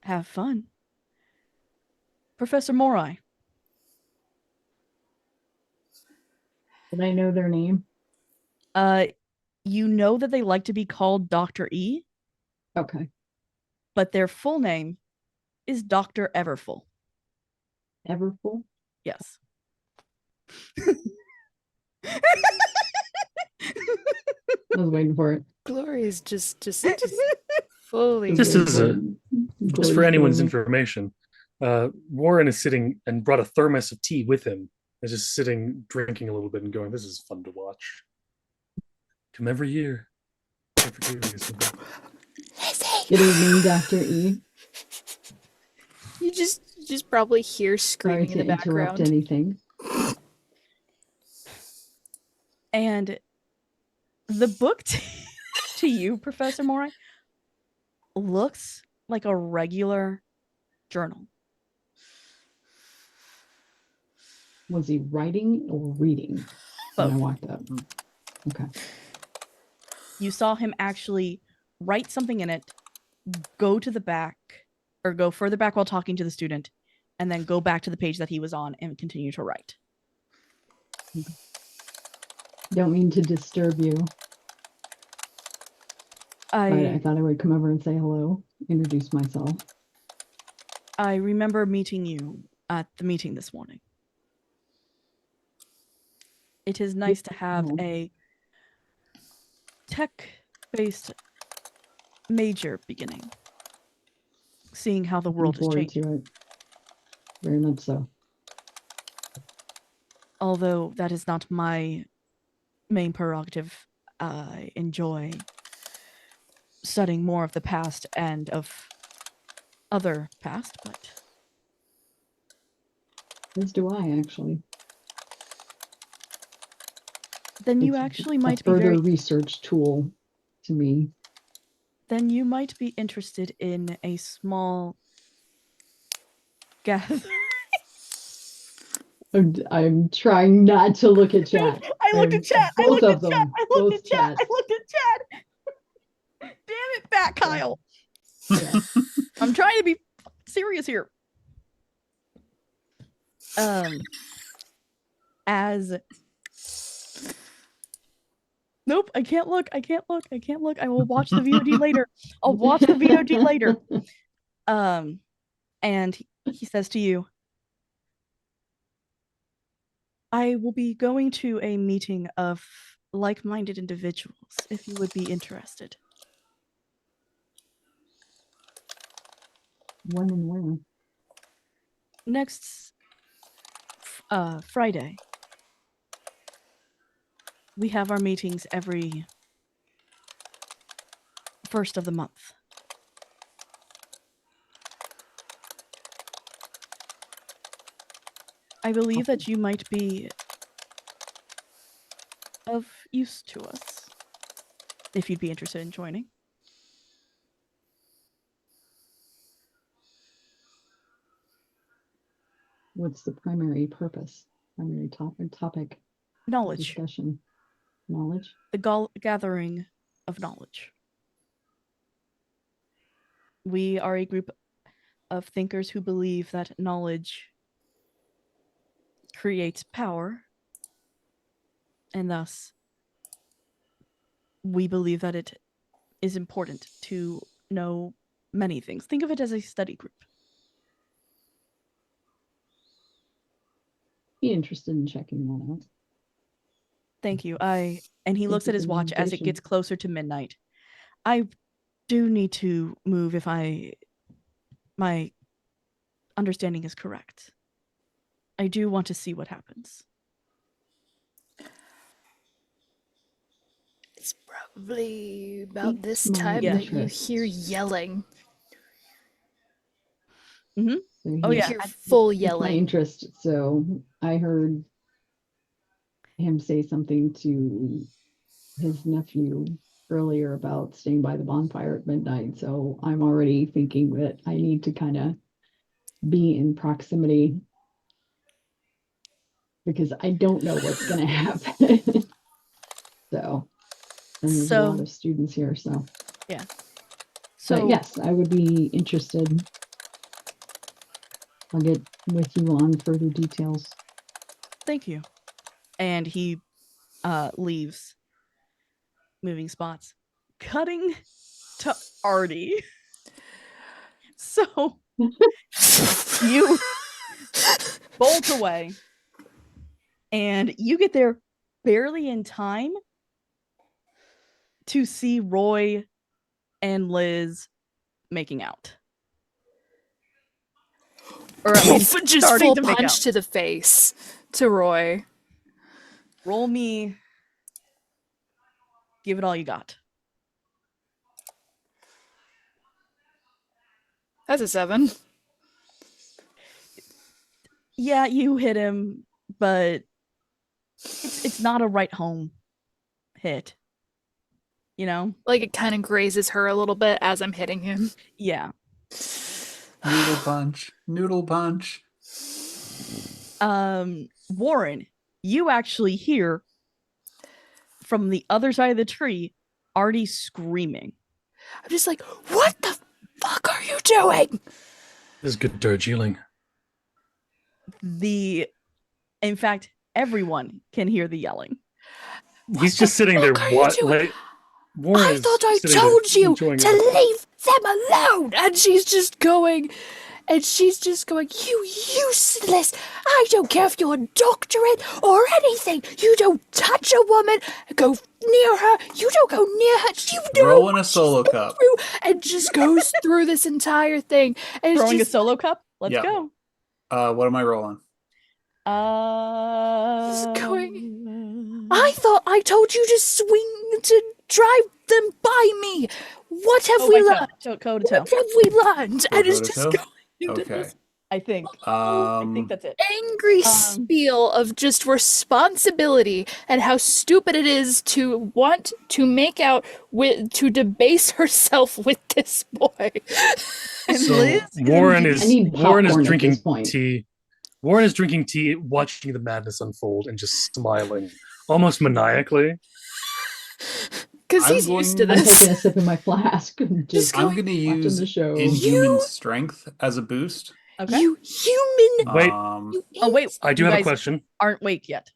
Have fun. Professor Morai. Did I know their name? You know that they like to be called Dr. E, Okay. but their full name is Dr. Everfull. Everfull? Yes. I was waiting for it. Glory's just fully. Just for anyone's information, Warren is sitting and brought a thermos of tea with him. He's just sitting, drinking a little bit and going, "This is fun to watch. Come every year." Good evening, Dr. E. You just probably hear Sorry screaming in the to interrupt background. anything. And the book to you, Professor Morai, looks like a regular journal. Was he writing or reading when I walked up? Okay. You saw him actually write something in it, go to the back, or go further back while talking to the student, and then go back to the page that he was on and continue to write. Don't mean to disturb you. But I thought I would come over and say hello, introduce myself. I remember meeting you at the meeting this morning. It is nice to have a tech-based major beginning. Seeing how the world is changing. To it. Very much so. Although that is not my main prerogative, I enjoy studying more of the past and of other past, but... As do I, actually. Then you actually might be a further very... research tool to me. Then you might be interested in a small gathering. I'm trying not to look at chat. I looked at chat. I Both looked of at them. chat. I looked Both at chat. chats. I looked at chat. Damn it, Bat Kyle. Yeah. I'm trying to be serious here. As nope, I can't look. I can't look. I can't look. I will watch the VOD later. I'll watch the VOD later. And he says to you, I will be going to a meeting of like-minded individuals if you would be interested. When and where? Next Friday. We have our meetings every first of the month. I believe that you might be of use to us if you'd be interested in joining. What's the primary purpose? Primary topic? Knowledge. Discussion. Knowledge? The gathering of knowledge. We are a group of thinkers who believe that knowledge creates power, and thus we believe that it is important to know many things. Think of it as a study group. Be interested in checking that out. Thank you. And he looks you at his for the watch as it invitation. gets closer to midnight. I do need to move if my understanding is correct. I do want to see what happens. It's probably about Piques this my time that you interest. hear yelling. So Oh, You yeah. hear full piqued my yelling. interest. So I heard him say something to his nephew earlier about staying by the bonfire at midnight. So I'm already thinking that I need to kind of be in proximity because I don't know what's going to happen. So, and there's a lot So of students here. So, yeah. but So yes, I would be interested. I'll get with you on further details. thank you. And he leaves, moving spots, cutting to Artie. So you bolt away, and you get there barely in time to see Roy and Liz making out. Or at least Just starting full to make punch out. to the face to Roy. Roll me. Give it all you got. That's a 7. Yeah, you hit him, but it's not a right home hit. You know? Like it kind of grazes her a little bit as I'm hitting him. Yeah. Noodle punch. Noodle punch. Warren, you actually hear from the other side of the tree Artie screaming. I'm just like, what the fuck are you doing? This is good Darjeeling. In fact, everyone can hear the yelling. He's just sitting there. fuck are you What? doing? Like, Warren I is thought I sitting there told you enjoying to it. leave them alone. And she's just going, you useless. I don't care if you're a doctorate or anything. You don't touch a woman. Go near her. You don't go near her. You know Throw in a what solo she's cup. through, and just goes through this entire thing. And Throwing it's a solo cup? Let's Yeah. go. What am I rolling? I thought I told you to swing to drive them by me. What have we learned? Toe to What toe. have we learned? And it's just Toe-to-toe? going into Okay. this I think. I think that's it. angry spiel of just responsibility and how stupid it is to want to make out with, to debase herself with this boy. And So, Liz Warren I is need Warren is popcorn at drinking this point. tea. Warren is drinking tea, watching the madness unfold, and just smiling, almost maniacally. Because I'm he's used to going- I'm this. taking a sip of my flask and just I'm going to watching use the show. Inhuman Strength as a boost. Okay. You human. Wait. You Oh wait, I do you have a guys question. aren't wake yet.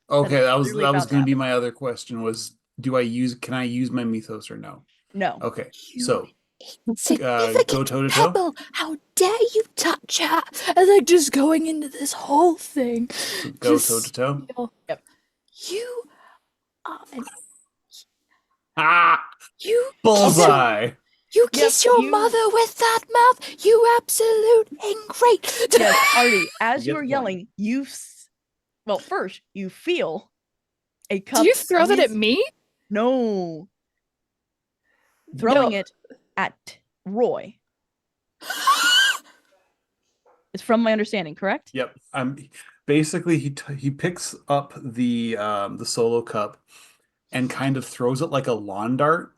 Okay, that was literally about to going to be my other question was can I use my mythos or no? No. Okay. You So Significant go toe-to-toe? pebble. How dare you touch her? And like just going into this whole thing. go Just toe to toe. feel- Yep. You are an, Ah, you bullseye. You kiss your you- mother with that mouth, you absolute ingrate. Yes, Artie, as You get you're the point. yelling, well, first you feel a cup. Do you throw that at squeeze- me? No. Throwing No. it at Roy. It's from my understanding, correct? Yep. Basically he picks up the solo cup and kind of throws it like a lawn dart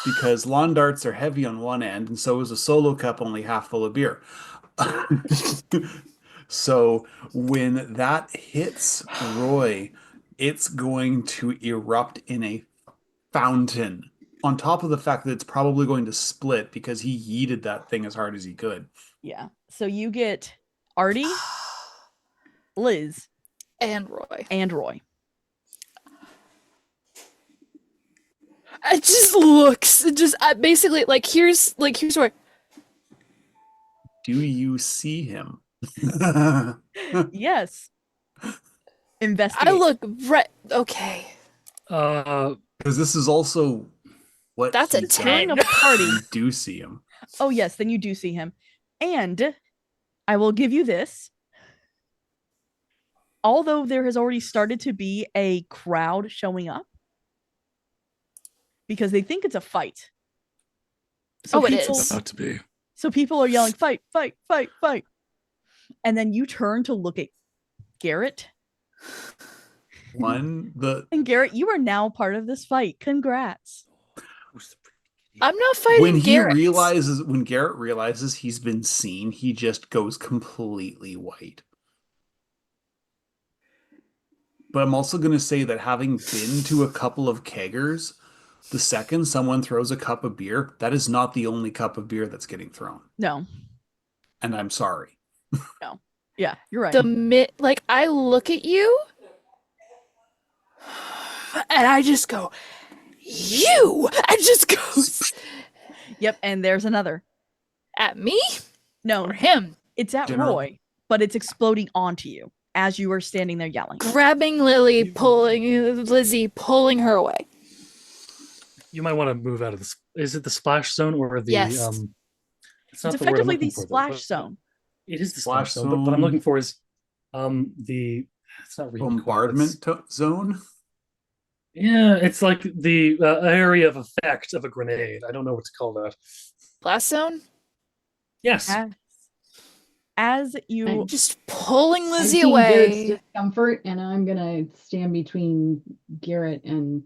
because lawn darts are heavy on one end and so is a solo cup only half full of beer. So when that hits Roy, it's going to erupt in a fountain. On top of the fact that it's probably going to split because he yeeted that thing as hard as he could. Yeah. So you get Artie, Liz, And Roy. and Roy. it just looks basically like here's where Do you see him? Yes. I Investigate. look right. Okay, Because this is also what That's a he's 10. done. Of a party. You do see him. Oh, yes, then you do see him. And I will give you this. Although there has already started to be a crowd showing up because they think it's a fight. So Oh, it people, is. about to be. So people are yelling, fight, fight, fight, fight. And then you turn to look at Garrett. And Garrett, you are now part of this fight. Congrats. I'm not fighting Garrett. When Garrett realizes he's been seen, he just goes completely white. But I'm also going to say that having been to a couple of keggers, the second someone throws a cup of beer, that is not the only cup of beer that's getting thrown. No. And I'm sorry. No. Yeah, you're right. Like I look at you and I just go, you! I just goes Yep, and there's another. at me No, or him. it's at General. Roy, but it's exploding onto you as you are standing there yelling. Grabbing Lizzie, pulling her away. You might want to move out of this. Is it the splash zone or the? Yes. It's not It's the word I'm effectively looking the for, though, splash but zone. It is the Splash splash zone, but what I'm zone. looking for is the. It's not recoil, Bombardment zone? Yeah, it's like the area of effect of a grenade. I don't know what to call that. Blast zone? Yes. As you Just pulling I've Lizzie seen Garrett's away. discomfort, and I'm gonna stand between Garrett and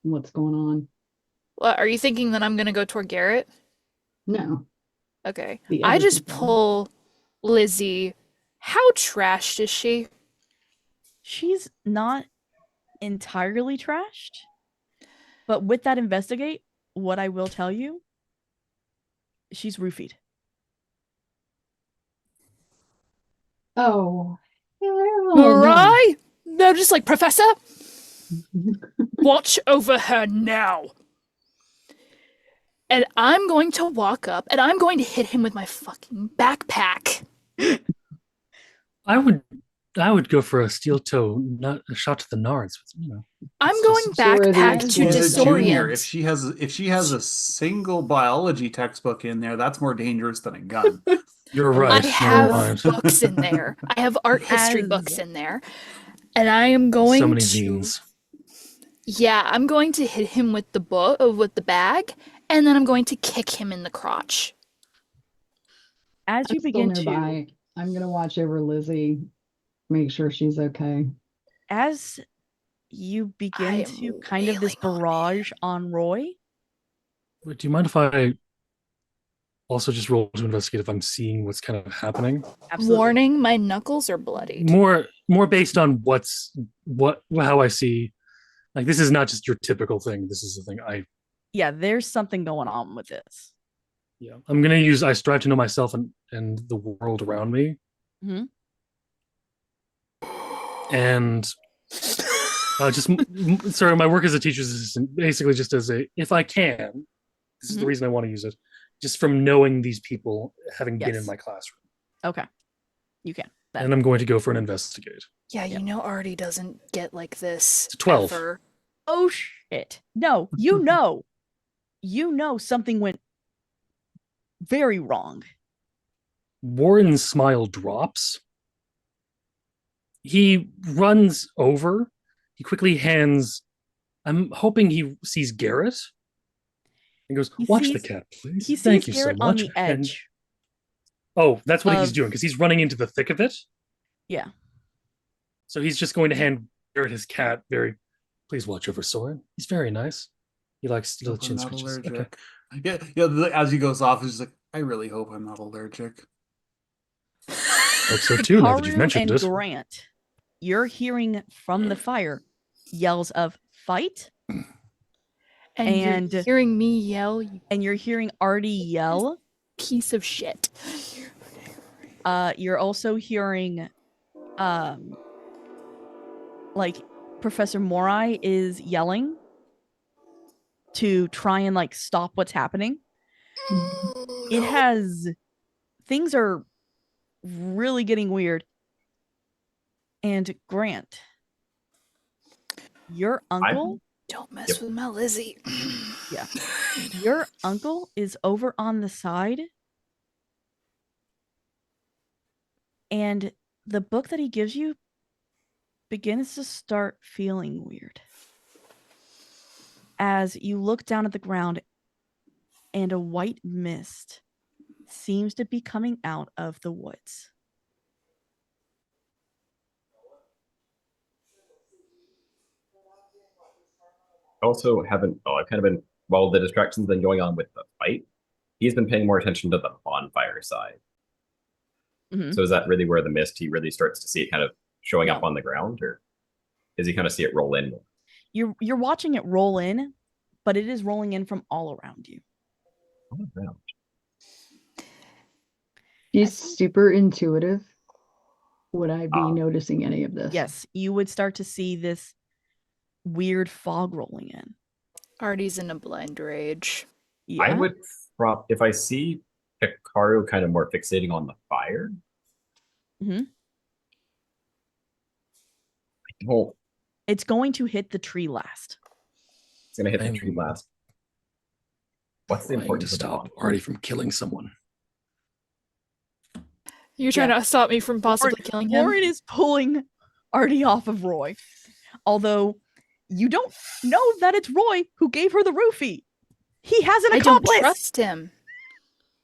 what's going on. What, are you thinking that I'm gonna go toward Garrett? No, Okay. the I other just people. pull Lizzie. How trashed is she? she's not entirely trashed. But with that investigate, what I will tell you, she's roofied. Oh, hell Mariah? No, just like, Professor, watch over her now. And I'm going to walk up and I'm going to hit him with my fucking backpack. I would go for a steel toe, not a shot to the nards. You know, I'm it's going just- backpack to She's She's a junior. disorient. If she has a single biology textbook in there, that's more dangerous than a gun. You're I right. Never have mind. books in there. I have art history As- books in there. And I am going So many to zines. Yeah, I'm going to hit him with the book with the bag, and then I'm going to kick him in the crotch. As I'm you still begin to nearby. I'm gonna watch over Lizzie, make sure she's okay. as you I begin am to kind of this wailing on barrage on Roy, Wait, do you mind if I also just roll to investigate if I'm seeing what's kind of happening? absolutely. Warning, my knuckles are bloodied. More based on how I see. Like, this is not just your typical thing. This is the thing Yeah, there's something going on with this. yeah. I'm gonna use I strive to know myself and the world around me. Mhm. And sorry, my work as a teacher's assistant, basically just as if I can, this is the Mhm. reason I want to use it, just from knowing these people, having been in Yes. my classroom. Okay. You can. Then. And I'm going to go for an investigate. Yeah, Yep. you know Artie doesn't get like this. It's 12. ever. Oh shit. No, you know something went very wrong. Warren's smile drops. He runs over. He quickly hands. I'm hoping he sees Garrett. And goes, He watch the sees- cat, please. He sees Thank you Garrett so much. on the And- edge. oh, that's what he's of- doing because he's running into the thick of it. Yeah. So he's just going to hand Garrett his cat. Please watch over Soren. He's very nice. He likes little Hope I'm chin not scratches. Okay. allergic. As he goes off, he's like, I really hope I'm not allergic. Hope so too. Now that you've Hikaru mentioned and it. Grant, you're hearing from the fire yells of fight, And you're And- hearing me yell, you and you're hearing Artie yell. piece of shit. You're also hearing, like Professor Morai is yelling. to try and like stop what's happening. It has things are really getting weird. And Grant, your uncle, Don't mess with my Lizzie. yeah, your uncle is over on the side, and the book that he gives you begins to start feeling weird. As you look down at the ground, and a white mist seems to be coming out of the woods. Also, I've kind of been, while the distraction's been going on with the fight, he's been paying more attention to the bonfire side. Mhm. So is that really where the mist, he really starts to see it kind of showing up No. on the ground, or does he kind of see it roll in? You're watching it roll in, but it is rolling in from all around you. She's super intuitive. Would I be Ah. noticing any of this? Yes, you would start to see this weird fog rolling in. Artie's in a blind rage. Yeah. I would if I see Hikaru kind of more fixating on the fire. Mhm. I don't. It's going to hit the tree last. It's gonna hit the tree last. What's the Trying to importance of the stop bonfire? Artie from killing someone. You're trying to stop me from possibly killing him? Warren is pulling Artie off of Roy. Although you don't know that it's Roy who gave her the roofie. He has an I don't accomplice. trust him.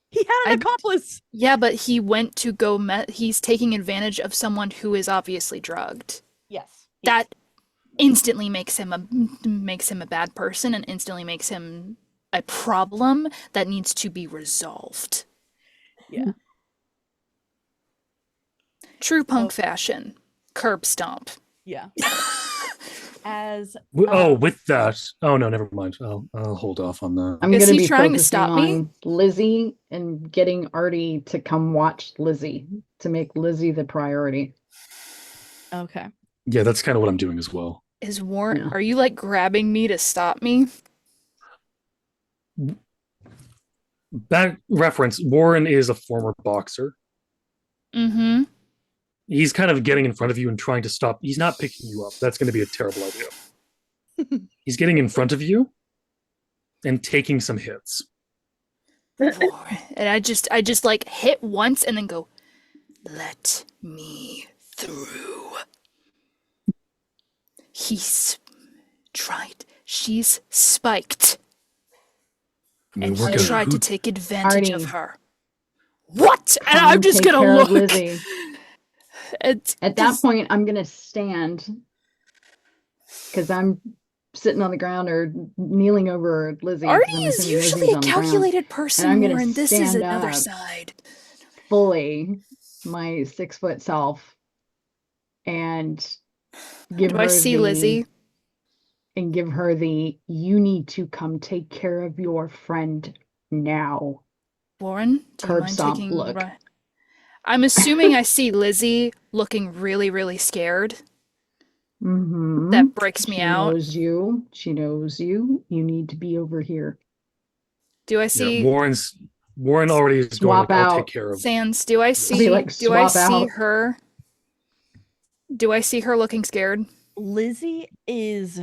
He had an accomplice. Yeah, but he went to go he's taking advantage of someone who is obviously drugged. Yes. That instantly makes him a bad person and instantly makes him a problem that needs to be resolved. Yeah. True punk fashion. Curb stomp. Yeah. As with that. Oh no, never mind. I'll hold off on that. I'm Is going to he be trying to focusing stop me? on Lizzie and getting Artie to come watch Lizzie to make Lizzie the priority. Okay. Yeah, that's kind of what I'm doing as well. Is Warren, Yeah. are you like grabbing me to stop me? Back reference, Warren is a former boxer. Mm-hmm. He's kind of getting in front of you and trying to stop. He's not picking you up. That's going to be a terrible idea. He's getting in front of you and taking some hits. And I just like hit once and then go, let me through. He's tried. She's spiked. And he tried to take advantage of her. What? And I'm just Take gonna care of look. Lizzie. At that point, I'm going to stand because I'm sitting on the ground or kneeling over Lizzie. 'cause I'm Artie is assuming usually Lizzie's a on the ground. calculated person, I'm gonna Warren. This is stand another up. side. Fully my 6-foot self and give Do her I see Lizzie? and give her the you need to come take care of your friend now. Warren, do you Curb mind stomp taking look. I'm assuming I see Lizzie looking really, really scared. Mm-hmm. That breaks me She out. knows you. She knows you. You need to be over here. Do I Yeah, see Warren already is going Swap like, I'll out. take care of. Sans? Do I see like, do I swap see out. her? Do I see her looking scared? Lizzie is.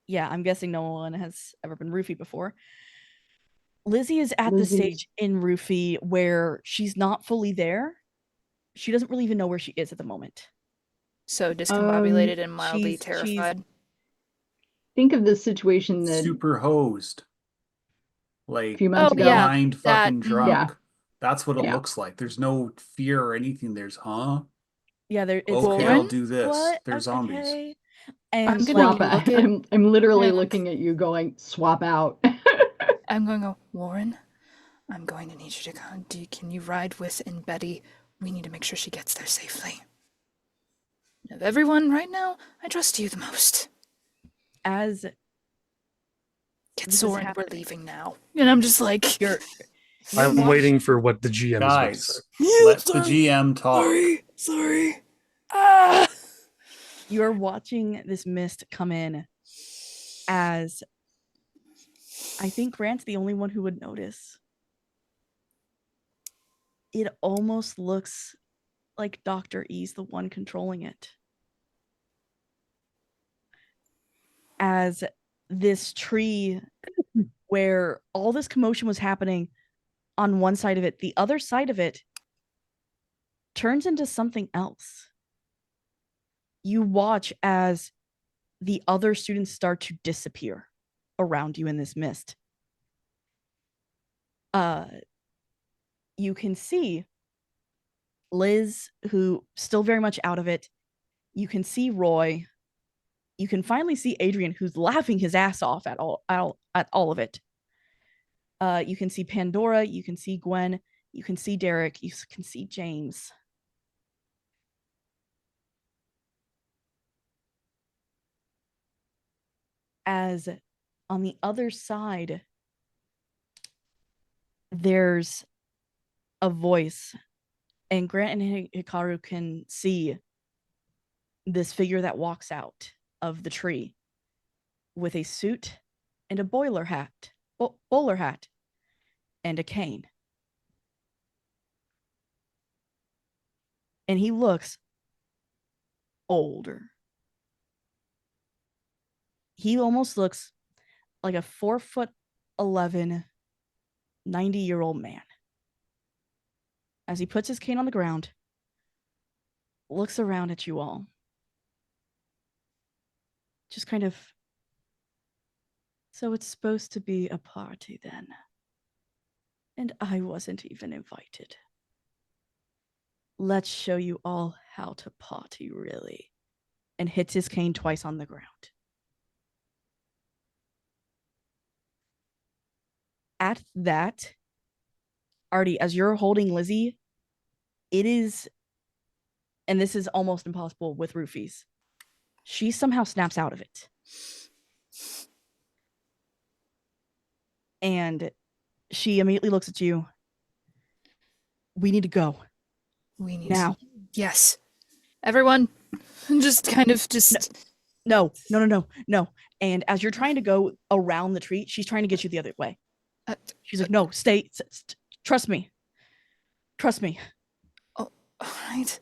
Yeah, I'm guessing no one has ever been roofied before. Lizzie is at the stage in roofie where she's not fully there. She doesn't really even know where she is at the moment. So discombobulated and mildly she's- terrified. Think of the situation that Super hosed. Like a few months ago. yeah. mind fucking That- drunk. Yeah. That's what it Yeah. looks like. There's no fear or anything. There's Yeah, there. It's okay, Warren? I'll do this. What? There's zombies. Okay. I'm And gonna Swap look out. at- I'm literally Yeah. looking at you going, swap out. I'm going to go, Warren, I'm going to need you to come. Can you ride with and Betty? We need to make sure she gets there safely. Of everyone right now, I trust you the most. as Get This is Soren, we're happening. leaving now. And I'm just like, you're I'm waiting for what the GM is about to Guys, say. let the GM talk. Sorry. Ah. You're watching this mist come in as I think Grant's the only one who would notice. It almost looks like Dr. E's the one controlling it. As this tree where all this commotion was happening on one side of it, the other side of it turns into something else. You watch as the other students start to disappear around you in this mist. You can see Liz, who still very much out of it. You can see Roy. You can finally see Adrian, who's laughing his ass off at all of it. You can see Pandora. You can see Gwen. You can see Derek. You can see James. As on the other side, there's a voice, and Grant and Hikaru can see this figure that walks out of the tree with a suit and a bowler hat and a cane. And he looks older. He almost looks like a 4'11", 90-year-old man. As he puts his cane on the ground, looks around at you all. Just kind of, so it's supposed to be a party then. And I wasn't even invited. Let's show you all how to party, really. And hits his cane twice on the ground. At that, Artie, as you're holding Lizzie, it is, and this is almost impossible with roofies, she somehow snaps out of it. And she immediately looks at you. We need to go. We need now. Yes. Everyone, just kind of No. And as you're trying to go around the tree, she's trying to get you the other way. She's like, no, stay. Trust me. Oh, all right.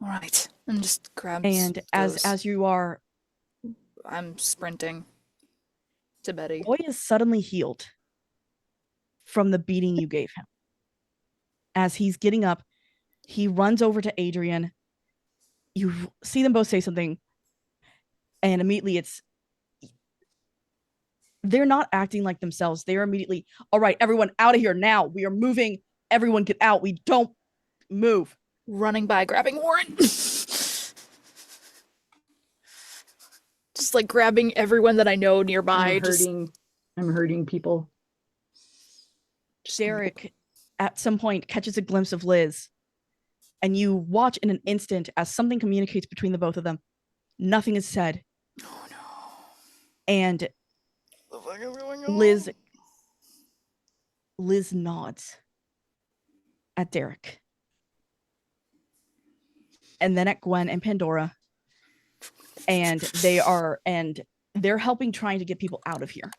All right. And just grabs. And as you are, I'm sprinting to Betty. Roy is suddenly healed from the beating you gave him. As he's getting up, he runs over to Adrian. You see them both say something, and immediately they're not acting like themselves. They are immediately, all right, everyone out of here now. We are moving. Everyone get out. We don't move. Running by, grabbing Warren. Just like grabbing everyone that I know nearby. I'm hurting people. Derek, at some point, catches a glimpse of Liz, and you watch in an instant as something communicates between the both of them. Nothing is said. Oh no. And Liz nods at Derek. And then at Gwen and Pandora. And they're helping trying to get people out of here.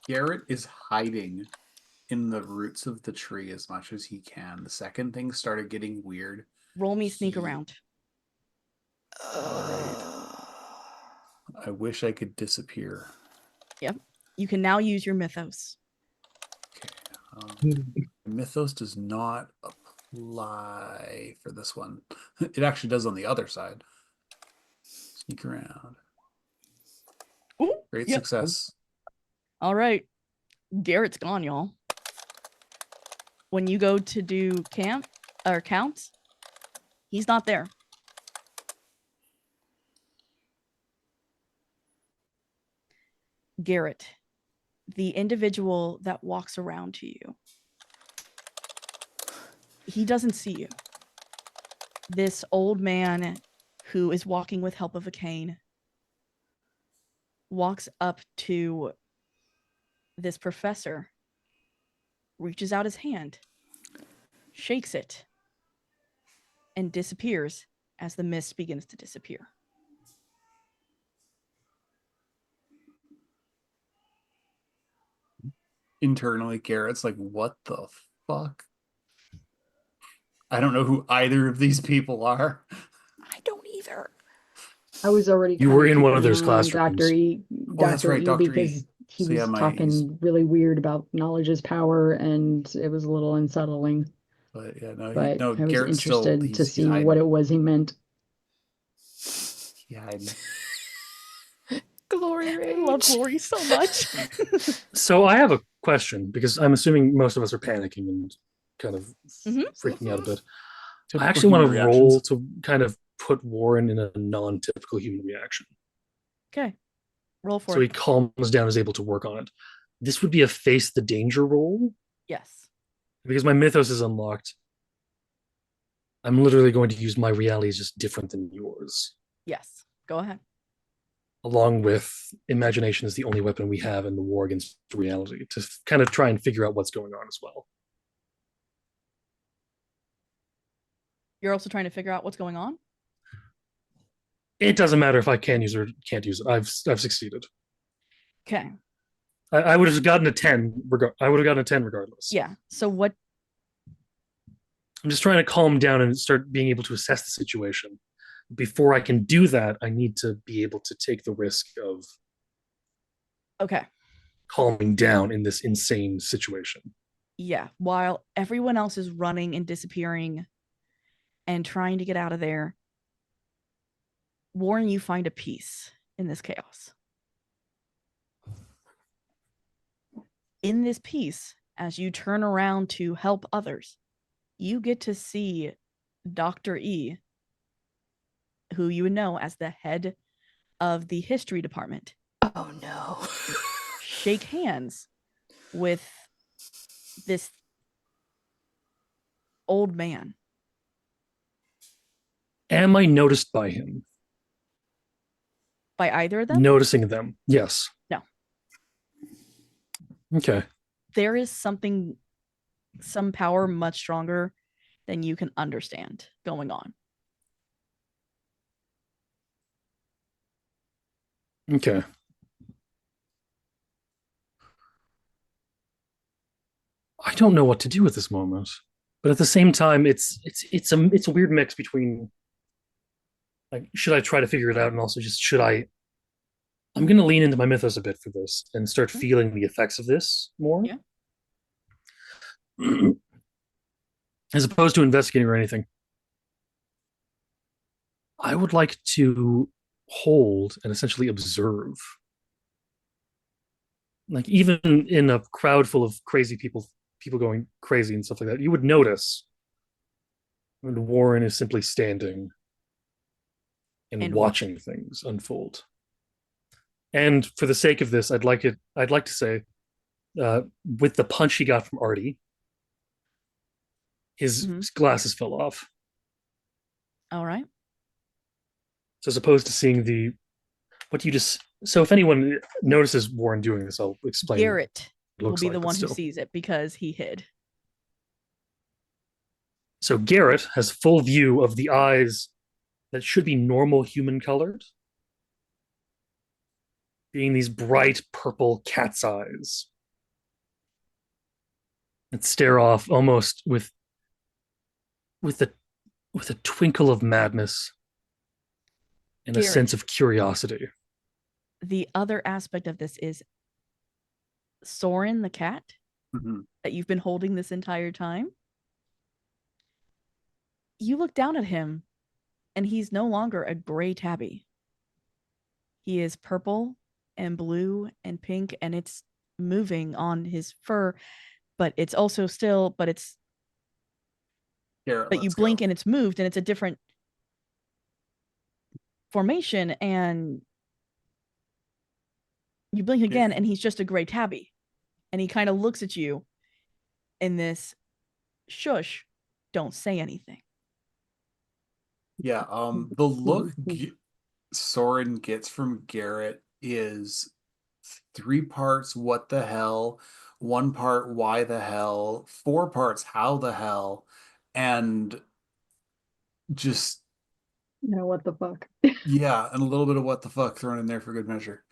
Garrett is hiding in the roots of the tree as much as he can. The second things started getting weird. Roll me sneak around. I wish I could disappear. Yep. You can now use your mythos. Okay. Mythos does not apply for this one. It actually does on the other side. Sneak around. Ooh, Great yep. success. All right. Garrett's gone, y'all. When you go to do counts, he's not there. Garrett, the individual that walks around to you, he doesn't see you. This old man who is walking with help of a cane walks up to this professor, reaches out his hand, shakes it, and disappears as the mist begins to disappear. Internally, Garrett's like, what the fuck? I don't know who either of these people are. I don't either. I was already You kind were of in one keeping of an those eye on classrooms. Oh, that's Dr. right, E, Dr. E. because he So, yeah, was he's- talking really weird about knowledge is power, and it was a little unsettling. But yeah, no, But no, I was Garrett's still interested to he's see hiding. what it was he meant. He's hiding. Glory I rage. love Glory so much. So I have a question because I'm assuming most of us are panicking and kind of freaking out a bit. I Typical actually want human to roll reactions. to kind of put Warren in a non-typical human reaction. Okay. Roll for So he it. calms down, is able to work on it. This would be a face the danger roll Yes. because my mythos is unlocked. I'm literally going to use my reality is just different than yours. Yes. Go ahead. Along with imagination is the only weapon we have in the war against reality to kind of try and figure out what's going on as well. You're also trying to figure out what's going on? It doesn't matter if I can use it or can't use it. I've succeeded. Okay. I would have gotten a 10. I would have gotten a 10 regardless. Yeah. So what I'm just trying to calm down and start being able to assess the situation. Before I can do that, I need to be able to take the risk of okay. calming down in this insane situation. Yeah. While everyone else is running and disappearing and trying to get out of there, Warren, you find a peace in this chaos. In this peace, as you turn around to help others, you get to see Dr. E, who you would know as the head of the history department, Oh no. shake hands with this old man. Am I noticed by him? By either of them? Noticing them? Yes. No. Okay. There is some power much stronger than you can understand going on. Okay. I don't know what to do at this moment, but at the same time, it's a weird mix between like should I try to figure it out and also just should I? I'm going to lean into my mythos a bit for this and start feeling the effects of this more. Yeah. As opposed to investigating or anything. I would like to hold and essentially observe. Like even in a crowd full of crazy people going crazy and stuff like that, you would notice when Warren is simply standing and watching things unfold. And for the sake of this, I'd like to say, with the punch he got from Artie, his glasses fell off. All right. So as opposed to seeing so if anyone notices Warren doing this, I'll explain. Garrett will be like, the one who still. sees it because he hid. So Garrett has full view of the eyes that should be normal human colored, being these bright purple cat's eyes that stare off almost with a twinkle of madness and Garrett, a sense of curiosity. The other aspect of this is Soren the cat that you've been holding this entire time. You look down at him and he's no longer a gray tabby. He is purple and blue and pink, and it's moving on his fur, but it's also still, but you blink and it's moved and it's a different formation, and you blink again and he's just a gray tabby. And he kind of looks at you in this shush, don't say anything. Yeah, the look Soren gets from Garrett is 3 parts what the hell, 1 part why the hell, 4 parts how the hell, and just No, what the fuck? yeah, and a little bit of what the fuck thrown in there for good measure.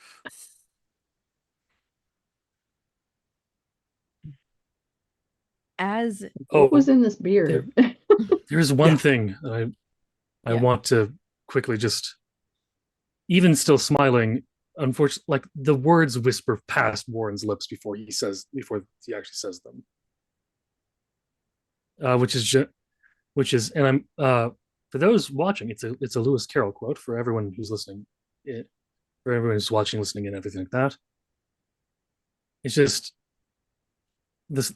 As What was Oh, in this beer? there's one Yeah. thing I Yeah. want to quickly just, even still smiling, unfortunately, like the words whisper past Warren's lips before he actually says them. Which is, and I'm for those watching, it's a Lewis Carroll quote for everyone who's listening, for everyone who's watching, listening, and everything like that. It's just this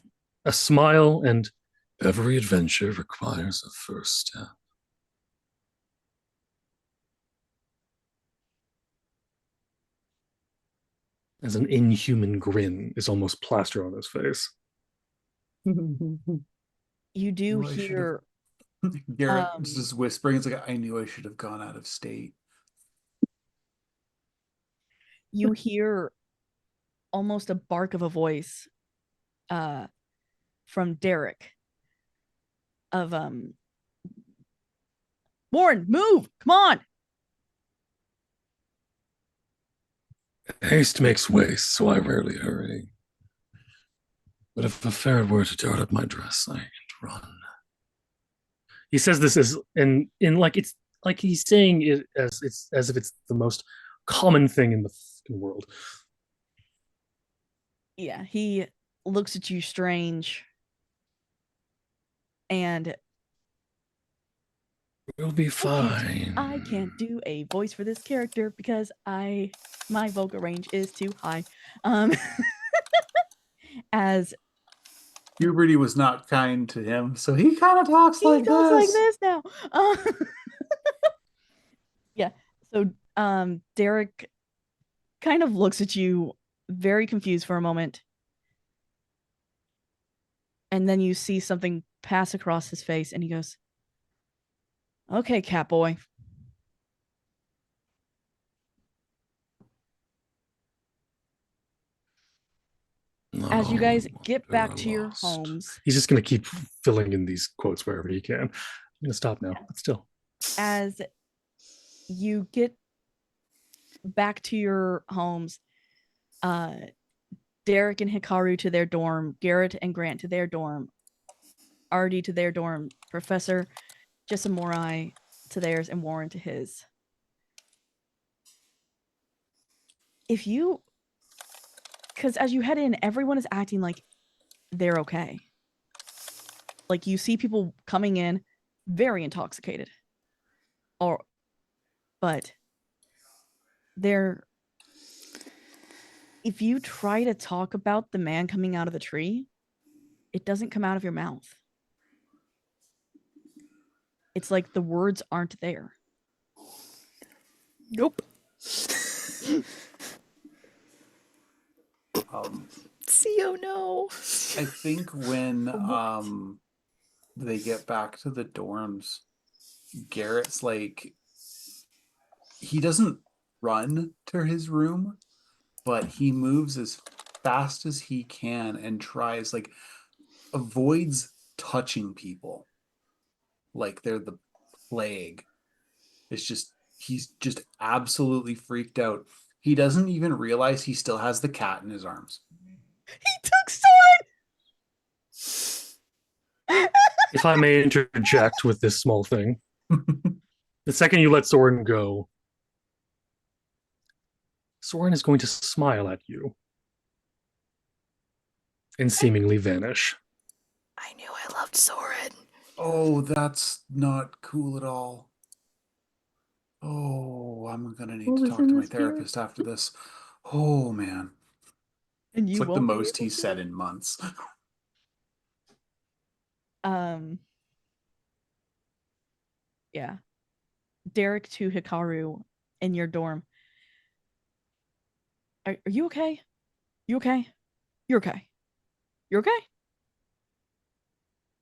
a smile, and every adventure requires a first step. As an inhuman grin is almost plastered on his face. you do Knew I should have. hear Garrett um just whispering. It's like I knew I should have gone out of state. you hear almost a bark of a voice uh from Derek of Warren, move, come on. Haste makes waste, so I rarely hurry. But if a ferret were to dart at my dress, I can't run. He says this as in like it's like he's saying it as if it's the most common thing in the fucking world. Yeah, he looks at you strange and We'll be I fine. can't do a voice for this character because my vocal range is too high. As Puberty was not kind to him, so he kind of talks he like talks like this. this now. Yeah. So Derek kind of looks at you very confused for a moment. And then you see something pass across his face and he goes, "Okay, Catboy." As you guys get back to your homes, He's just going to keep filling in these quotes wherever he can. I'm going to stop now, but still. as you get back to your homes, Derek and Hikaru to their dorm, Garrett and Grant to their dorm, Artie to their dorm, Professor Jessamori to theirs, and Warren to his. If you, because as you head in, everyone is acting like they're okay. Like you see people coming in very intoxicated, but they're. If you try to talk about the man coming out of the tree, it doesn't come out of your mouth. It's like the words aren't there. Nope. See, oh no. I think when they get back to the dorms, Garrett's like he doesn't run to his room, but he moves as fast as he can and tries like avoids touching people like they're the plague. It's just he's just absolutely freaked out. He doesn't even realize he still has the cat in his arms. He took Soren. If I may interject with this small thing, the second you let Soren go, Soren is going to smile at you and seemingly vanish. I knew I loved Soren. Oh, that's not cool at all. Oh, I'm gonna need What to was talk in to my this beer? therapist after this. Oh man, And it's you like the won't be most able he's to? said in months. Yeah. Derek to Hikaru in your dorm. Are you okay? You okay? You're okay. You're okay?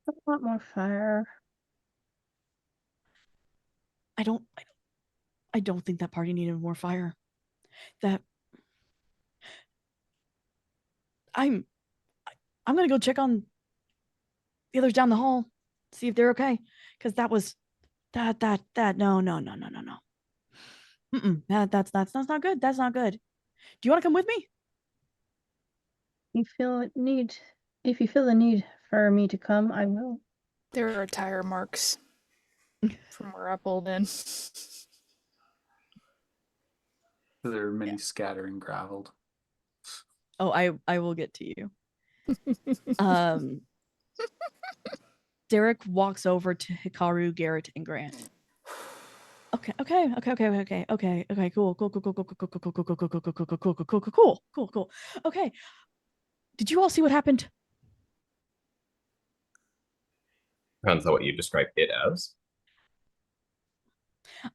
I want more fire. I don't think that party needed more fire. That I'm I'm gonna go check on the others down the hall, see if they're okay. Because that was no, no, no, no, no, no. That's not good. That's not good. Do you want to come with me? If you feel the need for me to come, I will. There are tire marks from where I pulled in. There are many scattering graveled. Oh, I will get to you. Derek walks over to Hikaru, Garrett, and Grant. Okay, cool. Okay. Did you all see what happened? Depends on what you describe it as.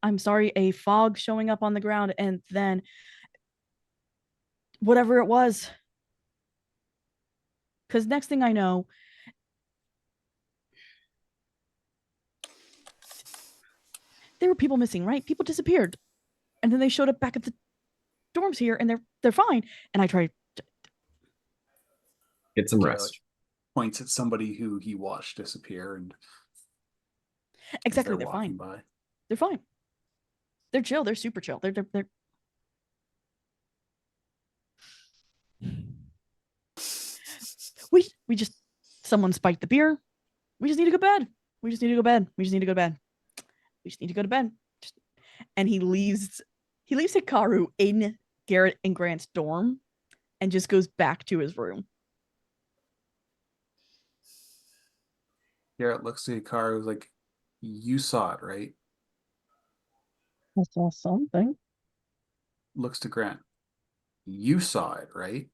I'm sorry, a fog showing up on the ground, and then whatever it was. Because next thing I know, there were people missing, right? People disappeared, and then they showed up back at the dorms here, and they're fine. And I tried. Get some Garrett rest. points at somebody who he watched disappear, and Exactly, as they're walking fine. by. They're fine. They're chill. They're super chill. They're. We just someone spiked the beer. We just need to go to bed. We just need to go to bed. We just need to go to bed. We just need to go to bed. And he leaves Hikaru in Garrett and Grant's dorm and just goes back to his room. Garrett looks at Hikaru like, you saw it, right? I saw something. Looks to Grant. You saw it, right?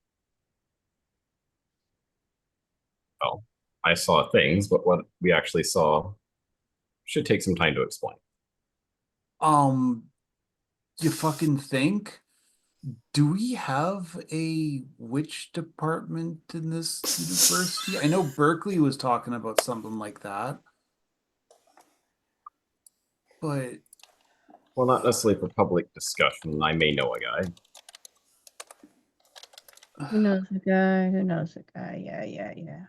Well, I saw things, but what we actually saw should take some time to explain. You fucking think? Do we have a witch department in this university? I know Berkeley was talking about something like that. But Well, not necessarily for public discussion. I may know a guy. Who knows the guy? Who knows the guy? Yeah.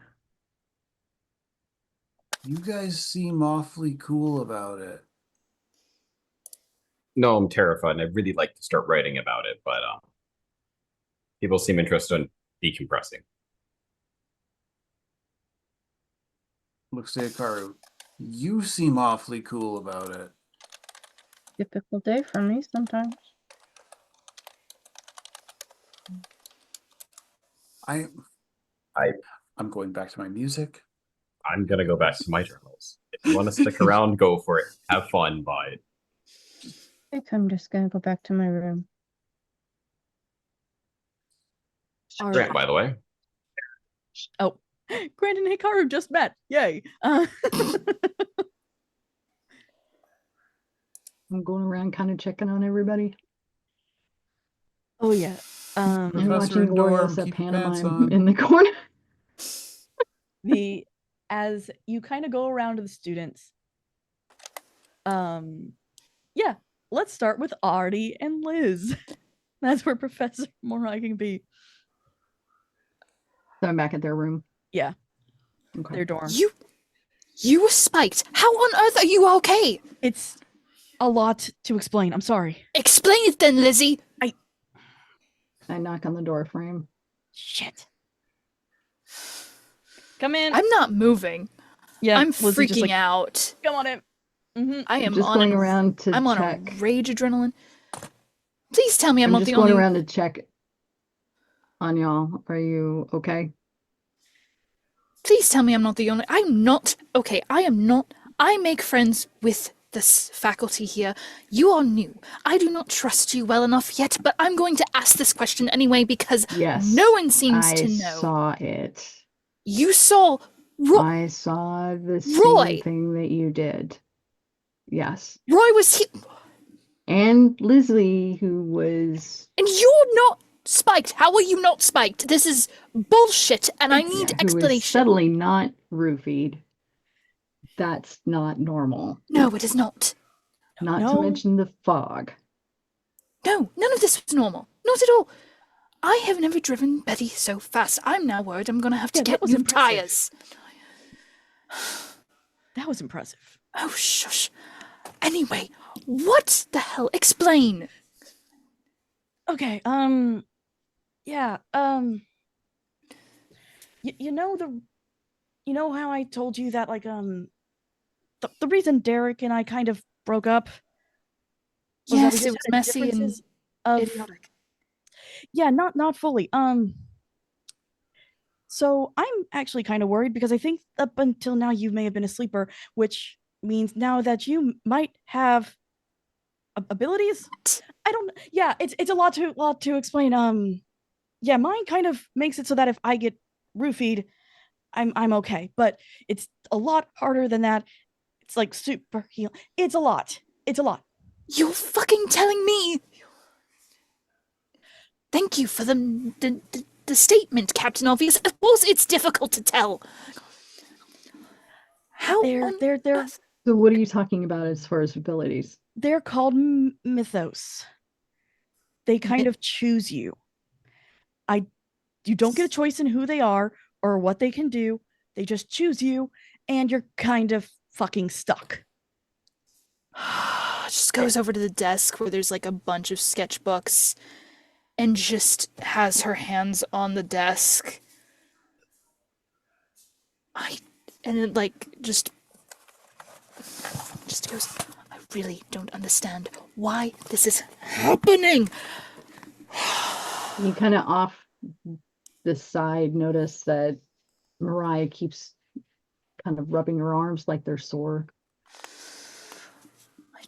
you guys seem awfully cool about it. No, I'm terrified, and I'd really like to start writing about it, but people seem interested in decompressing. Looks to Hikaru. You seem awfully cool about it. Typical day for me sometimes. I'm going back to my music. I'm gonna go back to my journals. If you want to stick around, go for it. Have fun, bye. I think I'm just gonna go back to my room. All Grant, right. by the way. Oh, Grant and Hikaru just met. Yay. I'm going around kind of checking on everybody. Oh yeah. And Professor watching in dorm, glorious keep your pants pantomime on. in the corner. As you kind of go around to the students, yeah, let's start with Artie and Liz. That's where Professor Morai can be. So I'm back at their room. Yeah. Okay. Their dorm. You were spiked. How on earth are you okay? It's a lot to explain. I'm sorry. Explain it then, Lizzie. I knock on the door frame. Shit. Come in. I'm not moving. Yeah, I'm Lizzie's just freaking like, out. Come on in. Mm-hmm. I am Just on going around to I'm on check. a rage adrenaline. Please tell me I'm I'm not just the going only around to check on y'all. Are you okay? Please tell me I'm not the only. I'm not. Okay, I am not. I make friends with this faculty here. You are new. I do not trust you well enough yet, but I'm going to ask this question anyway because Yes. no one seems I to know. saw it. You saw I saw the Roy. same thing that you did. Yes. Roy was here, And Lizzie, who was and you're not spiked. How are you not spiked? This is bullshit, and I need who was explanation. subtly not roofied. That's not normal. No, it is not. Not to No. mention the fog. No, none of this was normal. Not at all. I have never driven Betty so fast. I'm now worried I'm gonna have to Yeah, that get was new impressive. tires. That was impressive. Oh, shush. Anyway, what the hell? Explain. Okay, yeah, you know you know how I told you that like the reason Derek and I kind of broke up was that we Yes, just it was had messy and differences of idiotic. yeah, not fully. So I'm actually kind of worried because I think up until now you may have been a sleeper, which means now that you might have abilities. I don't. Yeah, it's a lot to explain. Yeah, mine kind of makes it so that if I get roofied, I'm okay. But it's a lot harder than that. It's like super heal. It's a lot. It's a lot. You're fucking telling me. Thank you for the statement, Captain Obvious. Of course, it's difficult to tell. How on They're earth? So what are you talking about as far as abilities? they're called mythos. They kind of choose you. I You don't get a choice in who they are or what they can do. They just choose you, and you're kind of fucking stuck. Just goes over to the desk where there's like a bunch of sketchbooks and just has her hands on the desk. And it like just goes, I really don't understand why this is happening. You kind of off the side notice that Mariah keeps kind of rubbing her arms like they're sore.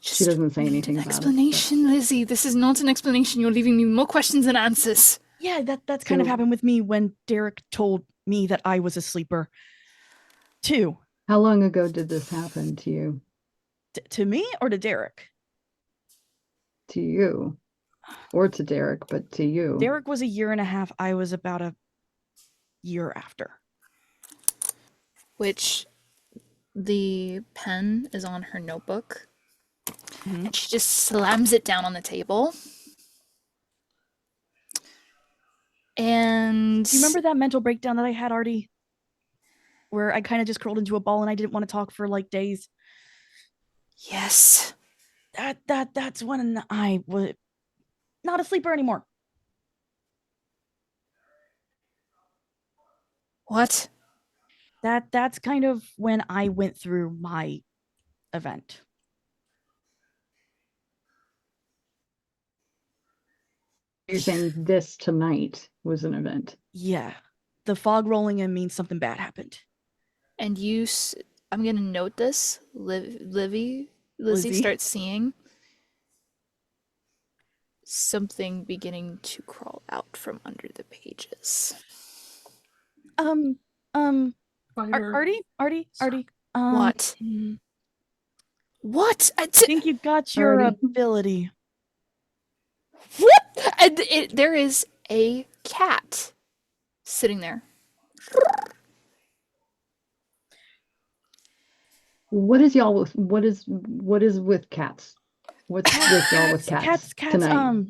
She doesn't say anything about explanation, Lizzie. This is not an explanation. You're leaving me more questions than answers. Yeah, that's kind of happened with me when Derek told me that I was a sleeper. Too. How long ago did this happen to you? To me or to Derek? To you. Or to Derek, but to you. Derek was a year and a half. I was about a year after. Which the pen is on her notebook. Mhm. And she just slams it down on the table. And Do you remember that mental breakdown that I had, Artie? Where I kind of just curled into a ball and I didn't want to talk for like days. Yes. That's when I was not a sleeper anymore. What? That's kind of when I went through my event. You're saying this tonight was an event. Yeah. The fog rolling in means something bad happened. And I'm going to note this. Lizzie starts seeing something beginning to crawl out from under the pages. Artie. What? What? I think you got your ability. What? And there is a cat sitting there. What is with cats? What's with y'all with cats tonight?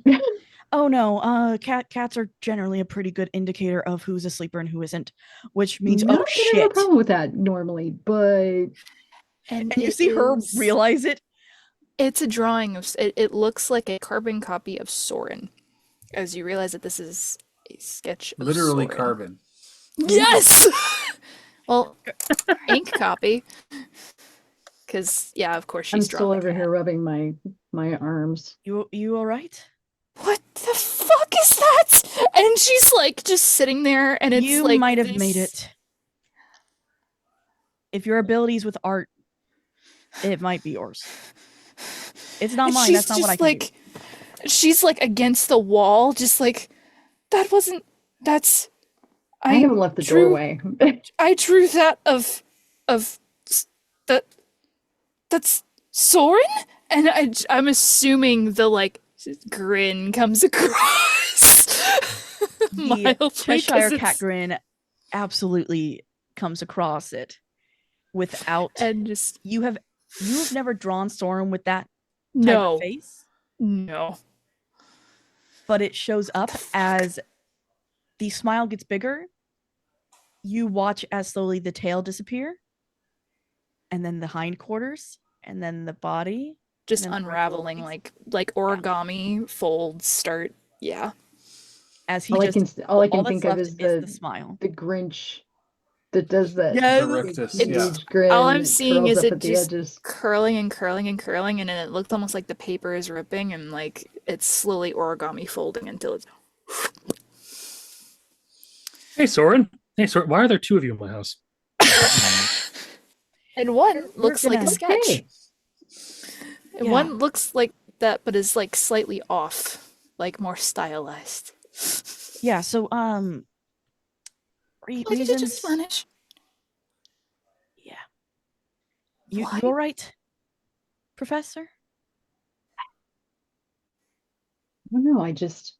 Oh no, cats are generally a pretty good indicator of who's a sleeper and who isn't, which means No, oh shit. I have a problem with that normally, but and you see her realize it. It's a drawing of it looks like a carbon copy of Soren, as you realize that this is a sketch of literally Soren. carbon. Yes. Well, ink copy. Because yeah, of course she's I'm still over here rubbing my arms. You all right? What the fuck is that? And she's like just sitting there, and it's you like might have made it. If your abilities with art, it might be yours. It's not mine. That's not what I can do. She's like against the wall, just like that wasn't. That's. I haven't left the doorway. I drew that of that. That's Soren, and I'm assuming the like grin comes across. The Cheshire cat grin absolutely comes across it without and just you've never drawn Soren with that type of face. No. But it shows up as the smile gets bigger. You watch as slowly the tail disappear, and then the hindquarters, and then the body, just And then unraveling like origami folds start. Yeah. as he All I just can all I can that's think of left is the smile. the Grinch that does that Yes. The big, rictus, It's yeah. huge grin all I'm that seeing curls is up it at the just edges. curling and curling and curling, and then it looked almost like the paper is ripping, and like it's slowly origami folding until it's. Hey, Soren. Hey, Soren. Why are there two of you in my house? And one We're looks like a gonna- sketch. Okay. And Yeah. one looks like that, but is like slightly off, like more stylized. Yeah, so Why did it reasons. just vanish? Yeah. You Why? all right, Professor? I don't know. I just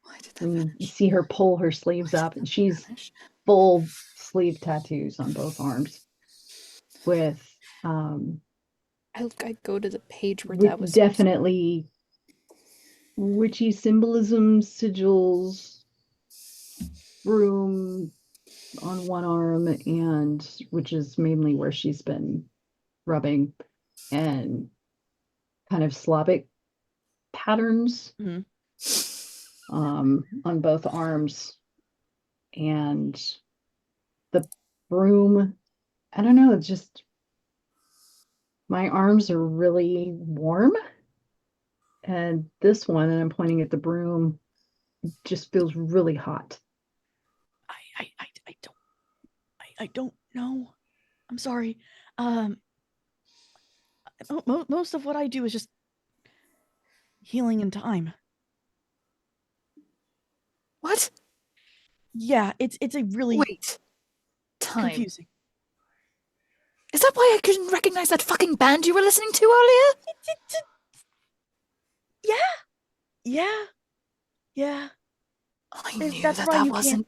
Why did that when you vanish? see her pull her sleeves up, and she's Vanish? full sleeve tattoos on both arms with I go to the page where that was definitely witchy symbolism, sigils, broom on one arm, and which is mainly where she's been rubbing, and kind of Slavic patterns Mhm. on both arms, and the broom. I don't know, it's just my arms are really warm, and this one, and I'm pointing at the broom, just feels really hot. I don't know. I'm sorry. Most of what I do is just healing in time. What? Yeah, it's a really Wait. Time. confusing. Is that why I couldn't recognize that fucking band you were listening to earlier? Yeah. I Is- knew that's that why that you wasn't.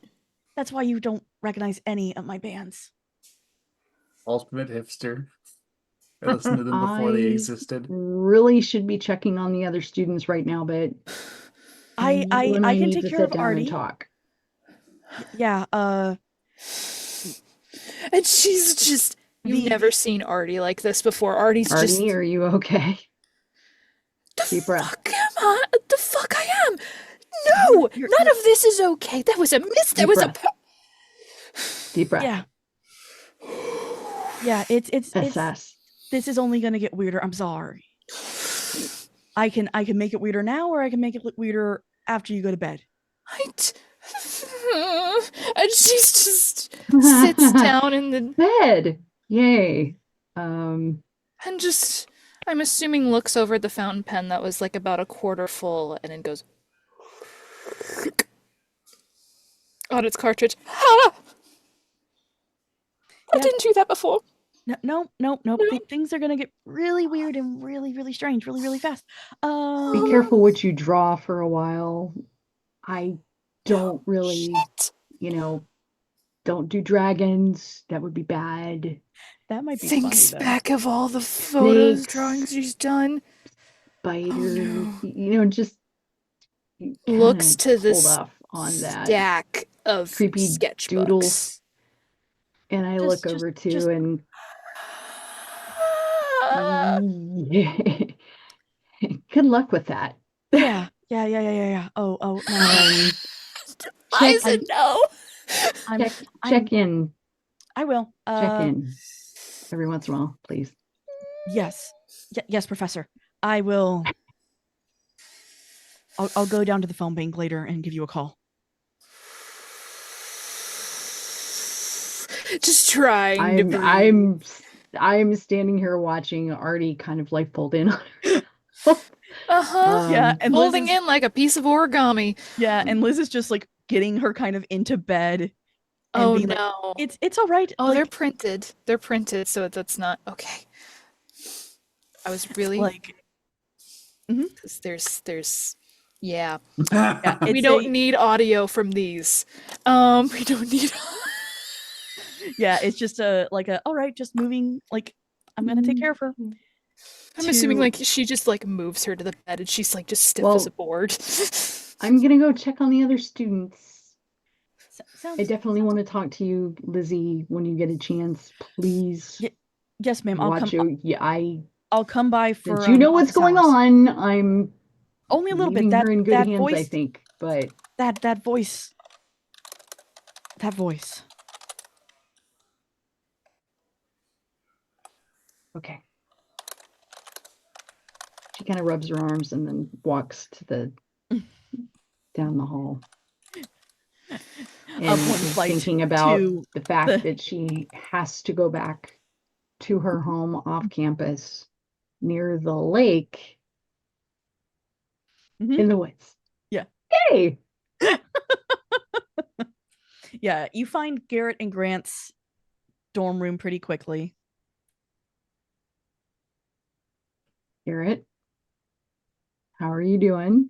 That's why you don't recognize any of my bands. Ultimate hipster. I listened to them before they I existed. really should be checking on the other students right now, but I you and I can need take to care sit of down Artie. and talk. Yeah, And she's just. You've The- never seen Artie like this before. Artie's Artie, just. are you okay? Deep breath. Fuck am I? The fuck I am? No! You're- None of this is okay. There was a miss. There Deep was breath. Deep breath. yeah. Yeah, it's Assess. this is only gonna get weirder. I'm sorry. I can make it weirder now, or I can make it look weirder after you go to bed. And she's just sits down in the Bed. Yay. and just I'm assuming looks over at the fountain pen that was like about a quarter full and then goes on its cartridge. Ha! I Yeah. didn't do that before. No. Things are gonna get really weird and really, really strange, really, really fast. Be careful what you draw for a while. I don't really, Shit. don't do dragons. That would be bad. That might be Thinks funny, though. back of all the photos, Snakes. drawings she's done. Spider. no. Just Looks kinda to this hold off on that. stack of Creepy sketchbooks. doodles. And I look Just- over too, just- and Ah. good luck with that. Yeah. Oh, no. I Check- said no. Check in. I will. Check in every once in a while, please. Yes. Yes, Professor. I will. I'll go down to the phone bank later and give you a call. Just trying to breathe. I'm standing here watching Artie kind of like fold in on her. Uh-huh. Yeah, and Liz Folding is- in like a piece of origami. Yeah, and Liz is just like getting her kind of into bed. And Oh being like, no. it's all right. Oh, like, they're printed. They're printed, so that's not okay. I was really like 'cause there's yeah. yeah, We it's don't need audio from these. We don't need yeah, it's just all right, just moving. Like I'm gonna take care of her. I'm assuming to- like she just like moves her to the bed and she's like just stiff Well, as a board. I'm gonna go check on the other students. Sounds. I definitely want to talk to you, Lizzie, when you get a chance. Please Yes, ma'am. I'll watch come. you. Yeah, I I'll come by for Since you know what's office going hours. on, I'm Only a little bit. leaving her in good that hands, voice, I think. But that voice. That voice. okay. She kind of rubs her arms and then walks to the down the hall. And one is flight thinking about to the fact the- that she has to go back to her home off campus near the lake Mhm. in the woods. Yeah. Hey, Yeah, you find Garrett and Grant's dorm room pretty quickly. Garrett, how are you doing?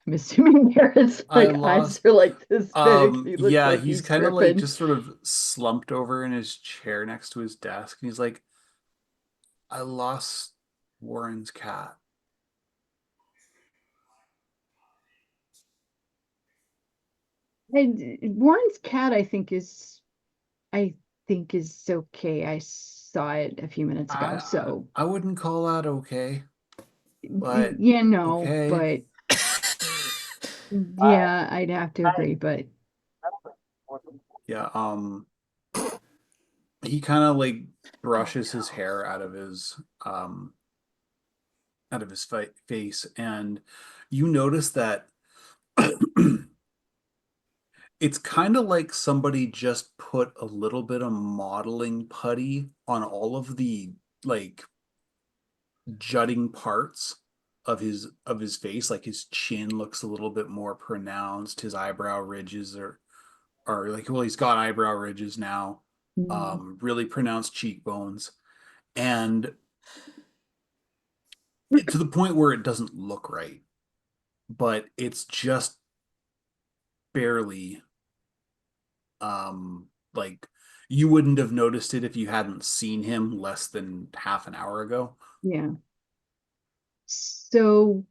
I'm assuming Garrett's I like eyes lost. are like this big. He looks Yeah, like he's he's kind of like dripping. just sort of slumped over in his chair next to his desk, and he's like, "I lost Warren's cat." Warren's cat, I think is okay. I saw it a few minutes ago, I so I wouldn't call that okay, but yeah, no, okay. but yeah, I'd have to agree. But Yeah, he kind of like brushes his hair out of his face, and you notice that it's kind of like somebody just put a little bit of modeling putty on all of the like jutting parts of his face. Like his chin looks a little bit more pronounced, his eyebrow ridges are like, well, he's got eyebrow ridges now, really pronounced cheekbones, and to the point where it doesn't look right, but it's just barely like you wouldn't have noticed it if you hadn't seen him less than half an hour ago. yeah, so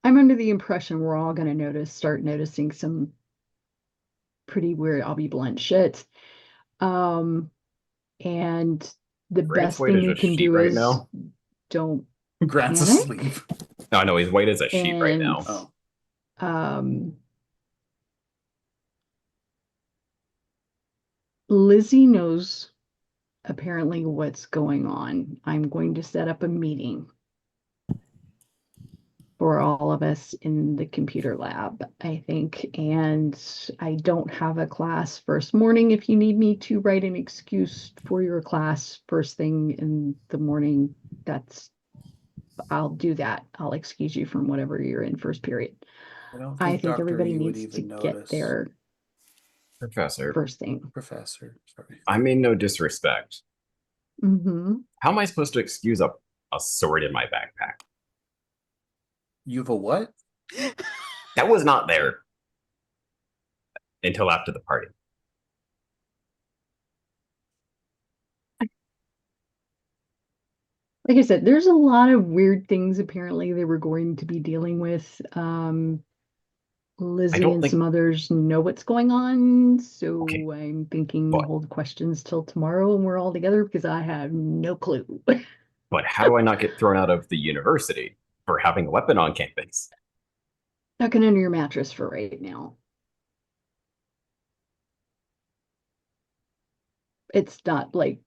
I'm under the impression we're all going to start noticing some pretty weird, I'll be blunt, shit. Um, and the Grant's best white thing as you a can sheet do right is now. don't Grant's asleep. panic. No, no, he's white as a sheet right And now. Oh, um, Lizzie knows apparently what's going on. I'm going to set up a meeting for all of us in the computer lab, I think. And I don't have a class first morning. If you need me to write an excuse for your class first thing in the morning, I'll do that. I'll excuse you from whatever you're in first period. I don't I think think Dr. everybody E would needs to even get notice. there Professor, first thing. Professor, sorry. I mean no disrespect. Mm-hmm. How am I supposed to excuse a sword in my backpack? You have a what? That was not there until after the party. Like I said, there's a lot of weird things apparently they were going to be dealing with. I Lizzie don't and think. some others know what's going on, so Okay, I'm thinking but hold questions till tomorrow and we're all together because I have no clue. how do I not get thrown out of the university for having a weapon on campus? Tucking under your mattress for right now. It's not like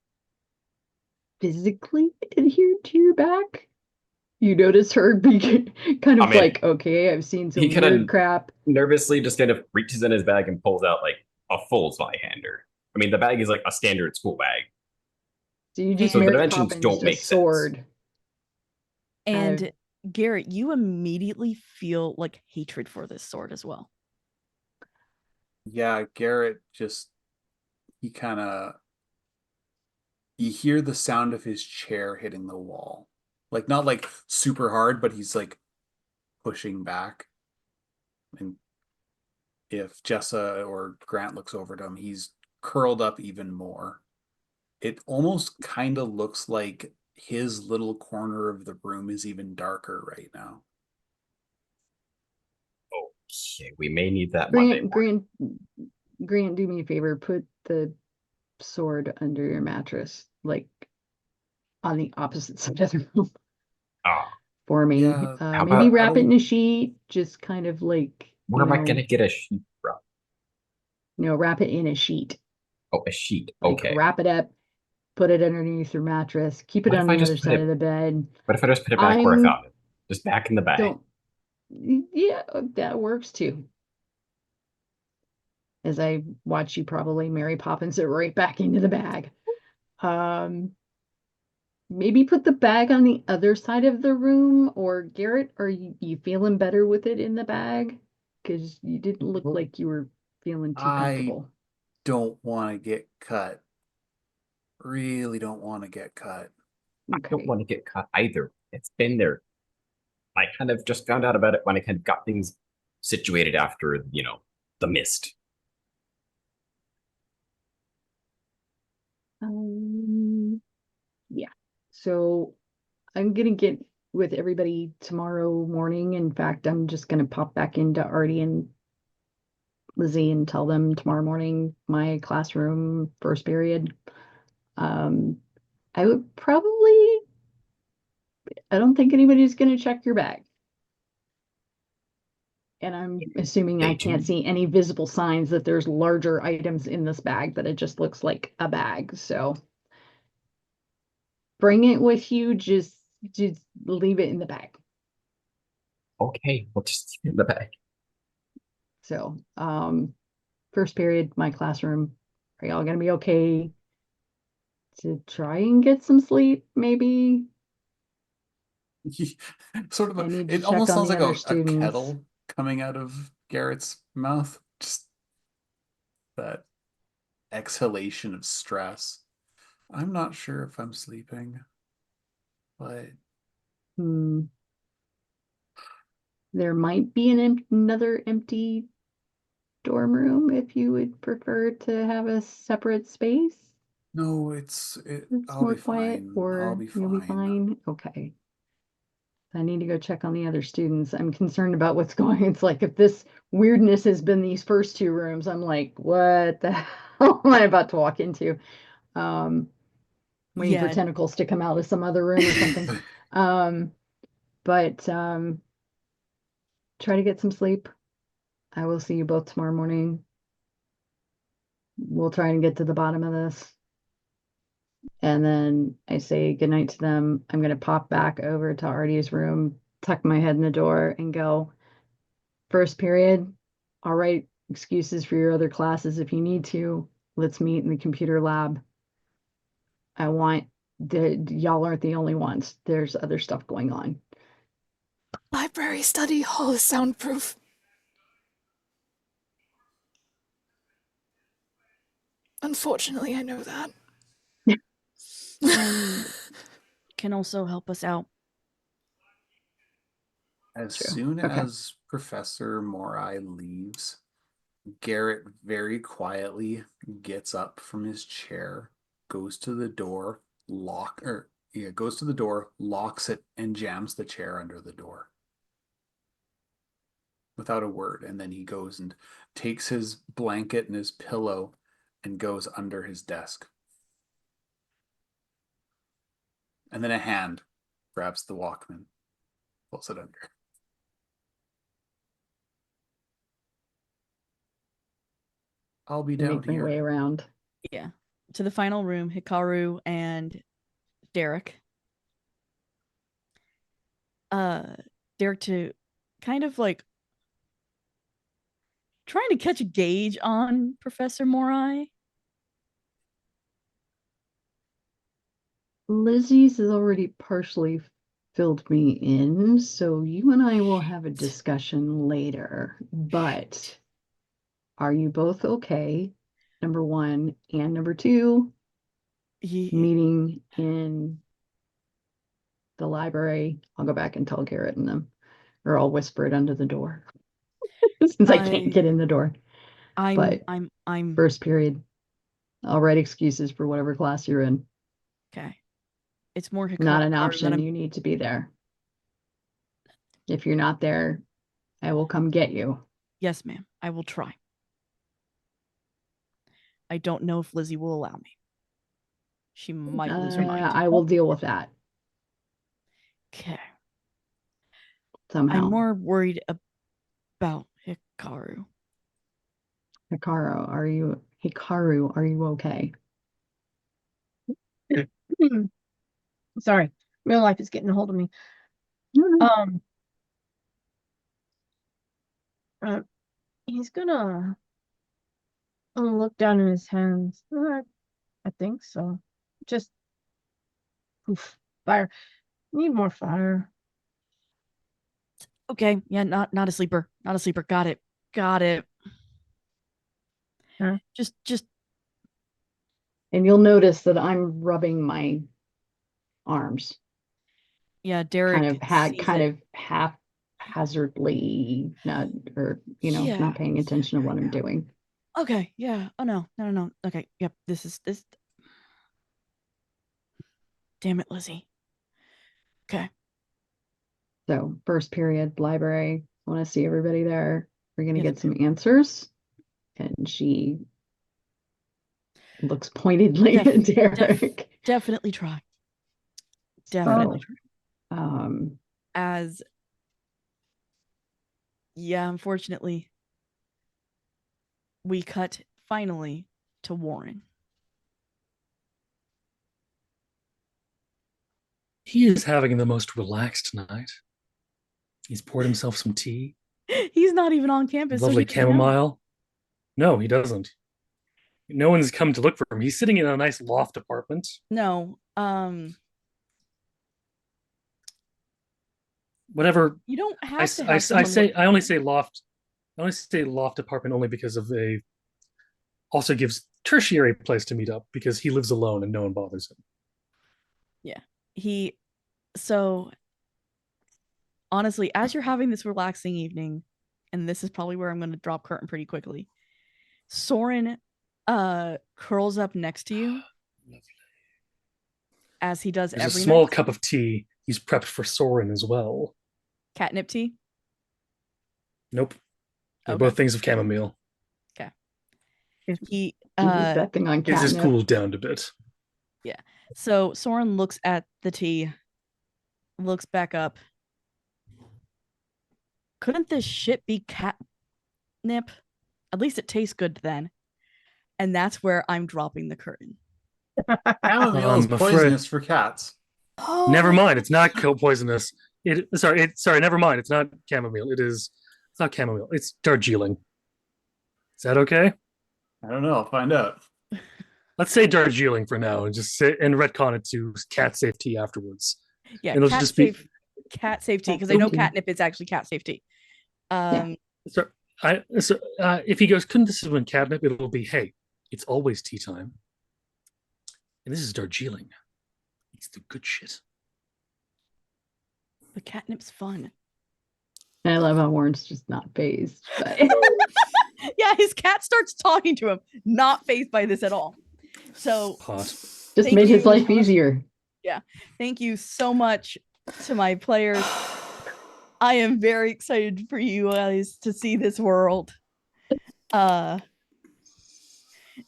physically adhered to your back. You notice her be kind I of mean, like, okay, I've seen he some kind weird of crap. nervously just kind of reaches in his bag and pulls out like a full Zweihander. I mean, the bag is like a standard school bag, So you just so the And Mary dimensions Poppins don't a make sense. sword. and Garrett, you immediately feel like hatred for this sword as well. Yeah, Garrett just he kind of you hear the sound of his chair hitting the wall. Like not like super hard, but he's like pushing back. And if Jessa or Grant looks over at him, he's curled up even more. It almost kind of looks like his little corner of the room is even darker right now. Okay, we may need that Monday morning. Grant, do me a favor, put the sword under your mattress, like on the opposite side of the room Ah, for me. Yeah, how Maybe about I wrap it in don't. a sheet, just kind of like, where am I gonna get a sheet from? wrap it in a sheet. Oh, a sheet. Like Okay. wrap it up, put it underneath your mattress, keep it What if on I the other just put side of it? the bed. What if I just put it back where I I'm found it? Just back in the bag. don't Yeah, that works too. As I watch you probably Mary Poppins it right back into the bag. Um, Maybe put the bag on the other side of the room, or Garrett, are you feeling better with it in the bag? Because you didn't look like you were feeling too I comfortable. don't want to get cut. Really don't want to get cut. I don't Okay. want to get cut either. It's been there. I kind of just found out about it when I kind of got things situated after, the mist. Yeah. So I'm gonna get with everybody tomorrow morning. In fact, I'm just gonna pop back into Artie and Lizzie and tell them tomorrow morning my classroom first period. Um, I would probably, I don't think anybody's gonna check your bag. And I'm assuming I Stay can't tuned. see any visible signs that there's larger items in this bag, that it just looks like a bag. So bring it with you, just leave it in the bag. Okay, we'll just keep it in the bag. So, first period, my classroom. Are y'all gonna be okay to try and get some sleep? Maybe Sort of I need to it check almost on sounds the like other a students. kettle coming out of Garrett's mouth. Just that exhalation of stress. I'm not sure if I'm sleeping, but Hmm. There might be another empty dorm room if you would prefer to have a separate space. no, It's I'll be more quiet, fine. I'll or be you'll be fine. fine. Okay. I need to go check on the other students. I'm concerned about what's going. It's like if this weirdness has been these first two rooms, I'm like, what the hell am I about to walk into? Um, Waiting for Yeah. tentacles to come out of some other room or something. Um, but try to get some sleep. I will see you both tomorrow morning. We'll try and get to the bottom of this. And then I say goodnight to them. I'm going to pop back over to Artie's room, tuck my head in the door, and go, first period. I'll write excuses for your other classes if you need to. Let's meet in the computer lab. I want y'all aren't the only ones. There's other stuff going on. Library study hall is soundproof. Unfortunately, I know that. And can also help us out. As True. soon Okay. as Professor Morai leaves, Garrett very quietly gets up from his chair, goes to the door, goes to the door, locks it, and jams the chair under the door without a word. And then he goes and takes his blanket and his pillow and goes under his desk. And then a hand grabs the Walkman, pulls it under. I'll be I down make my way here. around. Yeah. To the final room, Hikaru and Derek. Derek to kind of like trying to catch a gauge on Professor Morai. Lizzie's has already partially filled me in, so you and I will have a discussion later. But are you both okay? Number one, and number two, Yeah. meeting in the library. I'll go back and tell Garrett and them, or I'll whisper it under the door since I can't get in the door. But I'm first period, I'll write excuses for whatever class you're in. okay. It's more Not an Hikaru that option. I'm You need to be there. If you're not there, I will come get you. yes, ma'am. I will try. I don't know if Lizzie will allow me. She might lose her mind. I will deal with that Okay. somehow. I'm more worried about Hikaru. Hikaru, are you okay? Sorry, real life is getting a hold of me. He's gonna look down in his hands. I think so. Just poof, fire. Need more fire. Okay, yeah, not a sleeper. Not a sleeper. Got it. Got it. Huh? Just And you'll notice that I'm rubbing my arms. yeah, Derek kind of haphazardly, not Yeah. paying attention to what I'm doing. Okay, yeah. Oh no. Okay, yep. This. Damn it, Lizzie. Okay. So first period, library. I want to see everybody there. We're gonna Yeah, get some answers. And she looks pointedly at Derek. Definitely try. Definitely try. As yeah, unfortunately, we cut finally to Warren. He is having the most relaxed night. He's poured himself some tea. He's not even on campus. Lovely so he doesn't know. chamomile. No, he doesn't. No one's come to look for him. He's sitting in a nice loft apartment. No. Whatever. You don't have I to have someone say look- I only say loft. I only say loft apartment only because of a also gives tertiary place to meet up because he lives alone and no one bothers him. Yeah. So honestly, as you're having this relaxing evening, and this is probably where I'm going to drop curtain pretty quickly, Soren curls up next to you as he does There's every a small night. cup of tea. He's prepped for Soren as well. Catnip tea. Nope. They're Okay. both things of chamomile. Okay. Is He that thing on It just catnip. cooled down a bit. Yeah. So Soren looks at the tea, looks back up. Couldn't this shit be catnip? At least it tastes good then. And that's where I'm dropping the curtain. Chamomile is I'm afraid- poisonous for cats. Never mind. It's not poisonous. Sorry. Never mind. It's not chamomile. It's not chamomile. It's Darjeeling. Is that okay? I don't know. I'll find out. Let's say Darjeeling for now, and just say and retcon it to cat safety afterwards. Yeah, And it'll cat just be- safety because I know safety. catnip is actually cat safety. So if he goes, couldn't this have been catnip? It'll be, hey, it's always tea time, and this is Darjeeling. It's the good shit. The catnip's fun. And I love how Warren's just not phased. But Yeah, his cat starts talking to him, not phased by this at all. So Hot. just Thank made his you. life easier. thank you so much to my players. I am very excited for you guys to see this world. Yes.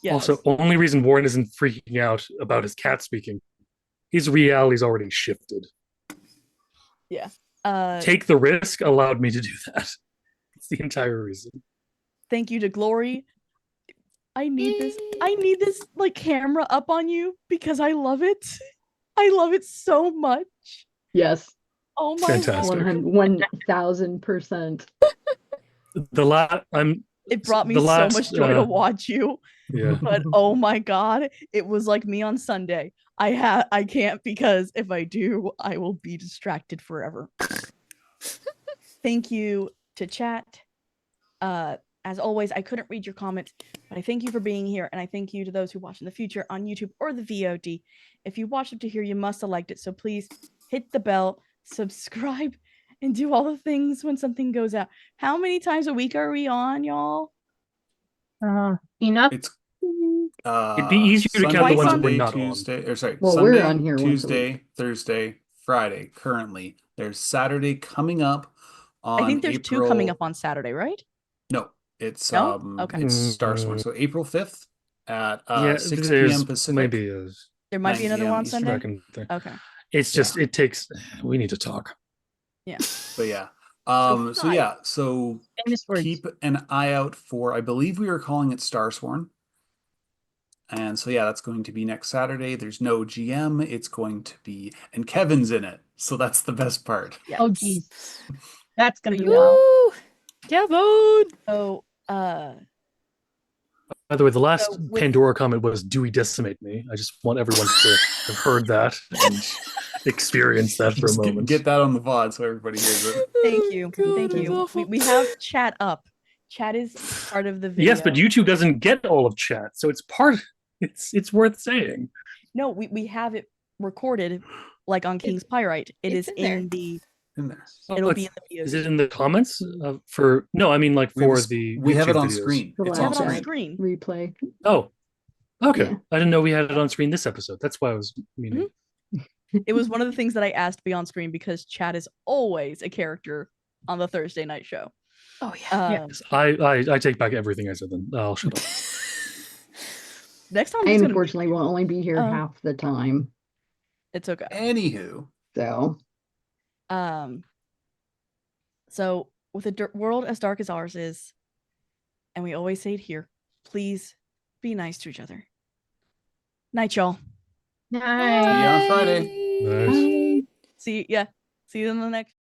Also, only reason Warren isn't freaking out about his cat speaking, his reality's already shifted. Take the risk allowed me to do that. It's the entire reason. Thank you to Glory. I need this like camera up on you because I love it. I love it so much. Yes. Oh my Fantastic. God. 1000%. It brought me the so last, much joy to watch you. Yeah. But oh my God, it was like me on Sunday. I can't because if I do, I will be distracted forever. Thank you to chat. As always, I couldn't read your comments, but I thank you for being here, and I thank you to those who watch in the future on YouTube or the VOD. If you watched up to here, you must have liked it, so please hit the bell, subscribe, and do all the things when something goes out. How many times a week are we on, y'all? Enough. It's It'd be easier to count the ones we're not on. Tuesday, or sorry, Well, Sunday, we're on here once a Tuesday, Thursday, Friday. Currently, there's Saturday coming up. On I think there's two coming up on Saturday, right? No, it's No? Okay. it's Starstorm. So April 5th at 6 there's p.m. Pacific. maybe There might 9 be another PM one on Eastern. Sunday. Second thing. Okay. It's just it takes. We need to talk. But yeah. So So yeah, so Famous words. keep an eye out for, I believe we were calling it Starsworn. And so yeah, that's going to be next Saturday. There's no GM. It's going to be, and Kevin's in it. So that's the best part. Yeah. Oh, geez. That's going to be Yeah. wild. Woo! Kevin! So By the way, the last So with- Pandora comment was, "Do we decimate me?" I just want everyone to have heard that and experience that for a Just moment. get that on the VOD so everybody hears it. thank you. God, Thank that's you. awful. We have chat up. Chat is part of the video. Yes, but YouTube doesn't get all of chat, so it's part. It's worth saying. No, we have it recorded like on King's Pyrite. It it's is in there. in the In there. it'll be in the video. Is it in the comments for? No, I mean like We have, for a, the. we have it YouTube on videos. screen. The It's We have on it on screen. screen. Replay. Oh, okay. Yeah. I didn't know we had it on screen this episode. That's why I was meaning. It was one of the things that I asked to be on screen because Chad is always a character on the Thursday night show. Oh, yeah. Yes, I take back everything I said. Then I'll shut up. Next time, I'm I just gonna unfortunately will only be here Oh. half the time. it's okay. Anywho, So So with a world as dark as ours is, and we always say it here, please be nice to each other. Night, y'all. Nice. see you on Friday. Nice. See you in the next